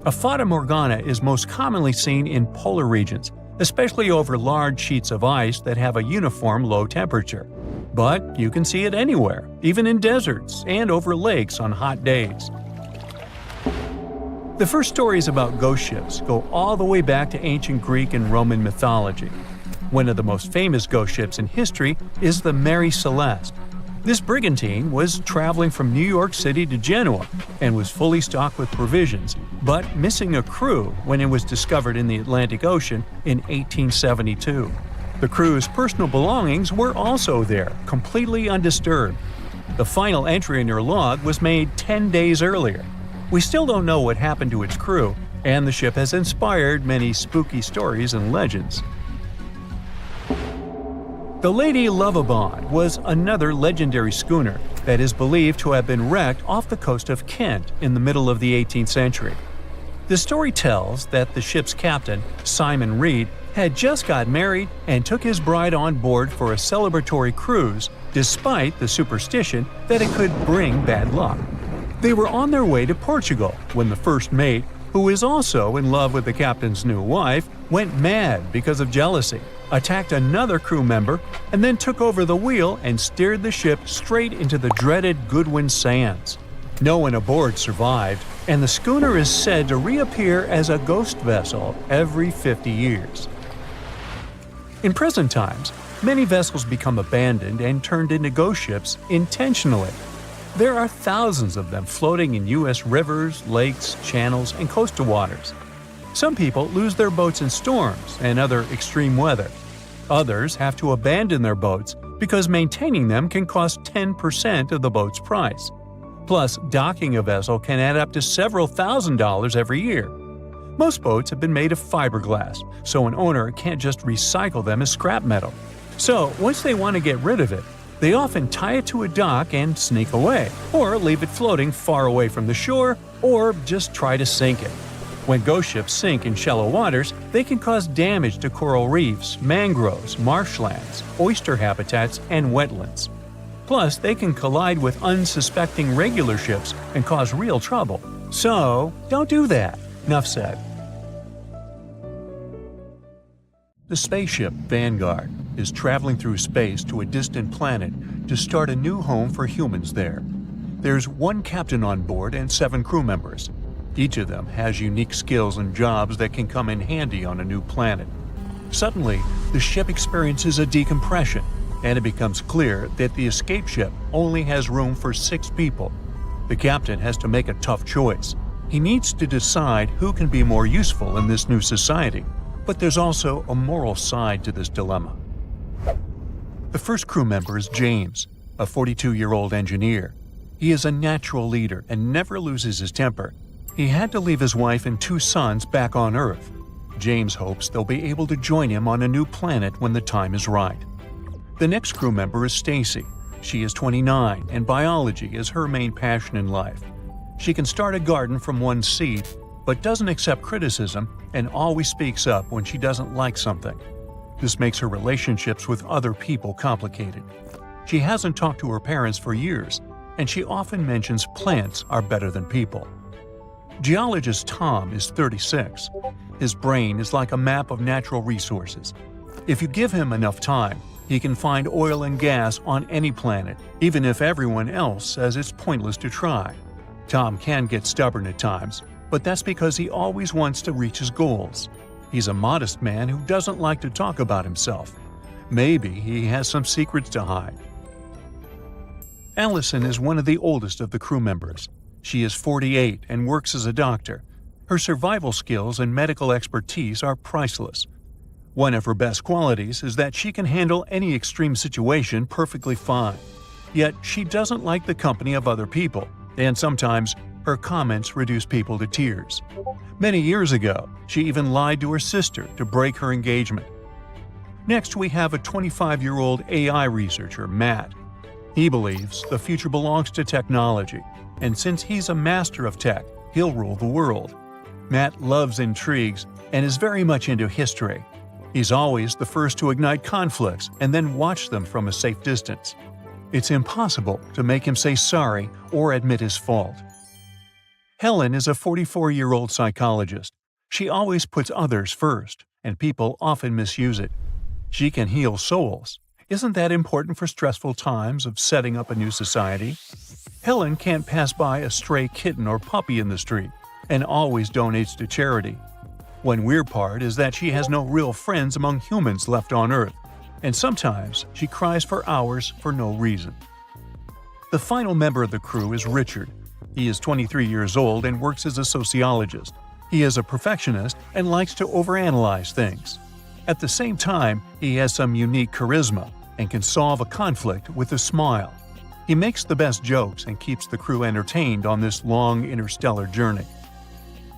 A Fata Morgana is most commonly seen in polar regions, especially over large sheets of ice that have a uniform low temperature. But you can see it anywhere, even in deserts and over lakes on hot days. The first stories about ghost ships go all the way back to ancient Greek and Roman mythology. One of the most famous ghost ships in history is the Mary Celeste. This brigantine was traveling from New York City to Genoa and was fully stocked with provisions, but missing a crew when it was discovered in the Atlantic Ocean in 1872. The crew's personal belongings were also there, completely undisturbed. The final entry in their log was made 10 days earlier. We still don't know what happened to its crew, and the ship has inspired many spooky stories and legends. The Lady Lovibond was another legendary schooner that is believed to have been wrecked off the coast of Kent in the middle of the 18th century. The story tells that the ship's captain, Simon Reed, had just got married and took his bride on board for a celebratory cruise, despite the superstition that it could bring bad luck. They were on their way to Portugal when the first mate, who is also in love with the captain's new wife, went mad because of jealousy, attacked another crew member, and then took over the wheel and steered the ship straight into the dreaded Goodwin Sands. No one aboard survived, and the schooner is said to reappear as a ghost vessel every 50 years. In present times, many vessels become abandoned and turned into ghost ships intentionally. There are thousands of them floating in U.S. rivers, lakes, channels, and coastal waters. Some people lose their boats in storms and other extreme weather. Others have to abandon their boats because maintaining them can cost 10% of the boat's price. Plus, docking a vessel can add up to several $1,000s every year. Most boats have been made of fiberglass, so an owner can't just recycle them as scrap metal. So, once they want to get rid of it, they often tie it to a dock and sneak away, or leave it floating far away from the shore, or just try to sink it. When ghost ships sink in shallow waters, they can cause damage to coral reefs, mangroves, marshlands, oyster habitats, and wetlands. Plus, they can collide with unsuspecting regular ships and cause real trouble. So, don't do that. Enough said. The spaceship Vanguard is traveling through space to a distant planet to start a new home for humans there. There's one captain on board and 7 crew members. Each of them has unique skills and jobs that can come in handy on a new planet. Suddenly, the ship experiences a decompression, and it becomes clear that the escape ship only has room for 6 people. The captain has to make a tough choice. He needs to decide who can be more useful in this new society, but there's also a moral side to this dilemma. The first crew member is James, a 42-year-old engineer. He is a natural leader and never loses his temper. He had to leave his wife and 2 sons back on Earth. James hopes they'll be able to join him on a new planet when the time is right. The next crew member is Stacy. She is 29 and biology is her main passion in life. She can start a garden from one seed, but doesn't accept criticism and always speaks up when she doesn't like something. This makes her relationships with other people complicated. She hasn't talked to her parents for years, and she often mentions plants are better than people. Geologist Tom is 36. His brain is like a map of natural resources. If you give him enough time, he can find oil and gas on any planet, even if everyone else says it's pointless to try. Tom can get stubborn at times, but that's because he always wants to reach his goals. He's a modest man who doesn't like to talk about himself. Maybe he has some secrets to hide. Allison is one of the oldest of the crew members. She is 48 and works as a doctor. Her survival skills and medical expertise are priceless. One of her best qualities is that she can handle any extreme situation perfectly fine. Yet she doesn't like the company of other people, and sometimes her comments reduce people to tears. Many years ago, she even lied to her sister to break her engagement. Next, we have a 25-year-old AI researcher, Matt. He believes the future belongs to technology, and since he's a master of tech, he'll rule the world. Matt loves intrigues and is very much into history. He's always the first to ignite conflicts and then watch them from a safe distance. It's impossible to make him say sorry or admit his fault. Helen is a 44-year-old psychologist. She always puts others first, and people often misuse it. She can heal souls. Isn't that important for stressful times of setting up a new society? Helen can't pass by a stray kitten or puppy in the street, and always donates to charity. One weird part is that she has no real friends among humans left on Earth, and sometimes she cries for hours for no reason. The final member of the crew is Richard. He is 23 years old and works as a sociologist. He is a perfectionist and likes to overanalyze things. At the same time, he has some unique charisma and can solve a conflict with a smile. He makes the best jokes and keeps the crew entertained on this long interstellar journey.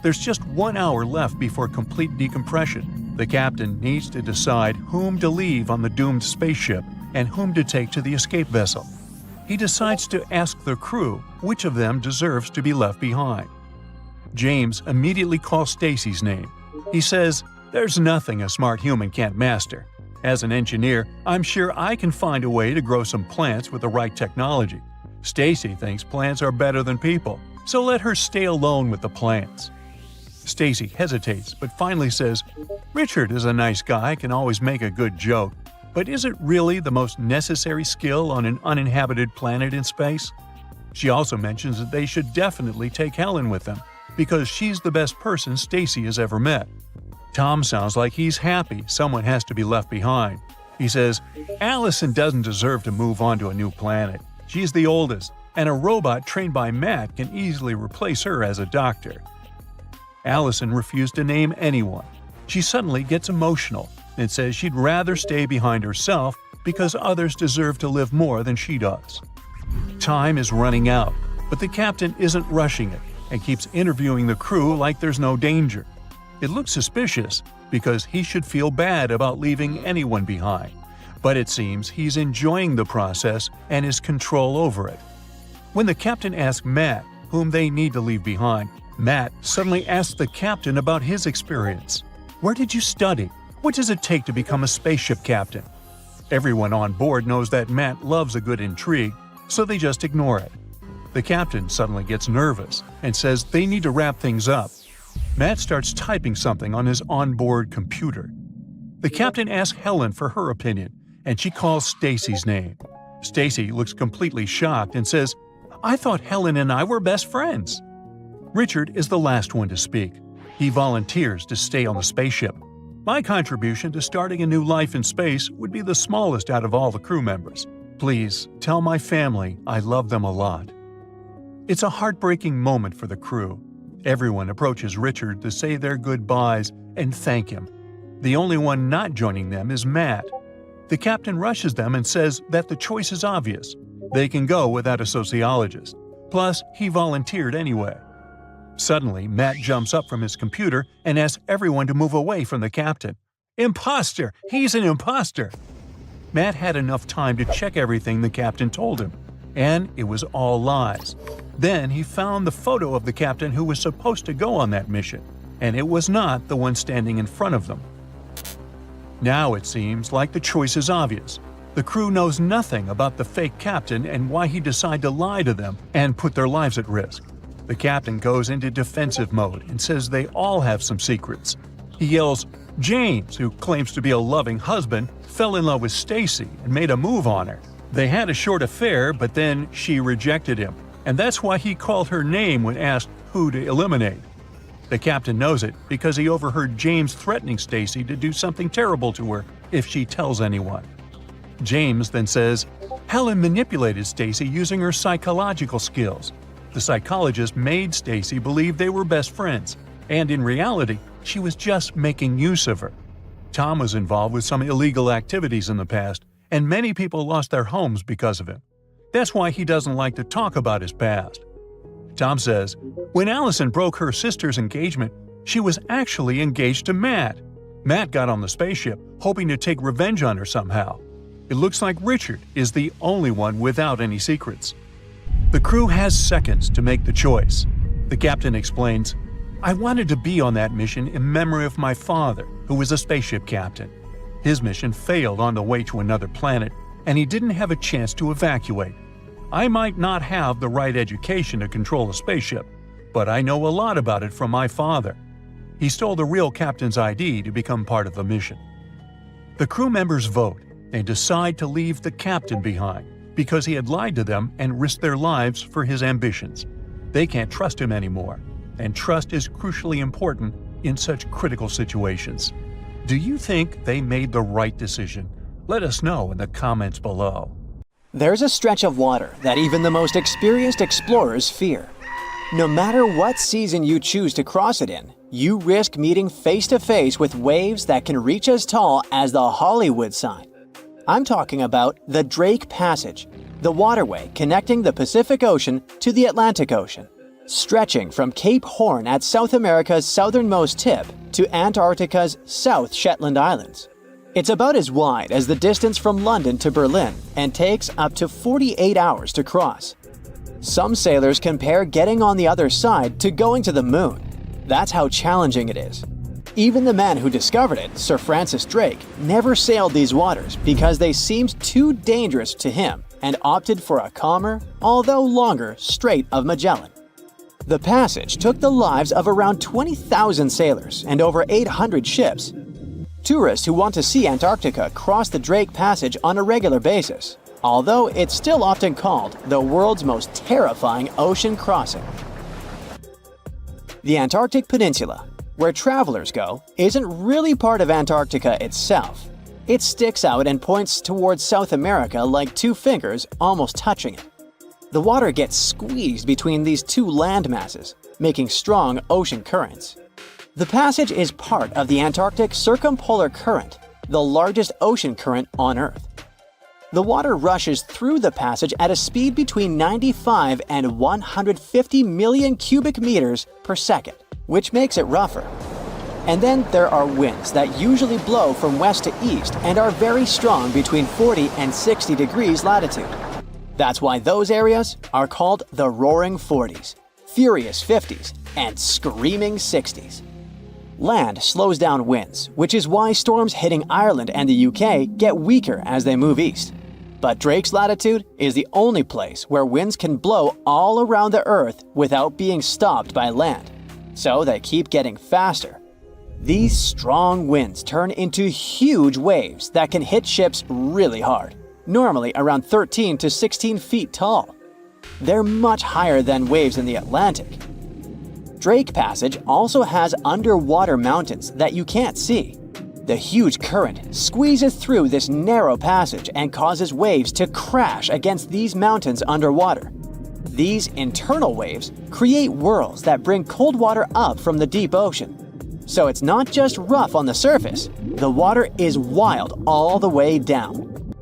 There's just 1 hour left before complete decompression. The captain needs to decide whom to leave on the doomed spaceship and whom to take to the escape vessel. He decides to ask the crew which of them deserves to be left behind. James immediately calls Stacy's name. He says, "There's nothing a smart human can't master. As an engineer, I'm sure I can find a way to grow some plants with the right technology. Stacy thinks plants are better than people, so let her stay alone with the plants." Stacy hesitates, but finally says, "Richard is a nice guy, can always make a good joke, but is it really the most necessary skill on an uninhabited planet in space?" She also mentions that they should definitely take Helen with them, because she's the best person Stacy has ever met. Tom sounds like he's happy someone has to be left behind. He says, "Allison doesn't deserve to move on to a new planet. She's the oldest, and a robot trained by Matt can easily replace her as a doctor." Allison refused to name anyone. She suddenly gets emotional and says she'd rather stay behind herself because others deserve to live more than she does. Time is running out, but the captain isn't rushing it and keeps interviewing the crew like there's no danger. It looks suspicious because he should feel bad about leaving anyone behind, but it seems he's enjoying the process and his control over it. When the captain asks Matt whom they need to leave behind, Matt suddenly asks the captain about his experience. Where did you study? What does it take to become a spaceship captain? Everyone on board knows that Matt loves a good intrigue, so they just ignore it. The captain suddenly gets nervous and says they need to wrap things up. Matt starts typing something on his onboard computer. The captain asks Helen for her opinion, and she calls Stacy's name. Stacy looks completely shocked and says, "I thought Helen and I were best friends." Richard is the last one to speak. He volunteers to stay on the spaceship. "My contribution to starting a new life in space would be the smallest out of all the crew members. Please tell my family I love them a lot." It's a heartbreaking moment for the crew. Everyone approaches Richard to say their goodbyes and thank him. The only one not joining them is Matt. The captain rushes them and says that the choice is obvious. They can go without a sociologist. Plus, he volunteered anyway. Suddenly, Matt jumps up from his computer and asks everyone to move away from the captain. "Imposter! He's an imposter!" Matt had enough time to check everything the captain told him, and it was all lies. Then he found the photo of the captain who was supposed to go on that mission, and it was not the one standing in front of them. Now it seems like the choice is obvious. The crew knows nothing about the fake captain and why he decided to lie to them and put their lives at risk. The captain goes into defensive mode and says they all have some secrets. He yells, James, who claims to be a loving husband, fell in love with Stacy and made a move on her. They had a short affair, but then she rejected him, and that's why he called her name when asked who to eliminate. The captain knows it because he overheard James threatening Stacy to do something terrible to her if she tells anyone. James then says, Helen manipulated Stacy using her psychological skills. The psychologist made Stacy believe they were best friends, and in reality, she was just making use of her. Tom was involved with some illegal activities in the past, and many people lost their homes because of him. That's why he doesn't like to talk about his past. Tom says, when Allison broke her sister's engagement, she was actually engaged to Matt. Matt got on the spaceship, hoping to take revenge on her somehow. It looks like Richard is the only one without any secrets. The crew has seconds to make the choice. The captain explains, I wanted to be on that mission in memory of my father, who was a spaceship captain. His mission failed on the way to another planet, and he didn't have a chance to evacuate. I might not have the right education to control a spaceship, but I know a lot about it from my father. He stole the real captain's ID to become part of the mission. The crew members vote and decide to leave the captain behind because he had lied to them and risked their lives for his ambitions. They can't trust him anymore, and trust is crucially important in such critical situations. Do you think they made the right decision? Let us know in the comments below. There's a stretch of water that even the most experienced explorers fear. No matter what season you choose to cross it in, you risk meeting face to face with waves that can reach as tall as the Hollywood sign. I'm talking about the Drake Passage, the waterway connecting the Pacific Ocean to the Atlantic Ocean, stretching from Cape Horn at South America's southernmost tip to Antarctica's South Shetland Islands. It's about as wide as the distance from London to Berlin and takes up to 48 hours to cross. Some sailors compare getting on the other side to going to the moon. That's how challenging it is. Even the man who discovered it, Sir Francis Drake, never sailed these waters because they seemed too dangerous to him and opted for a calmer, although longer, Strait of Magellan. The passage took the lives of around 20,000 sailors and over 800 ships. Tourists who want to see Antarctica cross the Drake Passage on a regular basis, although it's still often called the world's most terrifying ocean crossing. The Antarctic Peninsula, where travelers go, isn't really part of Antarctica itself. It sticks out and points towards South America like two fingers almost touching it. The water gets squeezed between these two land masses, making strong ocean currents. The passage is part of the Antarctic Circumpolar Current, the largest ocean current on Earth. The water rushes through the passage at a speed between 95 and 150 million cubic meters per second, which makes it rougher. And then there are winds that usually blow from west to east and are very strong between 40 and 60 degrees latitude. That's why those areas are called the Roaring Forties. furious 50s, and screaming 60s. Land slows down winds, which is why storms hitting Ireland and the UK get weaker as they move east. But Drake's latitude is the only place where winds can blow all around the Earth without being stopped by land. So they keep getting faster. These strong winds turn into huge waves that can hit ships really hard, normally around 13 to 16 feet tall. They're much higher than waves in the Atlantic. Drake Passage also has underwater mountains that you can't see. The huge current squeezes through this narrow passage and causes waves to crash against these mountains underwater. These internal waves create whirls that bring cold water up from the deep ocean. So it's not just rough on the surface, the water is wild all the way down.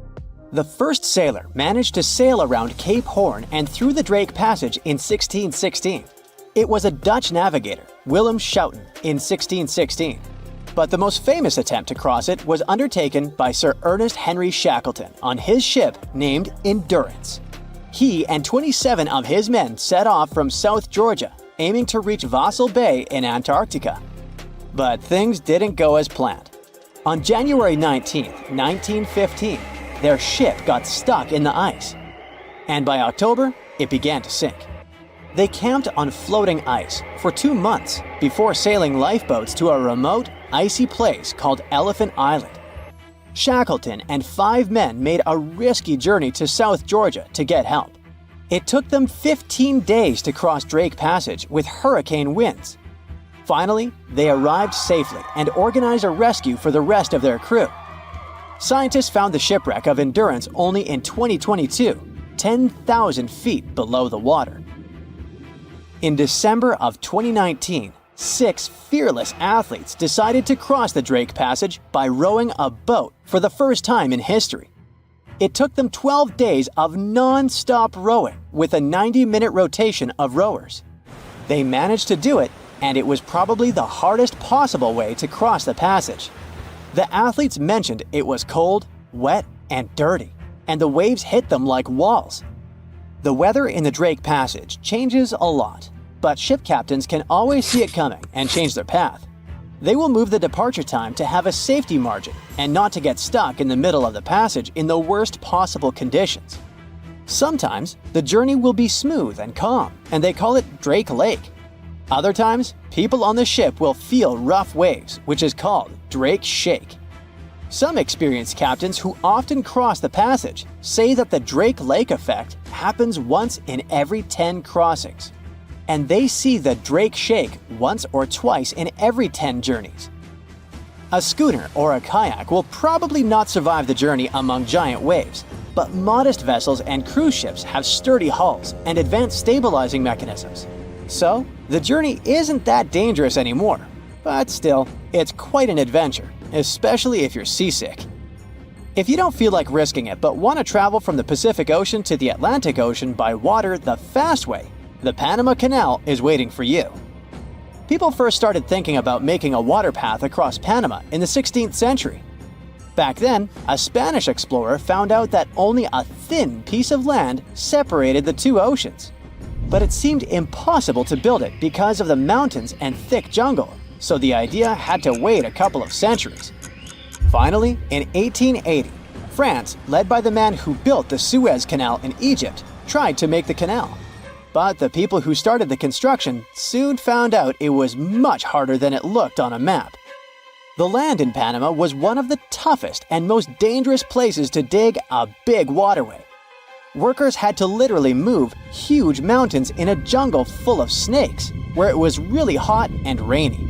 The first sailor managed to sail around Cape Horn and through the Drake Passage in 1616. It was a Dutch navigator, Willem Schouten, in 1616. But the most famous attempt to cross it was undertaken by Sir Ernest Henry Shackleton on his ship named Endurance. He and 27 of his men set off from South Georgia, aiming to reach Vassal Bay in Antarctica. But things didn't go as planned. On January 19, 1915, their ship got stuck in the ice. And by October, it began to sink. They camped on floating ice for 2 months before sailing lifeboats to a remote, icy place called Elephant Island. Shackleton and 5 men made a risky journey to South Georgia to get help. It took them 15 days to cross Drake Passage with hurricane winds. Finally, they arrived safely and organized a rescue for the rest of their crew. Scientists found the shipwreck of Endurance only in 2022, 10,000 feet below the water. In December of 2019, 6 fearless athletes decided to cross the Drake Passage by rowing a boat for the first time in history. It took them 12 days of non-stop rowing with a 90-minute rotation of rowers. They managed to do it, and it was probably the hardest possible way to cross the passage. The athletes mentioned it was cold, wet, and dirty, and the waves hit them like walls. The weather in the Drake Passage changes a lot, but ship captains can always see it coming and change their path. They will move the departure time to have a safety margin and not to get stuck in the middle of the passage in the worst possible conditions. Sometimes, the journey will be smooth and calm, and they call it Drake Lake. Other times, people on the ship will feel rough waves, which is called Drake Shake. Some experienced captains who often cross the passage say that the Drake Lake effect happens once in every 10 crossings, and they see the Drake Shake once or twice in every 10 journeys. A schooner or a kayak will probably not survive the journey among giant waves, but modest vessels and cruise ships have sturdy hulls and advanced stabilizing mechanisms. So, the journey isn't that dangerous anymore, but still, it's quite an adventure, especially if you're seasick. If you don't feel like risking it but want to travel from the Pacific Ocean to the Atlantic Ocean by water the fast way, the Panama Canal is waiting for you. People first started thinking about making a water path across Panama in the 16th century. Back then, a Spanish explorer found out that only a thin piece of land separated the two oceans. But it seemed impossible to build it because of the mountains and thick jungle, so the idea had to wait a couple of centuries. Finally, in 1880, France, led by the man who built the Suez Canal in Egypt, tried to make the canal. But the people who started the construction soon found out it was much harder than it looked on a map. The land in Panama was one of the toughest and most dangerous places to dig a big waterway. Workers had to literally move huge mountains in a jungle full of snakes, where it was really hot and rainy.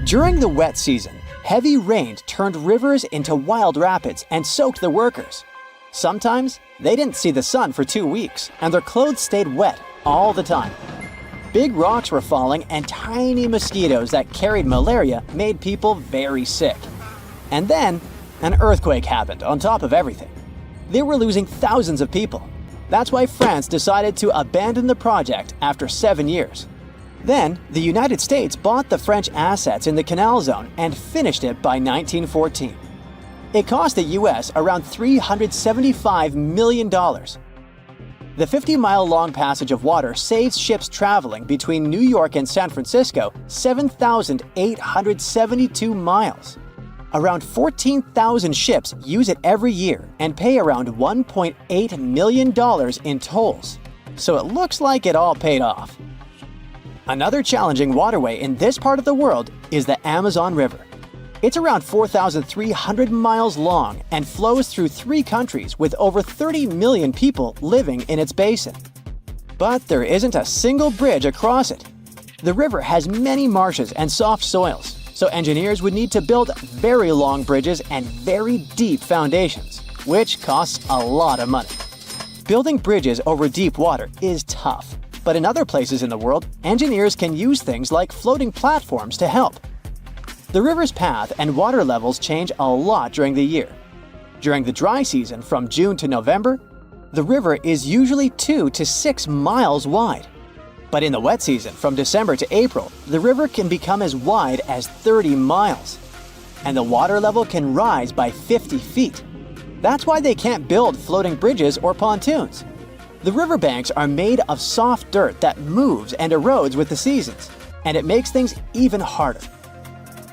During the wet season, heavy rain turned rivers into wild rapids and soaked the workers. Sometimes, they didn't see the sun for 2 weeks, and their clothes stayed wet all the time. Big rocks were falling, and tiny mosquitoes that carried malaria made people very sick. And then, an earthquake happened on top of everything. They were losing thousands of people. That's why France decided to abandon the project after 7 years. Then, the United States bought the French assets in the canal zone and finished it by 1914. It cost the US around $375 million. The 50-mile-long passage of water saves ships traveling between New York and San Francisco 7,872 miles. Around 14,000 ships use it every year and pay around $1.8 million in tolls. So it looks like it all paid off. Another challenging waterway in this part of the world is the Amazon River. It's around 4,300 miles long and flows through 3 countries with over 30 million people living in its basin. But there isn't a single bridge across it. The river has many marshes and soft soils, so engineers would need to build very long bridges and very deep foundations, which costs a lot of money. Building bridges over deep water is tough, but in other places in the world, engineers can use things like floating platforms to help. The river's path and water levels change a lot during the year. During the dry season from June to November, the river is usually 2 to 6 miles wide. But in the wet season from December to April, the river can become as wide as 30 miles. And the water level can rise by 50 feet. That's why they can't build floating bridges or pontoons. The riverbanks are made of soft dirt that moves and erodes with the seasons, and it makes things even harder.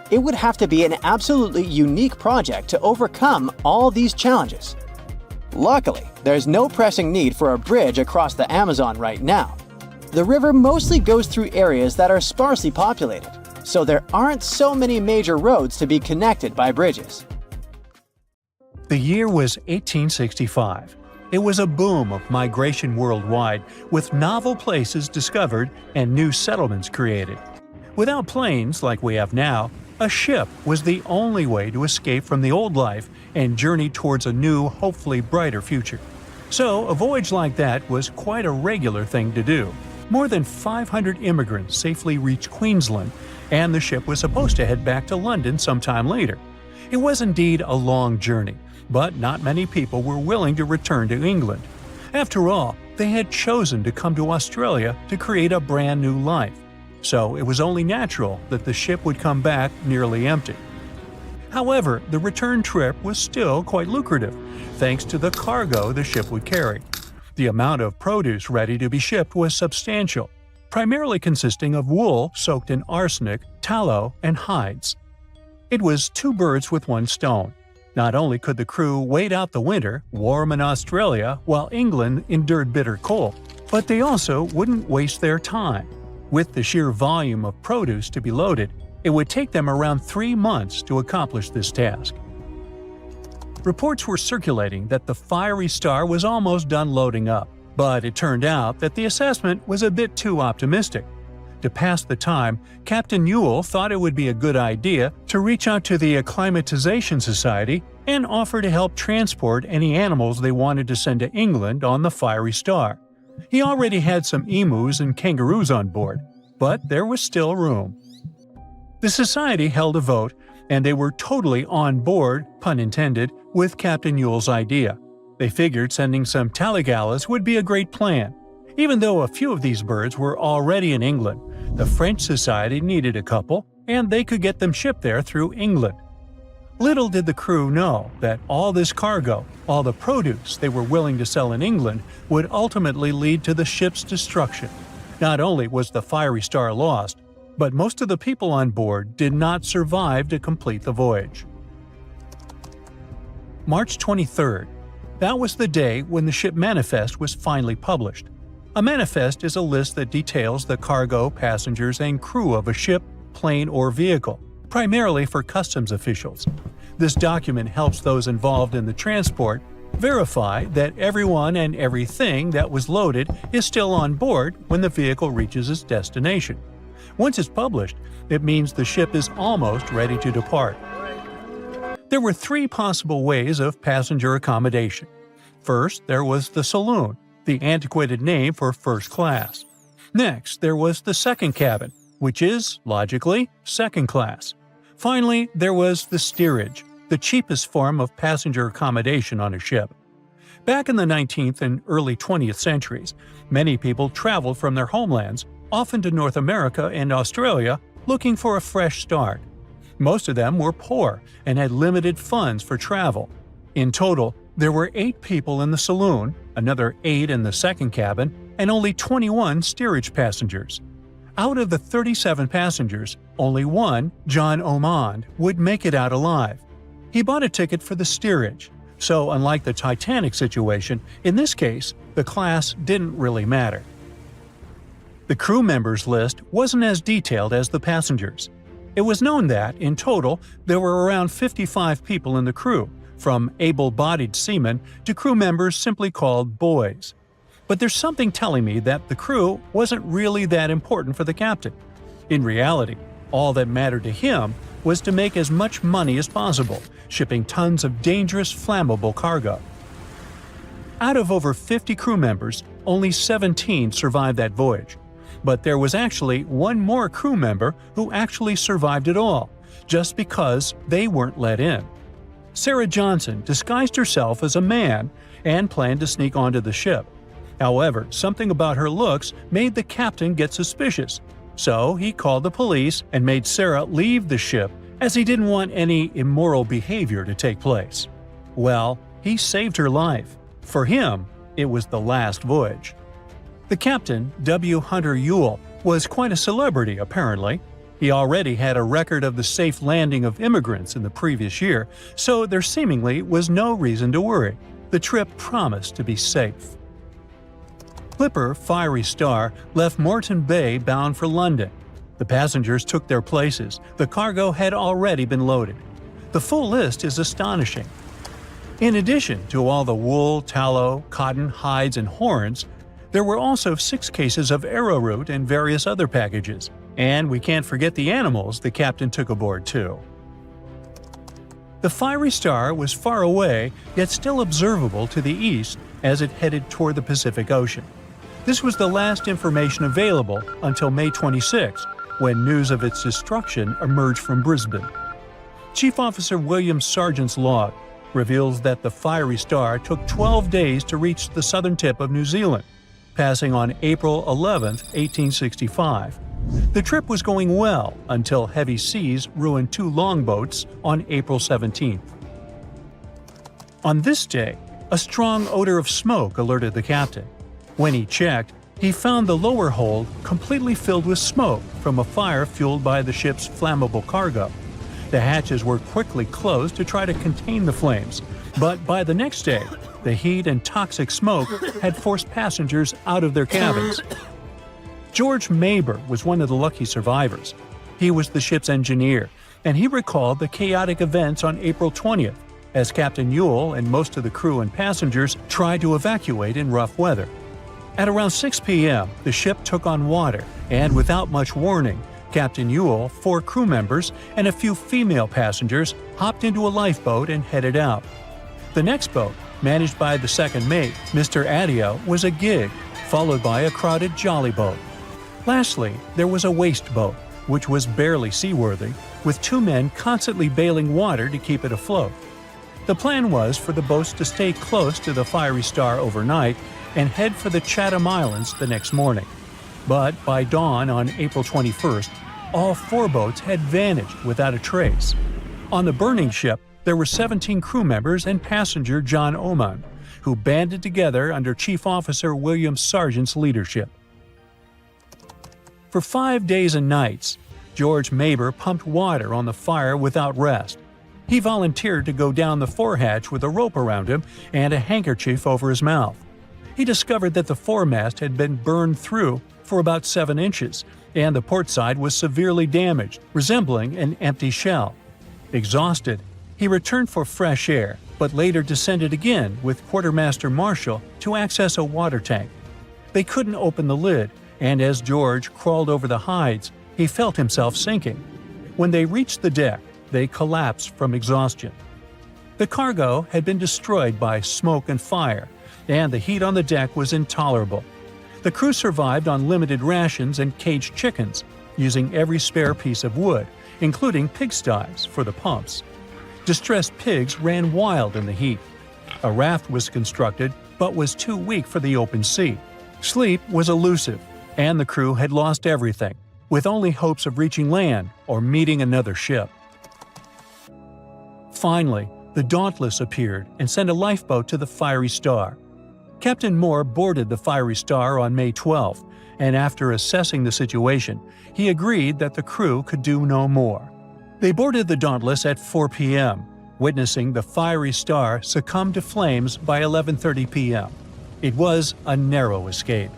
It would have to be an absolutely unique project to overcome all these challenges. Luckily, there's no pressing need for a bridge across the Amazon right now. The river mostly goes through areas that are sparsely populated, so there aren't so many major roads to be connected by bridges. The year was 1865. It was a boom of migration worldwide, with novel places discovered and new settlements created. Without planes like we have now, a ship was the only way to escape from the old life and journey towards a new, hopefully brighter future. So, a voyage like that was quite a regular thing to do. More than 500 immigrants safely reached Queensland, and the ship was supposed to head back to London sometime later. It was indeed a long journey, but not many people were willing to return to England. After all, they had chosen to come to Australia to create a brand new life, so it was only natural that the ship would come back nearly empty. However, the return trip was still quite lucrative, thanks to the cargo the ship would carry. The amount of produce ready to be shipped was substantial, primarily consisting of wool soaked in arsenic, tallow, and hides. It was 2 birds with 1 stone. Not only could the crew wait out the winter, warm in Australia, while England endured bitter cold, but they also wouldn't waste their time. With the sheer volume of produce to be loaded, it would take them around 3 months to accomplish this task. Reports were circulating that the Fiery Star was almost done loading up, but it turned out that the assessment was a bit too optimistic. To pass the time, Captain Ewell thought it would be a good idea to reach out to the Acclimatization Society and offer to help transport any animals they wanted to send to England on the Fiery Star. He already had some emus and kangaroos on board, but there was still room. The society held a vote, and they were totally on board, pun intended, with Captain Ewell's idea. They figured sending some taligalas would be a great plan. Even though a few of these birds were already in England, the French Society needed a couple, and they could get them shipped there through England. Little did the crew know that all this cargo, all the produce they were willing to sell in England, would ultimately lead to the ship's destruction. Not only was the Fiery Star lost, but most of the people on board did not survive to complete the voyage. March 23rd. That was the day when the ship manifest was finally published. A manifest is a list that details the cargo, passengers, and crew of a ship, plane, or vehicle, primarily for customs officials. This document helps those involved in the transport verify that everyone and everything that was loaded is still on board when the vehicle reaches its destination. Once it's published, it means the ship is almost ready to depart. There were 3 possible ways of passenger accommodation. First, there was the saloon, the antiquated name for first class. Next, there was the second cabin, which is, logically, second class. Finally, there was the steerage, the cheapest form of passenger accommodation on a ship. Back in the 19th and early 20th centuries, many people traveled from their homelands, often to North America and Australia, looking for a fresh start. Most of them were poor and had limited funds for travel. In total, there were 8 people in the saloon, another 8 in the second cabin, and only 21 steerage passengers. Out of the 37 passengers, only one, John Omond, would make it out alive. He bought a ticket for the steerage, so unlike the Titanic situation, in this case, the class didn't really matter. The crew members list wasn't as detailed as the passengers. It was known that, in total, there were around 55 people in the crew, from able-bodied seamen to crew members simply called boys. But there's something telling me that the crew wasn't really that important for the captain. In reality, all that mattered to him was to make as much money as possible, shipping tons of dangerous, flammable cargo. Out of over 50 crew members, only 17 survived that voyage. But there was actually one more crew member who actually survived it all, just because they weren't let in. Sarah Johnson disguised herself as a man and planned to sneak onto the ship. However, something about her looks made the captain get suspicious, so he called the police and made Sarah leave the ship as he didn't want any immoral behavior to take place. Well, he saved her life. For him, it was the last voyage. The captain, W. Hunter Ewell, was quite a celebrity apparently. He already had a record of the safe landing of immigrants in the previous year, so there seemingly was no reason to worry. The trip promised to be safe. Clipper Fiery Star left Moreton Bay bound for London. The passengers took their places. The cargo had already been loaded. The full list is astonishing. In addition to all the wool, tallow, cotton, hides, and horns, there were also 6 cases of arrowroot and various other packages. And we can't forget the animals the captain took aboard too. The Fiery Star was far away, yet still observable to the east as it headed toward the Pacific Ocean. This was the last information available until May 26, when news of its destruction emerged from Brisbane. Chief Officer William Sargent's log reveals that the Fiery Star took 12 days to reach the southern tip of New Zealand, passing on April 11, 1865. The trip was going well until heavy seas ruined 2 longboats on April 17. On this day, a strong odor of smoke alerted the captain. When he checked, he found the lower hold completely filled with smoke from a fire fueled by the ship's flammable cargo. The hatches were quickly closed to try to contain the flames, but by the next day, the heat and toxic smoke had forced passengers out of their cabins. George Maber was one of the lucky survivors. He was the ship's engineer, and he recalled the chaotic events on April 20th, as Captain Ewell and most of the crew and passengers tried to evacuate in rough weather. At around 6 p.m., the ship took on water, and without much warning, Captain Ewell, 4 crew members, and a few female passengers hopped into a lifeboat and headed out. The next boat, managed by the second mate, Mr. Adio, was a gig, followed by a crowded jolly boat. Lastly, there was a waste boat, which was barely seaworthy, with 2 men constantly bailing water to keep it afloat. The plan was for the boats to stay close to the Fiery Star overnight and head for the Chatham Islands the next morning. But by dawn on April 21st, all 4 boats had vanished without a trace. On the burning ship, there were 17 crew members and passenger John Oman, who banded together under Chief Officer William Sargent's leadership. For 5 days and nights, George Maber pumped water on the fire without rest. He volunteered to go down the forehatch with a rope around him and a handkerchief over his mouth. He discovered that the foremast had been burned through for about 7 inches, and the port side was severely damaged, resembling an empty shell. Exhausted, he returned for fresh air, but later descended again with Quartermaster Marshall to access a water tank. They couldn't open the lid, and as George crawled over the hides, he felt himself sinking. When they reached the deck, they collapsed from exhaustion. The cargo had been destroyed by smoke and fire, and the heat on the deck was intolerable. The crew survived on limited rations and caged chickens, using every spare piece of wood, including pigsties, for the pumps. Distressed pigs ran wild in the heat. A raft was constructed, but was too weak for the open sea. Sleep was elusive, and the crew had lost everything, with only hopes of reaching land or meeting another ship. Finally, the Dauntless appeared and sent a lifeboat to the Fiery Star. Captain Moore boarded the Fiery Star on May 12, and after assessing the situation, he agreed that the crew could do no more. They boarded the Dauntless at 4 p.m., witnessing the Fiery Star succumb to flames by 11:30 p.m. It was a narrow escape.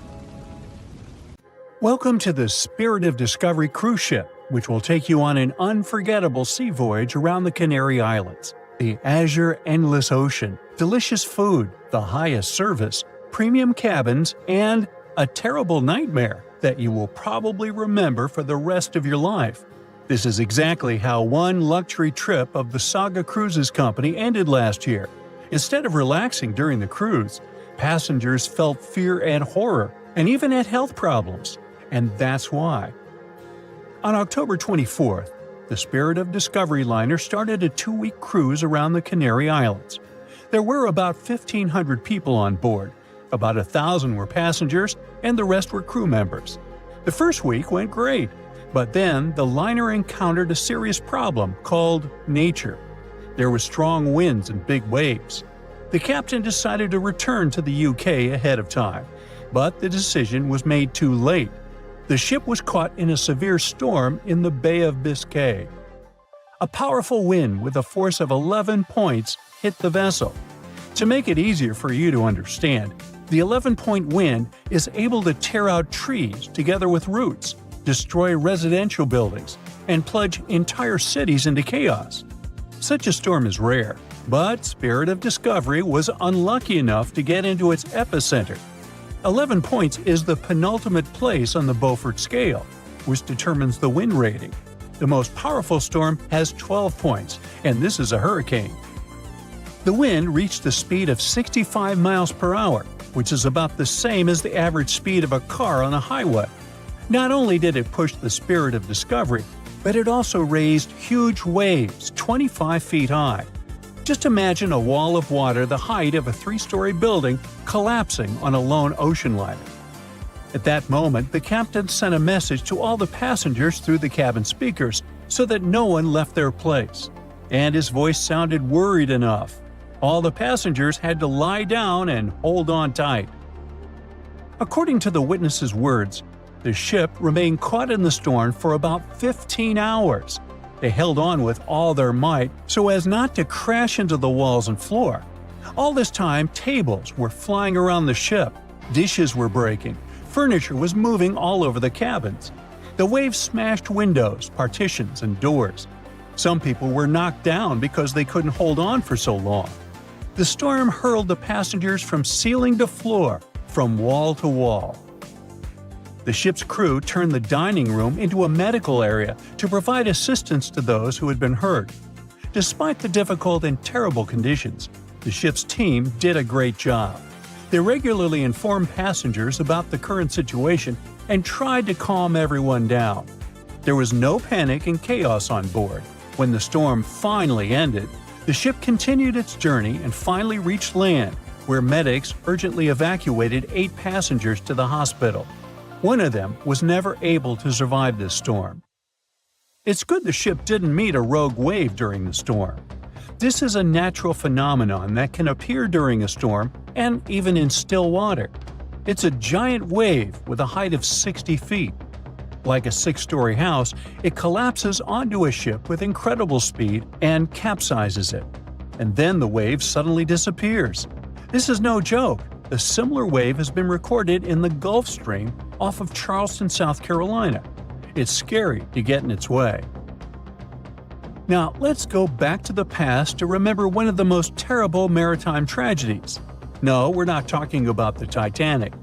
Welcome to the Spirit of Discovery cruise ship, which will take you on an unforgettable sea voyage around the Canary Islands. The azure endless ocean, delicious food, the highest service, premium cabins, and a terrible nightmare that you will probably remember for the rest of your life. This is exactly how one luxury trip of the Saga Cruises Company ended last year. Instead of relaxing during the cruise, passengers felt fear and horror, and even had health problems. And that's why. On October 24th, the Spirit of Discovery liner started a 2-week cruise around the Canary Islands. There were about 1,500 people on board. About 1,000 were passengers, and the rest were crew members. The first week went great, but then the liner encountered a serious problem called nature. There were strong winds and big waves. The captain decided to return to the UK ahead of time, but the decision was made too late. The ship was caught in a severe storm in the Bay of Biscay. A powerful wind with a force of 11 points hit the vessel. To make it easier for you to understand, the 11-point wind is able to tear out trees together with roots, destroy residential buildings, and plunge entire cities into chaos. Such a storm is rare, but Spirit of Discovery was unlucky enough to get into its epicenter. 11 points is the penultimate place on the Beaufort scale, which determines the wind rating. The most powerful storm has 12 points, and this is a hurricane. The wind reached a speed of 65 miles per hour, which is about the same as the average speed of a car on a highway. Not only did it push the Spirit of Discovery, but it also raised huge waves 25 feet high. Just imagine a wall of water the height of a 3-story building collapsing on a lone ocean liner. At that moment, the captain sent a message to all the passengers through the cabin speakers so that no one left their place. And his voice sounded worried enough. All the passengers had to lie down and hold on tight. According to the witnesses' words, the ship remained caught in the storm for about 15 hours. They held on with all their might so as not to crash into the walls and floor. All this time, tables were flying around the ship, dishes were breaking, furniture was moving all over the cabins. The waves smashed windows, partitions, and doors. Some people were knocked down because they couldn't hold on for so long. The storm hurled the passengers from ceiling to floor, from wall to wall. The ship's crew turned the dining room into a medical area to provide assistance to those who had been hurt. Despite the difficult and terrible conditions, the ship's team did a great job. They regularly informed passengers about the current situation and tried to calm everyone down. There was no panic and chaos on board. When the storm finally ended, the ship continued its journey and finally reached land, where medics urgently evacuated 8 passengers to the hospital. One of them was never able to survive this storm. It's good the ship didn't meet a rogue wave during the storm. This is a natural phenomenon that can appear during a storm and even in still water. It's a giant wave with a height of 60 feet. Like a 6-story house, it collapses onto a ship with incredible speed and capsizes it. And then the wave suddenly disappears. This is no joke. A similar wave has been recorded in the Gulf Stream off of Charleston, South Carolina. It's scary to get in its way. Now, let's go back to the past to remember one of the most terrible maritime tragedies. No, we're not talking about the Titanic.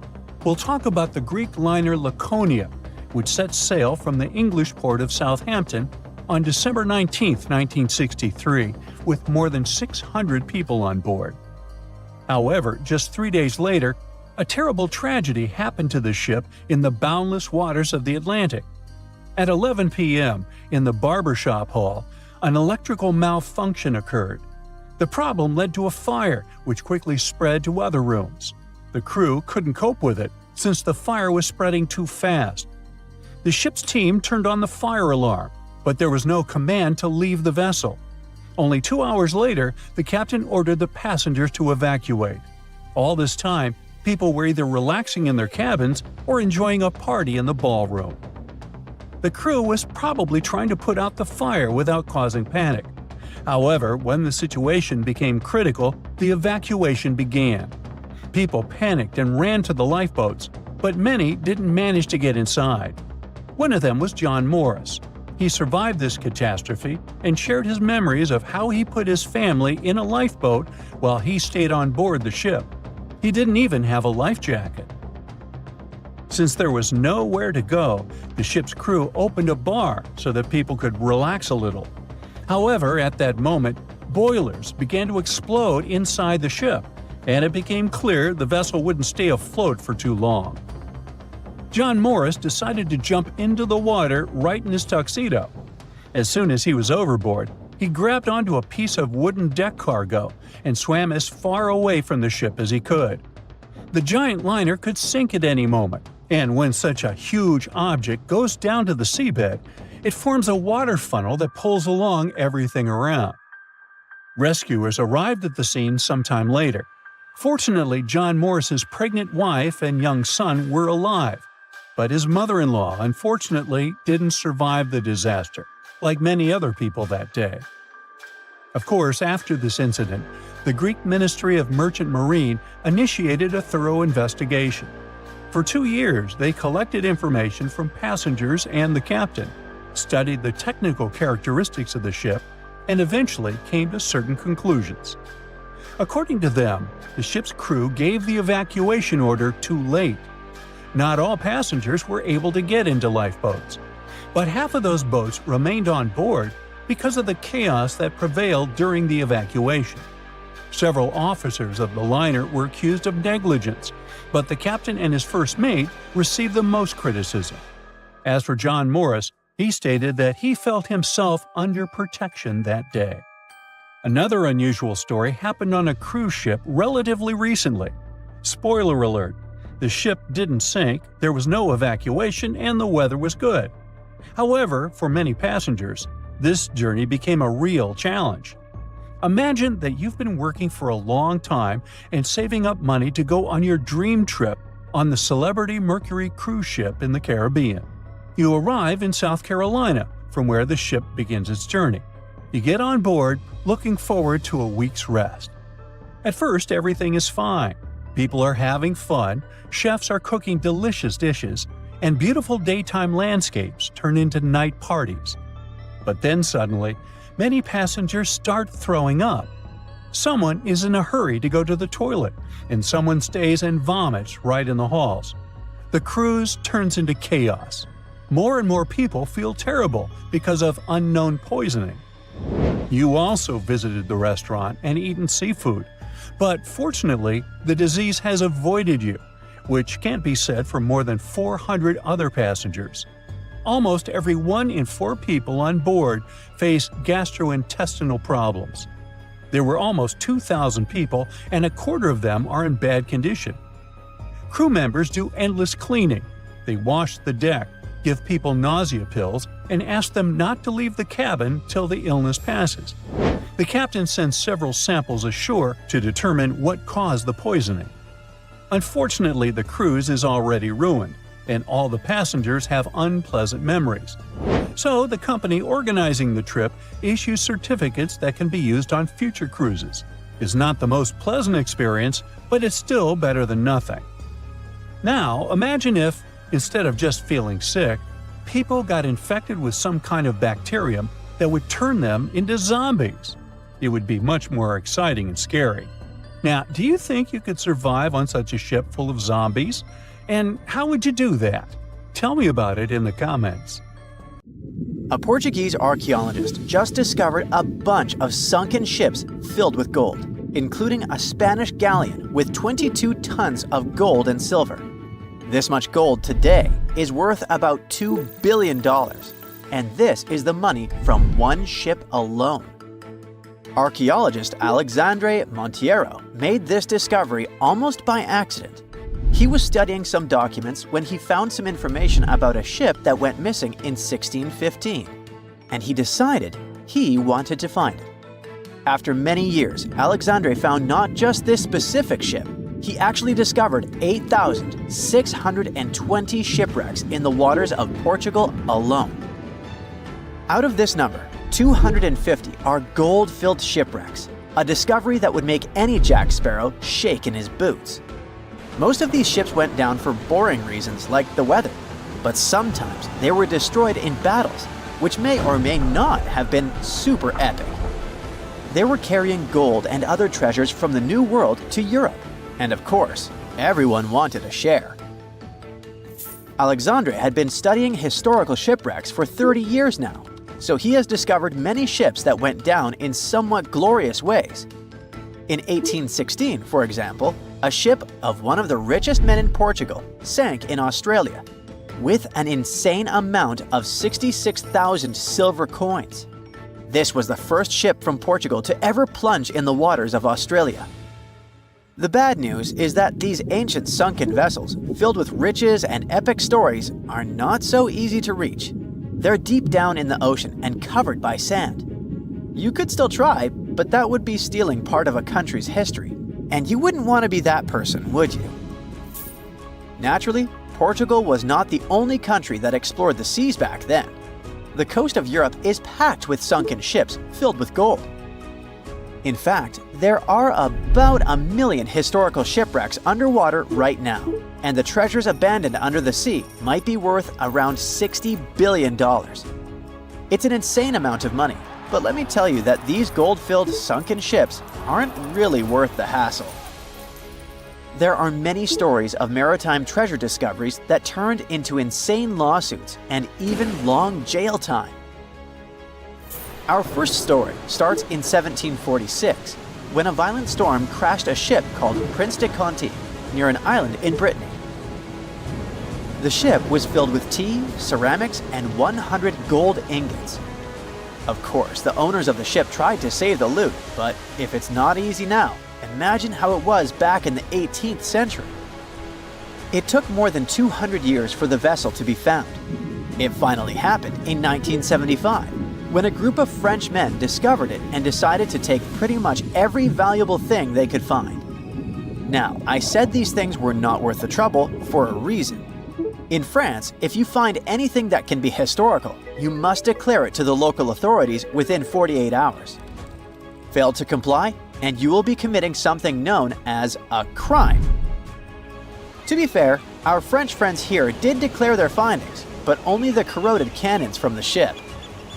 We'll talk about the Greek liner Laconia, which set sail from the English port of Southampton on December 19, 1963, with more than 600 people on board. However, just 3 days later, a terrible tragedy happened to the ship in the boundless waters of the Atlantic. At 11 p.m., in the barbershop hall, an electrical malfunction occurred. The problem led to a fire, which quickly spread to other rooms. The crew couldn't cope with it, since the fire was spreading too fast. The ship's team turned on the fire alarm, but there was no command to leave the vessel. Only 2 hours later, the captain ordered the passengers to evacuate. All this time, People were either relaxing in their cabins or enjoying a party in the ballroom. The crew was probably trying to put out the fire without causing panic. However, when the situation became critical, the evacuation began. People panicked and ran to the lifeboats, but many didn't manage to get inside. One of them was John Morris. He survived this catastrophe and shared his memories of how he put his family in a lifeboat while he stayed on board the ship. He didn't even have a life jacket. Since there was nowhere to go, the ship's crew opened a bar so that people could relax a little. However, at that moment, boilers began to explode inside the ship, and it became clear the vessel wouldn't stay afloat for too long. John Morris decided to jump into the water right in his tuxedo. As soon as he was overboard, he grabbed onto a piece of wooden deck cargo and swam as far away from the ship as he could. The giant liner could sink at any moment, and when such a huge object goes down to the seabed, it forms a water funnel that pulls along everything around. Rescuers arrived at the scene sometime later. Fortunately, John Morris's pregnant wife and young son were alive, but his mother-in-law unfortunately didn't survive the disaster, like many other people that day. Of course, after this incident, the Greek Ministry of Merchant Marine initiated a thorough investigation. For 2 years, they collected information from passengers and the captain, studied the technical characteristics of the ship, and eventually came to certain conclusions. According to them, the ship's crew gave the evacuation order too late. Not all passengers were able to get into lifeboats, but half of those boats remained on board because of the chaos that prevailed during the evacuation. Several officers of the liner were accused of negligence, but the captain and his first mate received the most criticism. As for John Morris, he stated that he felt himself under protection that day. Another unusual story happened on a cruise ship relatively recently. Spoiler alert, the ship didn't sink, there was no evacuation, and the weather was good. However, for many passengers, this journey became a real challenge. Imagine that you've been working for a long time and saving up money to go on your dream trip on the Celebrity Mercury cruise ship in the Caribbean. You arrive in South Carolina, from where the ship begins its journey. You get on board, looking forward to a week's rest. At first, everything is fine. People are having fun, chefs are cooking delicious dishes, and beautiful daytime landscapes turn into night parties. But then suddenly, many passengers start throwing up. Someone is in a hurry to go to the toilet, and someone stays and vomits right in the halls. The cruise turns into chaos. More and more people feel terrible because of unknown poisoning. You also visited the restaurant and eaten seafood, but fortunately, the disease has avoided you, which can't be said for more than 400 other passengers. Almost every 1 in 4 people on board face gastrointestinal problems. There were almost 2,000 people, and a quarter of them are in bad condition. Crew members do endless cleaning. They wash the deck, give people nausea pills, and ask them not to leave the cabin till the illness passes. The captain sends several samples ashore to determine what caused the poisoning. Unfortunately, the cruise is already ruined, and all the passengers have unpleasant memories. So the company organizing the trip issues certificates that can be used on future cruises. It's not the most pleasant experience, but it's still better than nothing. Now, imagine if, instead of just feeling sick, people got infected with some kind of bacterium that would turn them into zombies. It would be much more exciting and scary. Now, do you think you could survive on such a ship full of zombies? And how would you do that? Tell me about it in the comments. A Portuguese archaeologist just discovered a bunch of sunken ships filled with gold, including a Spanish galleon with 22 tons of gold and silver. This much gold today is worth about $2 billion, and this is the money from one ship alone. Archaeologist Alexandre Monteiro made this discovery almost by accident. He was studying some documents when he found some information about a ship that went missing in 1615, and he decided he wanted to find it. After many years, Alexandre found not just this specific ship, he actually discovered 8,620 shipwrecks in the waters of Portugal alone. Out of this number, 250 are gold-filled shipwrecks, a discovery that would make any Jack Sparrow shake in his boots. Most of these ships went down for boring reasons like the weather, but sometimes they were destroyed in battles, which may or may not have been super epic. They were carrying gold and other treasures from the New World to Europe, and of course, everyone wanted a share. Alexandre had been studying historical shipwrecks for 30 years now, so he has discovered many ships that went down in somewhat glorious ways. In 1816, for example, a ship of one of the richest men in Portugal sank in Australia, with an insane amount of 66,000 silver coins. This was the first ship from Portugal to ever plunge in the waters of Australia. The bad news is that these ancient sunken vessels, filled with riches and epic stories, are not so easy to reach. They're deep down in the ocean and covered by sand. You could still try, but that would be stealing part of a country's history, and you wouldn't want to be that person, would you? Naturally, Portugal was not the only country that explored the seas back then. The coast of Europe is packed with sunken ships filled with gold. In fact, there are about 1 million historical shipwrecks underwater right now, and the treasures abandoned under the sea might be worth around $60 billion. It's an insane amount of money, but let me tell you that these gold-filled sunken ships aren't really worth the hassle. There are many stories of maritime treasure discoveries that turned into insane lawsuits and even long jail time. Our first story starts in 1746, when a violent storm crashed a ship called Prince de Conti near an island in Brittany. The ship was filled with tea, ceramics, and 100 gold ingots. Of course, the owners of the ship tried to save the loot, but if it's not easy now, imagine how it was back in the 18th century. It took more than 200 years for the vessel to be found. It finally happened in 1975, when a group of French men discovered it and decided to take pretty much every valuable thing they could find. Now, I said these things were not worth the trouble for a reason. In France, if you find anything that can be historical, you must declare it to the local authorities within 48 hours. Fail to comply, and you will be committing something known as a crime. To be fair, our French friends here did declare their findings, but only the corroded cannons from the ship.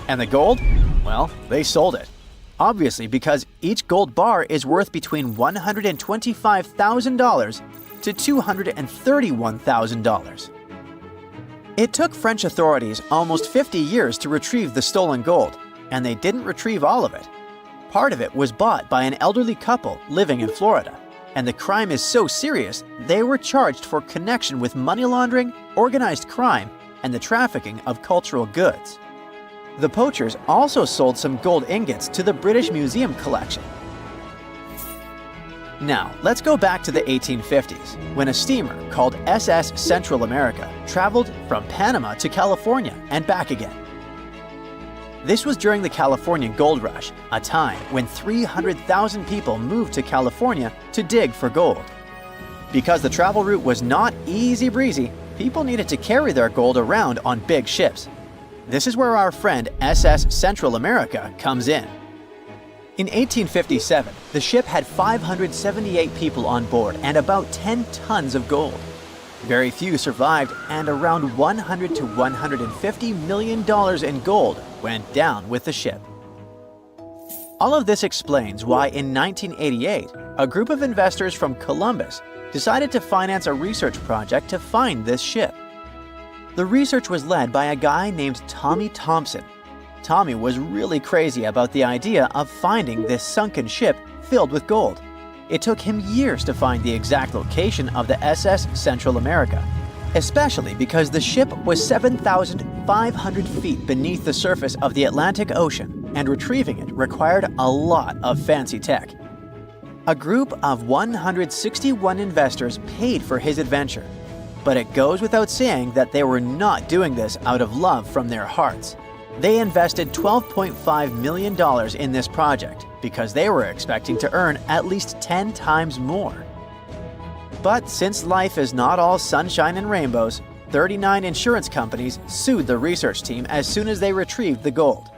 And the gold? Well, they sold it. Obviously, because each gold bar is worth between $125,000 to $231,000. It took French authorities almost 50 years to retrieve the stolen gold, and they didn't retrieve all of it. Part of it was bought by an elderly couple living in Florida, and the crime is so serious they were charged for connection with money laundering, organized crime, and the trafficking of cultural goods. The poachers also sold some gold ingots to the British Museum collection. Now, let's go back to the 1850s, when a steamer called SS Central America traveled from Panama to California and back again. This was during the Californian Gold Rush, a time when 300,000 people moved to California to dig for gold. Because the travel route was not easy breezy, people needed to carry their gold around on big ships. This is where our friend SS Central America comes in. In 1857, the ship had 578 people on board and about 10 tons of gold. Very few survived, and around $100 to $150 million in gold went down with the ship. All of this explains why in 1988, a group of investors from Columbus decided to finance a research project to find this ship. The research was led by a guy named Tommy Thompson. Tommy was really crazy about the idea of finding this sunken ship filled with gold. It took him years to find the exact location of the SS Central America, especially because the ship was 7,500 feet beneath the surface of the Atlantic Ocean, and retrieving it required a lot of fancy tech. A group of 161 investors paid for his adventure, but it goes without saying that they were not doing this out of love from their hearts. They invested $12.5 million in this project because they were expecting to earn at least 10 times more. But since life is not all sunshine and rainbows, 39 insurance companies sued the research team as soon as they retrieved the gold.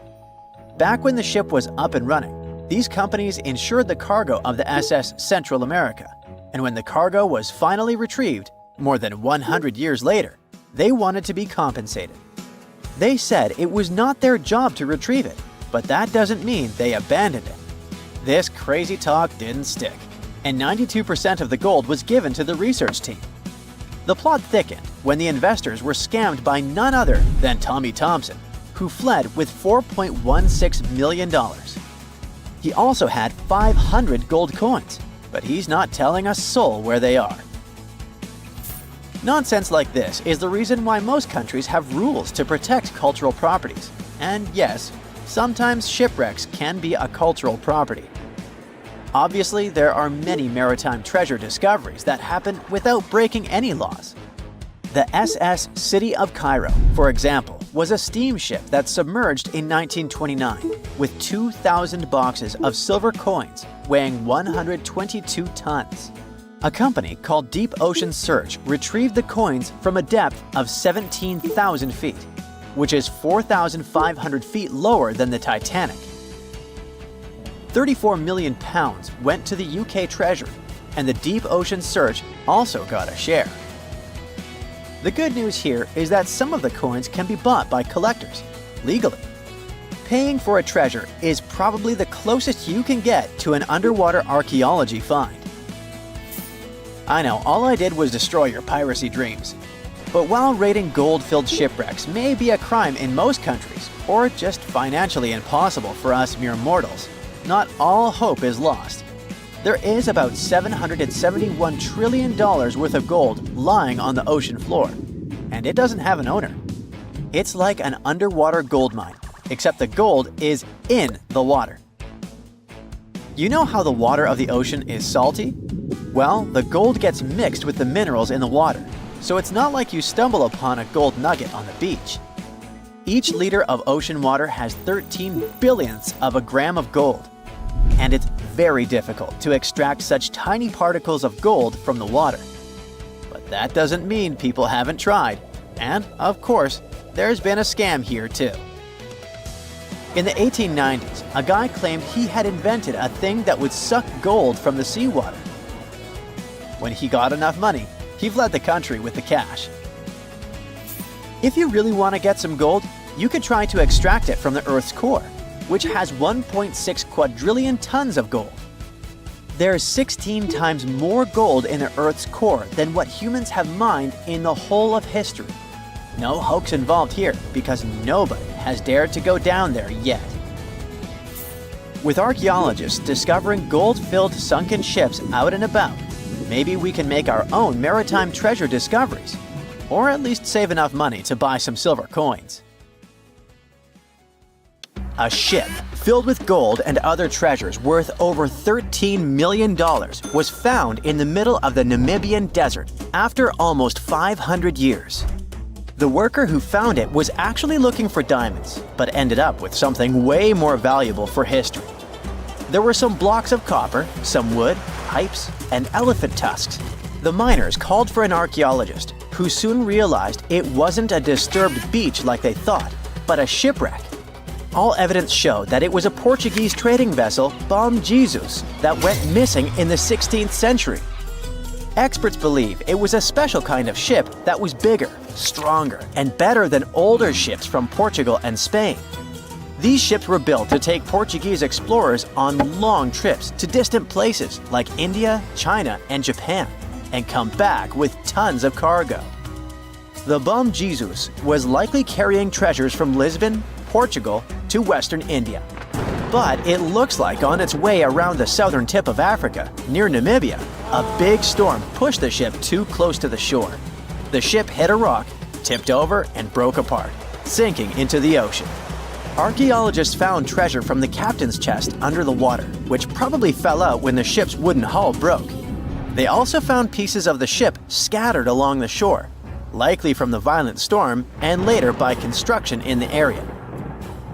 Back when the ship was up and running, these companies insured the cargo of the SS Central America, and when the cargo was finally retrieved, more than 100 years later, they wanted to be compensated. They said it was not their job to retrieve it, but that doesn't mean they abandoned it. This crazy talk didn't stick, and 92% of the gold was given to the research team. The plot thickened when the investors were scammed by none other than Tommy Thompson, who fled with $4.16 million. He also had 500 gold coins, but he's not telling a soul where they are. Nonsense like this is the reason why most countries have rules to protect cultural properties. And yes, sometimes shipwrecks can be a cultural property. Obviously, there are many maritime treasure discoveries that happen without breaking any laws. The SS City of Cairo, for example, was a steamship that submerged in 1929 with 2,000 boxes of silver coins weighing 122 tons. A company called Deep Ocean Search retrieved the coins from a depth of 17,000 feet, which is 4,500 feet lower than the Titanic. 34 million pounds went to the UK Treasury, and the Deep Ocean Search also got a share. The good news here is that some of the coins can be bought by collectors, legally. Paying for a treasure is probably the closest you can get to an underwater archaeology find. I know, all I did was destroy your piracy dreams. But while raiding gold-filled shipwrecks may be a crime in most countries, or just financially impossible for us mere mortals, not all hope is lost. There is about $771 trillion worth of gold lying on the ocean floor, and it doesn't have an owner. It's like an underwater gold mine, except the gold is in the water. You know how the water of the ocean is salty? Well, the gold gets mixed with the minerals in the water, so it's not like you stumble upon a gold nugget on the beach. Each liter of ocean water has 13 billionths of a gram of gold, and it's very difficult to extract such tiny particles of gold from the water. But that doesn't mean people haven't tried, and of course, there's been a scam here too. In the 1890s, a guy claimed he had invented a thing that would suck gold from the seawater. When he got enough money, he fled the country with the cash. If you really want to get some gold, you could try to extract it from the Earth's core, which has 1.6 quadrillion tons of gold. There's 16 times more gold in the Earth's core than what humans have mined in the whole of history. No hoax involved here, because nobody has dared to go down there yet. With archaeologists discovering gold-filled sunken ships out and about, maybe we can make our own maritime treasure discoveries, or at least save enough money to buy some silver coins. A ship filled with gold and other treasures worth over $13 million was found in the middle of the Namibian desert after almost 500 years. The worker who found it was actually looking for diamonds, but ended up with something way more valuable for history. There were some blocks of copper, some wood, pipes, and elephant tusks. The miners called for an archaeologist, who soon realized it wasn't a disturbed beach like they thought, but a shipwreck. All evidence showed that it was a Portuguese trading vessel, Bom Jesus, that went missing in the 16th century. Experts believe it was a special kind of ship that was bigger, stronger, and better than older ships from Portugal and Spain. These ships were built to take Portuguese explorers on long trips to distant places like India, China, and Japan, and come back with tons of cargo. The Bom Jesus was likely carrying treasures from Lisbon, Portugal, to Western India. But it looks like on its way around the southern tip of Africa, near Namibia, a big storm pushed the ship too close to the shore. The ship hit a rock, tipped over, and broke apart, sinking into the ocean. Archaeologists found treasure from the captain's chest under the water, which probably fell out when the ship's wooden hull broke. They also found pieces of the ship scattered along the shore, likely from the violent storm and later by construction in the area.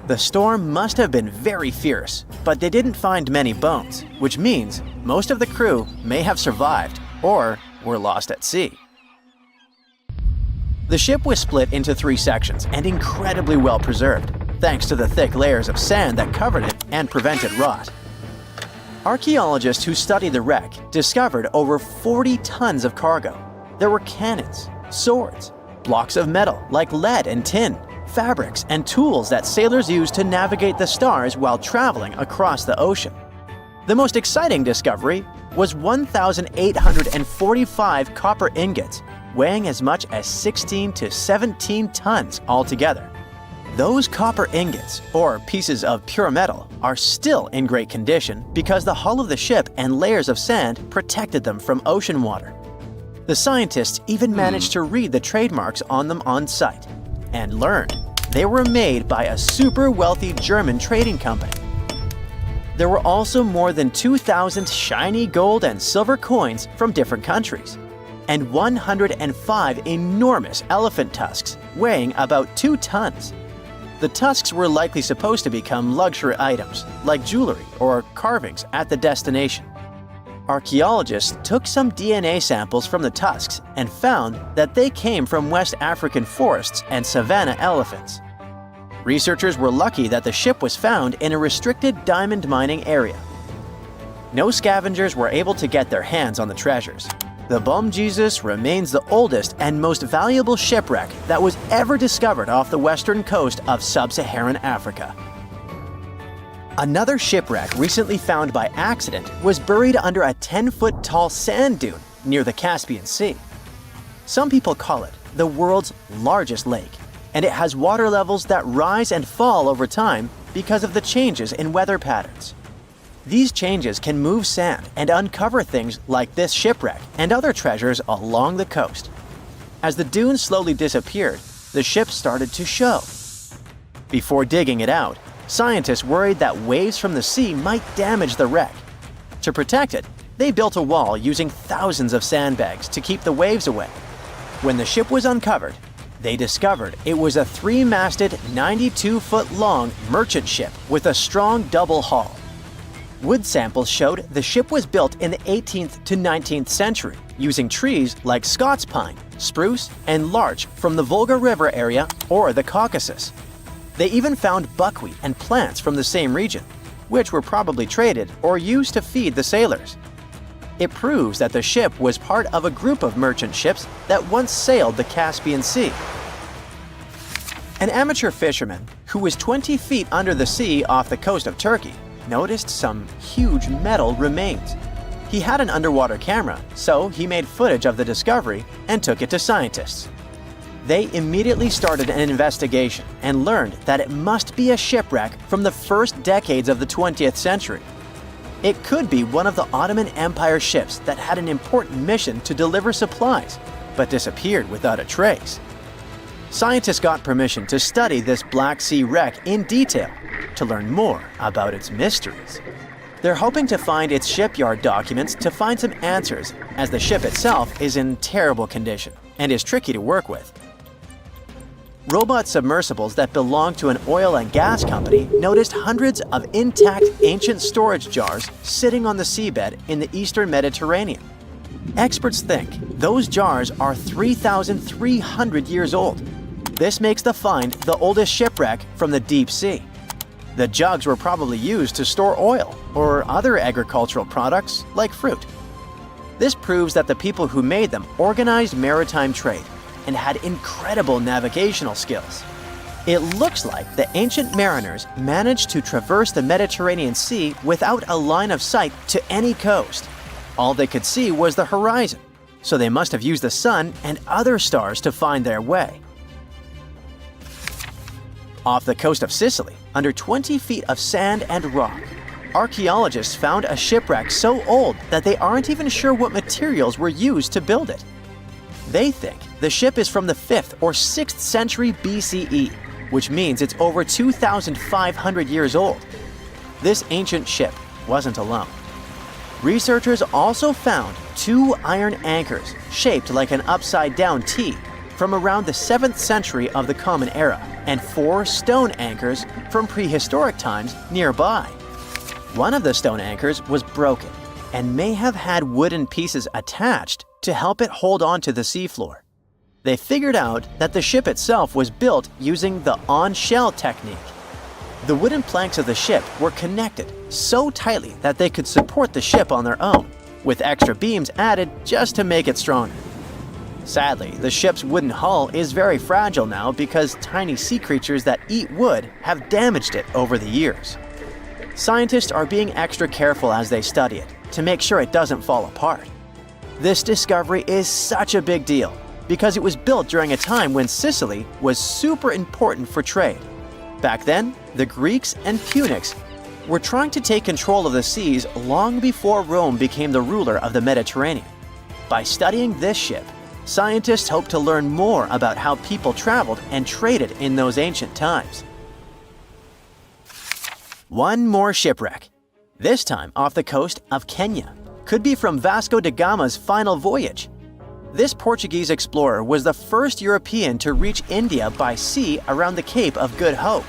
The storm must have been very fierce, but they didn't find many bones, which means most of the crew may have survived or were lost at sea. The ship was split into 3 sections and incredibly well preserved, thanks to the thick layers of sand that covered it and prevented rot. Archaeologists who studied the wreck discovered over 40 tons of cargo. There were cannons, swords, blocks of metal like lead and tin, fabrics, and tools that sailors used to navigate the stars while traveling across the ocean. The most exciting discovery was 1,845 copper ingots, weighing as much as 16 to 17 tons altogether. Those copper ingots, or pieces of pure metal, are still in great condition because the hull of the ship and layers of sand protected them from ocean water. The scientists even managed to read the trademarks on them on site and learned they were made by a super wealthy German trading company. There were also more than 2,000 shiny gold and silver coins from different countries, and 105 enormous elephant tusks weighing about 2 tons. The tusks were likely supposed to become luxury items, like jewelry or carvings at the destination. Archaeologists took some DNA samples from the tusks and found that they came from West African forests and savanna elephants. Researchers were lucky that the ship was found in a restricted diamond mining area. No scavengers were able to get their hands on the treasures. The Bom Jesus remains the oldest and most valuable shipwreck that was ever discovered off the western coast of sub-Saharan Africa. Another shipwreck recently found by accident was buried under a 10-foot tall sand dune near the Caspian Sea. Some people call it the world's largest lake, and it has water levels that rise and fall over time because of the changes in weather patterns. These changes can move sand and uncover things like this shipwreck and other treasures along the coast. As the dunes slowly disappeared, the ship started to show. Before digging it out, scientists worried that waves from the sea might damage the wreck. To protect it, they built a wall using thousands of sandbags to keep the waves away. When the ship was uncovered, they discovered it was a 3-masted, 92-foot-long merchant ship with a strong double hull. Wood samples showed the ship was built in the 18th to 19th century using trees like Scots pine, spruce, and larch from the Volga River area or the Caucasus. They even found buckwheat and plants from the same region, which were probably traded or used to feed the sailors. It proves that the ship was part of a group of merchant ships that once sailed the Caspian Sea. An amateur fisherman who was 20 feet under the sea off the coast of Turkey noticed some huge metal remains. He had an underwater camera, so he made footage of the discovery and took it to scientists. They immediately started an investigation and learned that it must be a shipwreck from the first decades of the 20th century. It could be one of the Ottoman Empire ships that had an important mission to deliver supplies, but disappeared without a trace. Scientists got permission to study this Black Sea wreck in detail to learn more about its mysteries. They're hoping to find its shipyard documents to find some answers, as the ship itself is in terrible condition and is tricky to work with. Robot submersibles that belong to an oil and gas company noticed hundreds of intact ancient storage jars sitting on the seabed in the eastern Mediterranean. Experts think those jars are 3,300 years old. This makes the find the oldest shipwreck from the deep sea. The jugs were probably used to store oil or other agricultural products like fruit. This proves that the people who made them organized maritime trade and had incredible navigational skills. It looks like the ancient mariners managed to traverse the Mediterranean Sea without a line of sight to any coast. All they could see was the horizon, so they must have used the sun and other stars to find their way. Off the coast of Sicily, under 20 feet of sand and rock, archaeologists found a shipwreck so old that they aren't even sure what materials were used to build it. They think the ship is from the 5th or 6th century BCE, which means it's over 2,500 years old. This ancient ship wasn't alone. Researchers also found 2 iron anchors shaped like an upside-down T from around the 7th century of the Common Era, and 4 stone anchors from prehistoric times nearby. One of the stone anchors was broken and may have had wooden pieces attached to help it hold on to the seafloor. They figured out that the ship itself was built using the on-shell technique. The wooden planks of the ship were connected so tightly that they could support the ship on their own, with extra beams added just to make it stronger. Sadly, the ship's wooden hull is very fragile now because tiny sea creatures that eat wood have damaged it over the years. Scientists are being extra careful as they study it to make sure it doesn't fall apart. This discovery is such a big deal because it was built during a time when Sicily was super important for trade. Back then, the Greeks and Punics were trying to take control of the seas long before Rome became the ruler of the Mediterranean. By studying this ship, scientists hope to learn more about how people traveled and traded in those ancient times. One more shipwreck, this time off the coast of Kenya. Could be from Vasco da Gama's final voyage. This Portuguese explorer was the first European to reach India by sea around the Cape of Good Hope.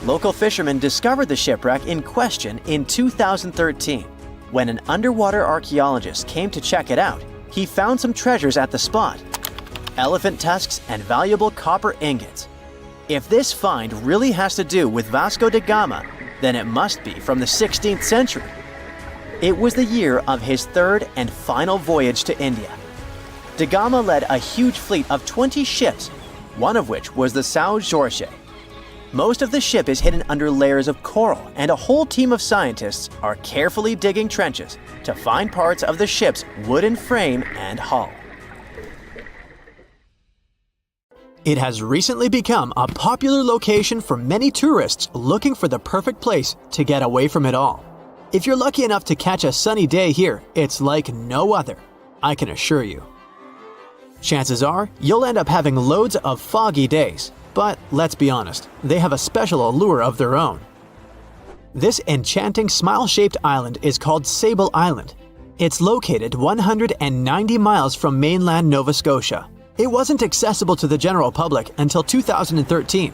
Local fishermen discovered the shipwreck in question in 2013. When an underwater archaeologist came to check it out, he found some treasures at the spot: elephant tusks and valuable copper ingots. If this find really has to do with Vasco da Gama, then it must be from the 16th century. It was the year of his third and final voyage to India. Da Gama led a huge fleet of 20 ships, one of which was the São Jorge. Most of the ship is hidden under layers of coral, and a whole team of scientists are carefully digging trenches to find parts of the ship's wooden frame and hull. It has recently become a popular location for many tourists looking for the perfect place to get away from it all. If you're lucky enough to catch a sunny day here, it's like no other, I can assure you. Chances are, you'll end up having loads of foggy days, but let's be honest, they have a special allure of their own. This enchanting smile-shaped island is called Sable Island. It's located 190 miles from mainland Nova Scotia. It wasn't accessible to the general public until 2013.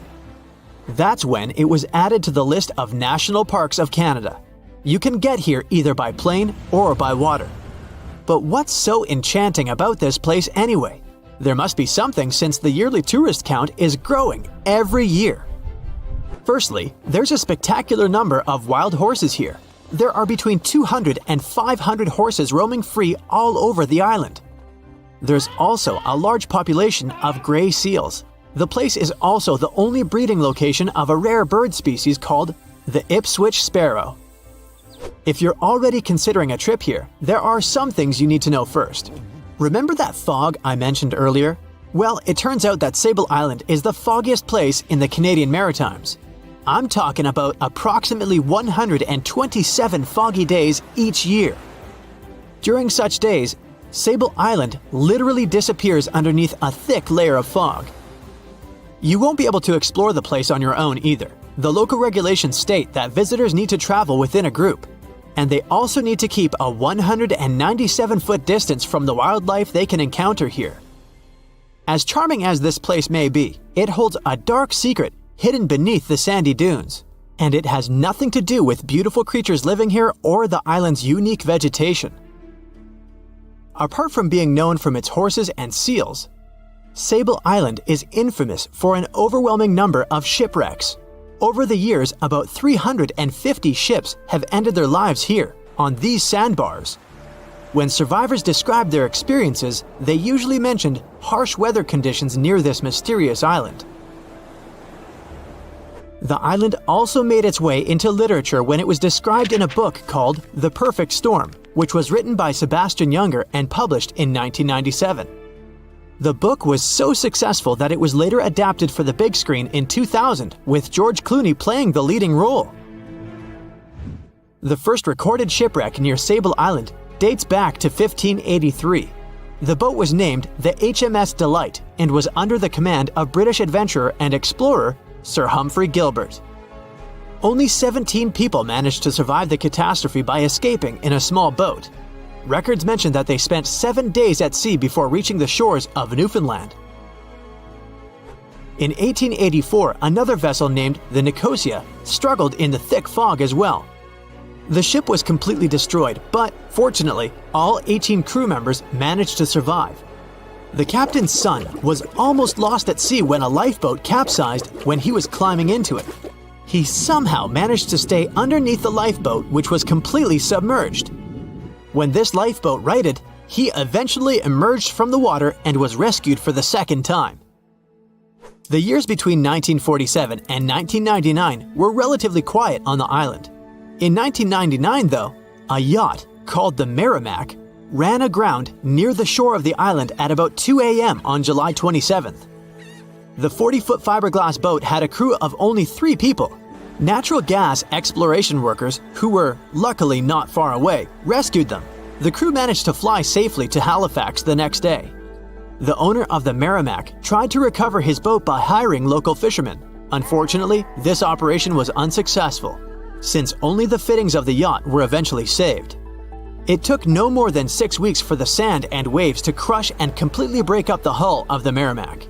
That's when it was added to the list of National Parks of Canada. You can get here either by plane or by water. But what's so enchanting about this place anyway? There must be something since the yearly tourist count is growing every year. Firstly, there's a spectacular number of wild horses here. There are between 200 and 500 horses roaming free all over the island. There's also a large population of gray seals. The place is also the only breeding location of a rare bird species called the Ipswich sparrow. If you're already considering a trip here, there are some things you need to know first. Remember that fog I mentioned earlier? Well, it turns out that Sable Island is the foggiest place in the Canadian Maritimes. I'm talking about approximately 127 foggy days each year. During such days, Sable Island literally disappears underneath a thick layer of fog. You won't be able to explore the place on your own either. The local regulations state that visitors need to travel within a group, and they also need to keep a 197-foot distance from the wildlife they can encounter here. As charming as this place may be, it holds a dark secret hidden beneath the sandy dunes, and it has nothing to do with beautiful creatures living here or the island's unique vegetation. Apart from being known from its horses and seals, Sable Island is infamous for an overwhelming number of shipwrecks. Over the years, about 350 ships have ended their lives here, on these sandbars. When survivors described their experiences, they usually mentioned harsh weather conditions near this mysterious island. The island also made its way into literature when it was described in a book called The Perfect Storm, which was written by Sebastian Junger and published in 1997. The book was so successful that it was later adapted for the big screen in 2000, with George Clooney playing the leading role. The first recorded shipwreck near Sable Island dates back to 1583. The boat was named the HMS Delight and was under the command of British adventurer and explorer Sir Humphrey Gilbert. Only 17 people managed to survive the catastrophe by escaping in a small boat. Records mention that they spent 7 days at sea before reaching the shores of Newfoundland. In 1884, another vessel named the Nicosia struggled in the thick fog as well. The ship was completely destroyed, but fortunately, all 18 crew members managed to survive. The captain's son was almost lost at sea when a lifeboat capsized when he was climbing into it. He somehow managed to stay underneath the lifeboat, which was completely submerged. When this lifeboat righted, he eventually emerged from the water and was rescued for the second time. The years between 1947 and 1999 were relatively quiet on the island. In 1999, though, a yacht called the Merrimack ran aground near the shore of the island at about 2 a.m. on July 27th. The 40-foot fiberglass boat had a crew of only 3 people. Natural gas exploration workers, who were luckily not far away, rescued them. The crew managed to fly safely to Halifax the next day. The owner of the Merrimack tried to recover his boat by hiring local fishermen. Unfortunately, this operation was unsuccessful, since only the fittings of the yacht were eventually saved. It took no more than 6 weeks for the sand and waves to crush and completely break up the hull of the Merrimack.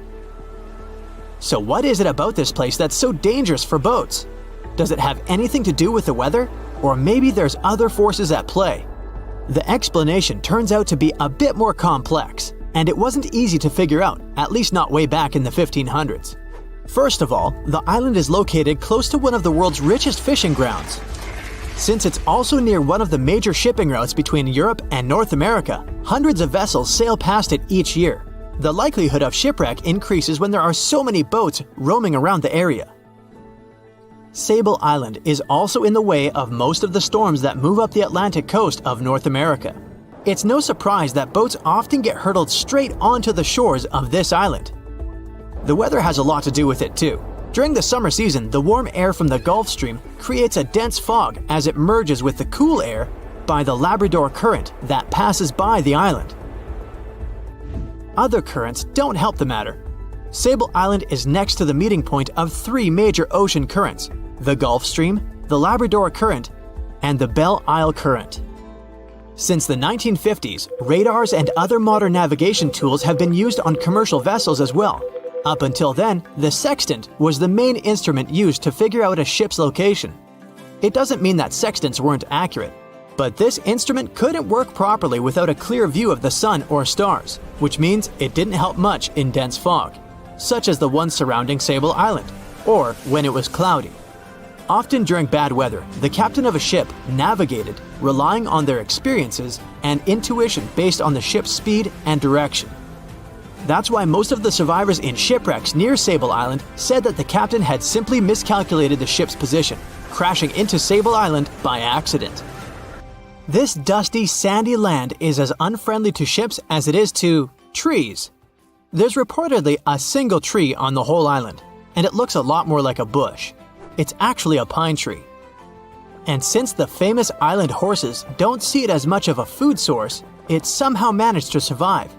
So what is it about this place that's so dangerous for boats? Does it have anything to do with the weather? Or maybe there's other forces at play? The explanation turns out to be a bit more complex, and it wasn't easy to figure out, at least not way back in the 1500s. First of all, the island is located close to one of the world's richest fishing grounds. Since it's also near one of the major shipping routes between Europe and North America, hundreds of vessels sail past it each year. The likelihood of shipwreck increases when there are so many boats roaming around the area. Sable Island is also in the way of most of the storms that move up the Atlantic coast of North America. It's no surprise that boats often get hurtled straight onto the shores of this island. The weather has a lot to do with it too. During the summer season, the warm air from the Gulf Stream creates a dense fog as it merges with the cool air by the Labrador Current that passes by the island. Other currents don't help the matter. Sable Island is next to the meeting point of 3 major ocean currents: the Gulf Stream, the Labrador Current, and the Belle Isle Current. Since the 1950s, radars and other modern navigation tools have been used on commercial vessels as well. Up until then, the sextant was the main instrument used to figure out a ship's location. It doesn't mean that sextants weren't accurate, but this instrument couldn't work properly without a clear view of the sun or stars, which means it didn't help much in dense fog, such as the one surrounding Sable Island, or when it was cloudy. Often during bad weather, the captain of a ship navigated, relying on their experiences and intuition based on the ship's speed and direction. That's why most of the survivors in shipwrecks near Sable Island said that the captain had simply miscalculated the ship's position, crashing into Sable Island by accident. This dusty, sandy land is as unfriendly to ships as it is to trees. There's reportedly a single tree on the whole island, and it looks a lot more like a bush. It's actually a pine tree. And since the famous island horses don't see it as much of a food source, it somehow managed to survive.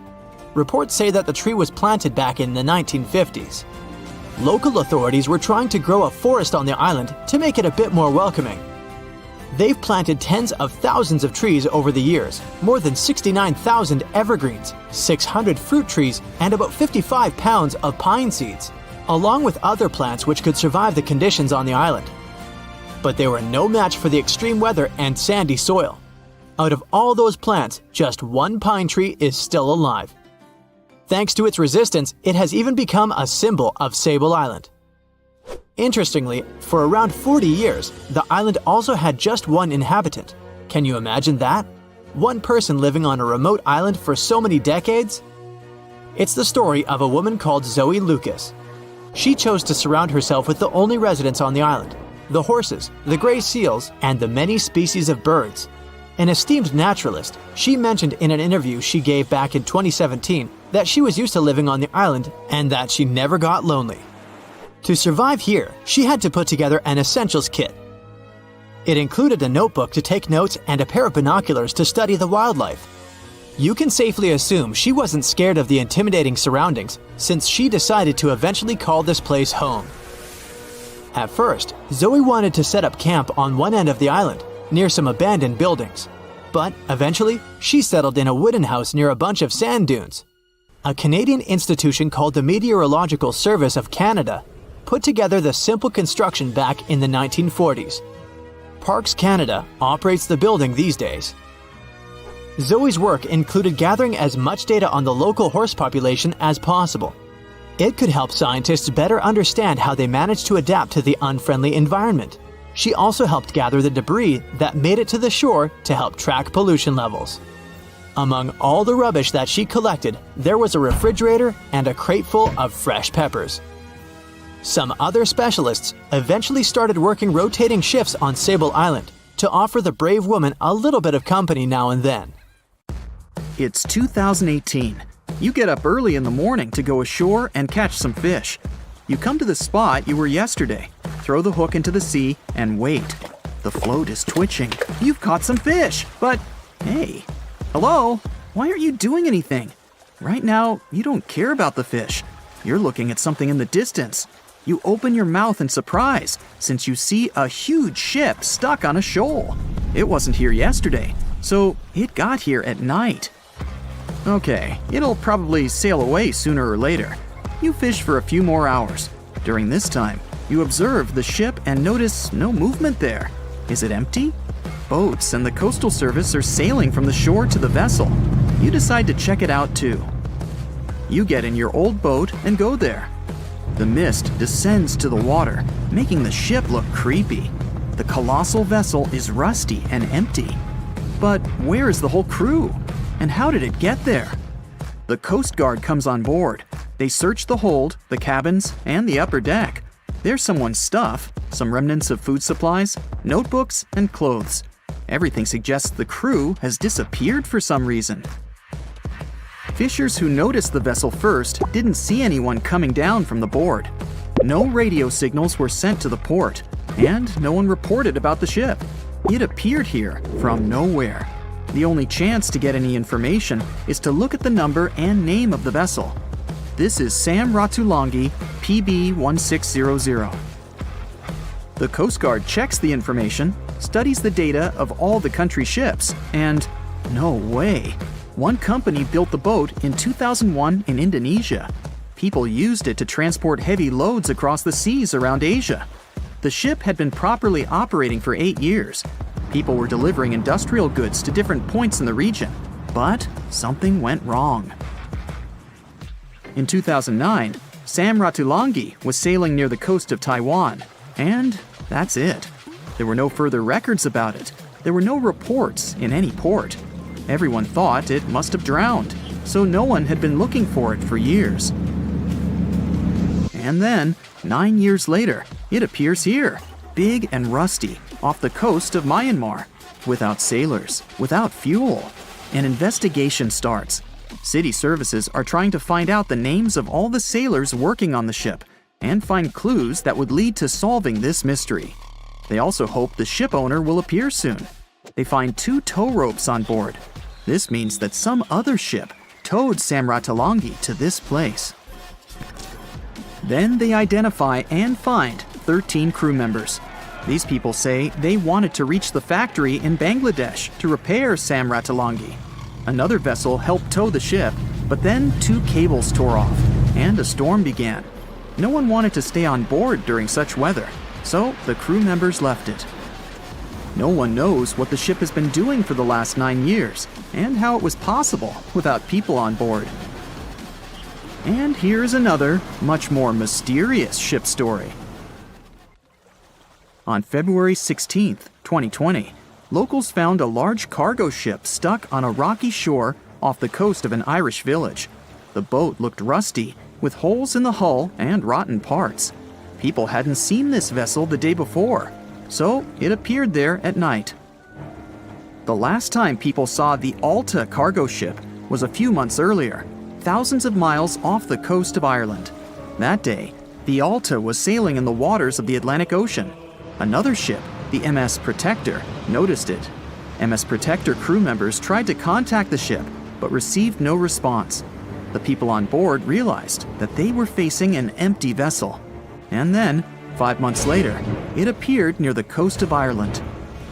Reports say that the tree was planted back in the 1950s. Local authorities were trying to grow a forest on the island to make it a bit more welcoming. They've planted tens of thousands of trees over the years, more than 69,000 evergreens, 600 fruit trees, and about 55 pounds of pine seeds, along with other plants which could survive the conditions on the island. But they were no match for the extreme weather and sandy soil. Out of all those plants, just one pine tree is still alive. Thanks to its resistance, it has even become a symbol of Sable Island. Interestingly, for around 40 years, the island also had just one inhabitant. Can you imagine that? One person living on a remote island for so many decades? It's the story of a woman called Zoe Lucas. She chose to surround herself with the only residents on the island: the horses, the gray seals, and the many species of birds. An esteemed naturalist, she mentioned in an interview she gave back in 2017 that she was used to living on the island and that she never got lonely. To survive here, she had to put together an essentials kit. It included a notebook to take notes and a pair of binoculars to study the wildlife. You can safely assume she wasn't scared of the intimidating surroundings, since she decided to eventually call this place home. At first, Zoe wanted to set up camp on one end of the island, near some abandoned buildings. But eventually, she settled in a wooden house near a bunch of sand dunes. A Canadian institution called the Meteorological Service of Canada put together the simple construction back in the 1940s. Parks Canada operates the building these days. Zoe's work included gathering as much data on the local horse population as possible. It could help scientists better understand how they managed to adapt to the unfriendly environment. She also helped gather the debris that made it to the shore to help track pollution levels. Among all the rubbish that she collected, there was a refrigerator and a crate full of fresh peppers. Some other specialists eventually started working rotating shifts on Sable Island to offer the brave woman a little bit of company now and then. It's 2018. You get up early in the morning to go ashore and catch some fish. You come to the spot you were yesterday, throw the hook into the sea, and wait. The float is twitching. You've caught some fish, but hey, hello? Why aren't you doing anything? Right now, you don't care about the fish. You're looking at something in the distance. You open your mouth in surprise since you see a huge ship stuck on a shoal. It wasn't here yesterday, so it got here at night. Okay, it'll probably sail away sooner or later. You fish for a few more hours. During this time, you observe the ship and notice no movement there. Is it empty? Boats and the Coastal Service are sailing from the shore to the vessel. You decide to check it out too. You get in your old boat and go there. The mist descends to the water, making the ship look creepy. The colossal vessel is rusty and empty. But where is the whole crew? And how did it get there? The Coast Guard comes on board. They search the hold, the cabins, and the upper deck. There's someone's stuff, some remnants of food supplies, notebooks, and clothes. Everything suggests the crew has disappeared for some reason. Fishers who noticed the vessel first didn't see anyone coming down from the board. No radio signals were sent to the port, and no one reported about the ship. It appeared here from nowhere. The only chance to get any information is to look at the number and name of the vessel. This is Sam Ratulangi, PB 1600. The Coast Guard checks the information, studies the data of all the country's ships, and no way. One company built the boat in 2001 in Indonesia. People used it to transport heavy loads across the seas around Asia. The ship had been properly operating for 8 years. People were delivering industrial goods to different points in the region, but something went wrong. In 2009, Sam Ratulangi was sailing near the coast of Taiwan, and that's it. There were no further records about it. There were no reports in any port. Everyone thought it must have drowned, so no one had been looking for it for years. And then, 9 years later, it appears here, big and rusty, off the coast of Myanmar, without sailors, without fuel. An investigation starts. City services are trying to find out the names of all the sailors working on the ship and find clues that would lead to solving this mystery. They also hope the ship owner will appear soon. They find 2 tow ropes on board. This means that some other ship towed Sam Ratulangi to this place. Then they identify and find 13 crew members. These people say they wanted to reach the factory in Bangladesh to repair Sam Ratulangi. Another vessel helped tow the ship, but then 2 cables tore off, and a storm began. No one wanted to stay on board during such weather, so the crew members left it. No one knows what the ship has been doing for the last 9 years, and how it was possible without people on board. And here's another, much more mysterious ship story. On February 16, 2020, locals found a large cargo ship stuck on a rocky shore off the coast of an Irish village. The boat looked rusty, with holes in the hull and rotten parts. People hadn't seen this vessel the day before, so it appeared there at night. The last time people saw the Alta cargo ship was a few months earlier, thousands of miles off the coast of Ireland. That day, the Alta was sailing in the waters of the Atlantic Ocean. Another ship, the HMS Protector, noticed it. HMS Protector crew members tried to contact the ship, but received no response. The people on board realized that they were facing an empty vessel. And then, 5 months later, it appeared near the coast of Ireland.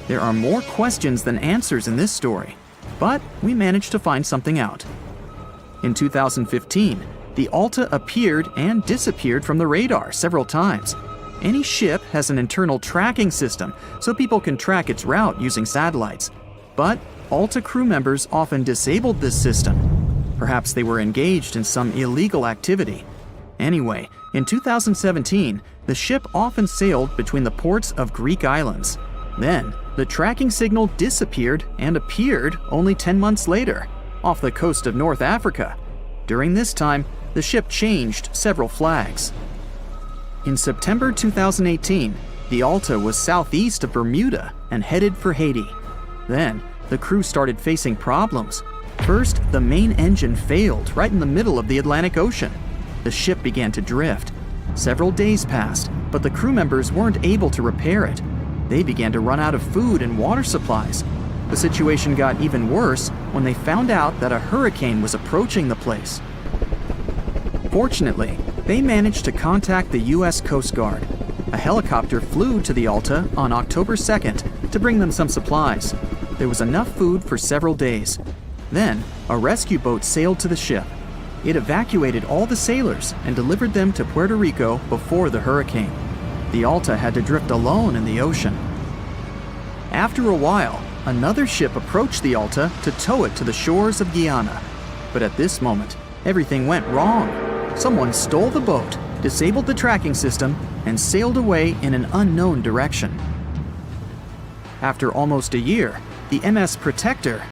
There are more questions than answers in this story, but we managed to find something out. In 2015, the Alta appeared and disappeared from the radar several times. Any ship has an internal tracking system so people can track its route using satellites. But Alta crew members often disabled this system. Perhaps they were engaged in some illegal activity. Anyway, in 2017, the ship often sailed between the ports of Greek islands. Then, the tracking signal disappeared and appeared only 10 months later, off the coast of North Africa. During this time, the ship changed several flags. In September 2018, the Alta was southeast of Bermuda and headed for Haiti. Then, the crew started facing problems. First, the main engine failed right in the middle of the Atlantic Ocean. The ship began to drift. Several days passed, but the crew members weren't able to repair it. They began to run out of food and water supplies. The situation got even worse when they found out that a hurricane was approaching the place. Fortunately, they managed to contact the U.S. Coast Guard. A helicopter flew to the Alta on October 2nd to bring them some supplies. There was enough food for several days. Then, a rescue boat sailed to the ship. It evacuated all the sailors and delivered them to Puerto Rico before the hurricane. The Alta had to drift alone in the ocean. After a while, another ship approached the Alta to tow it to the shores of Guyana. But at this moment, everything went wrong. Someone stole the boat, disabled the tracking system, and sailed away in an unknown direction. After almost a year, the HMS Protector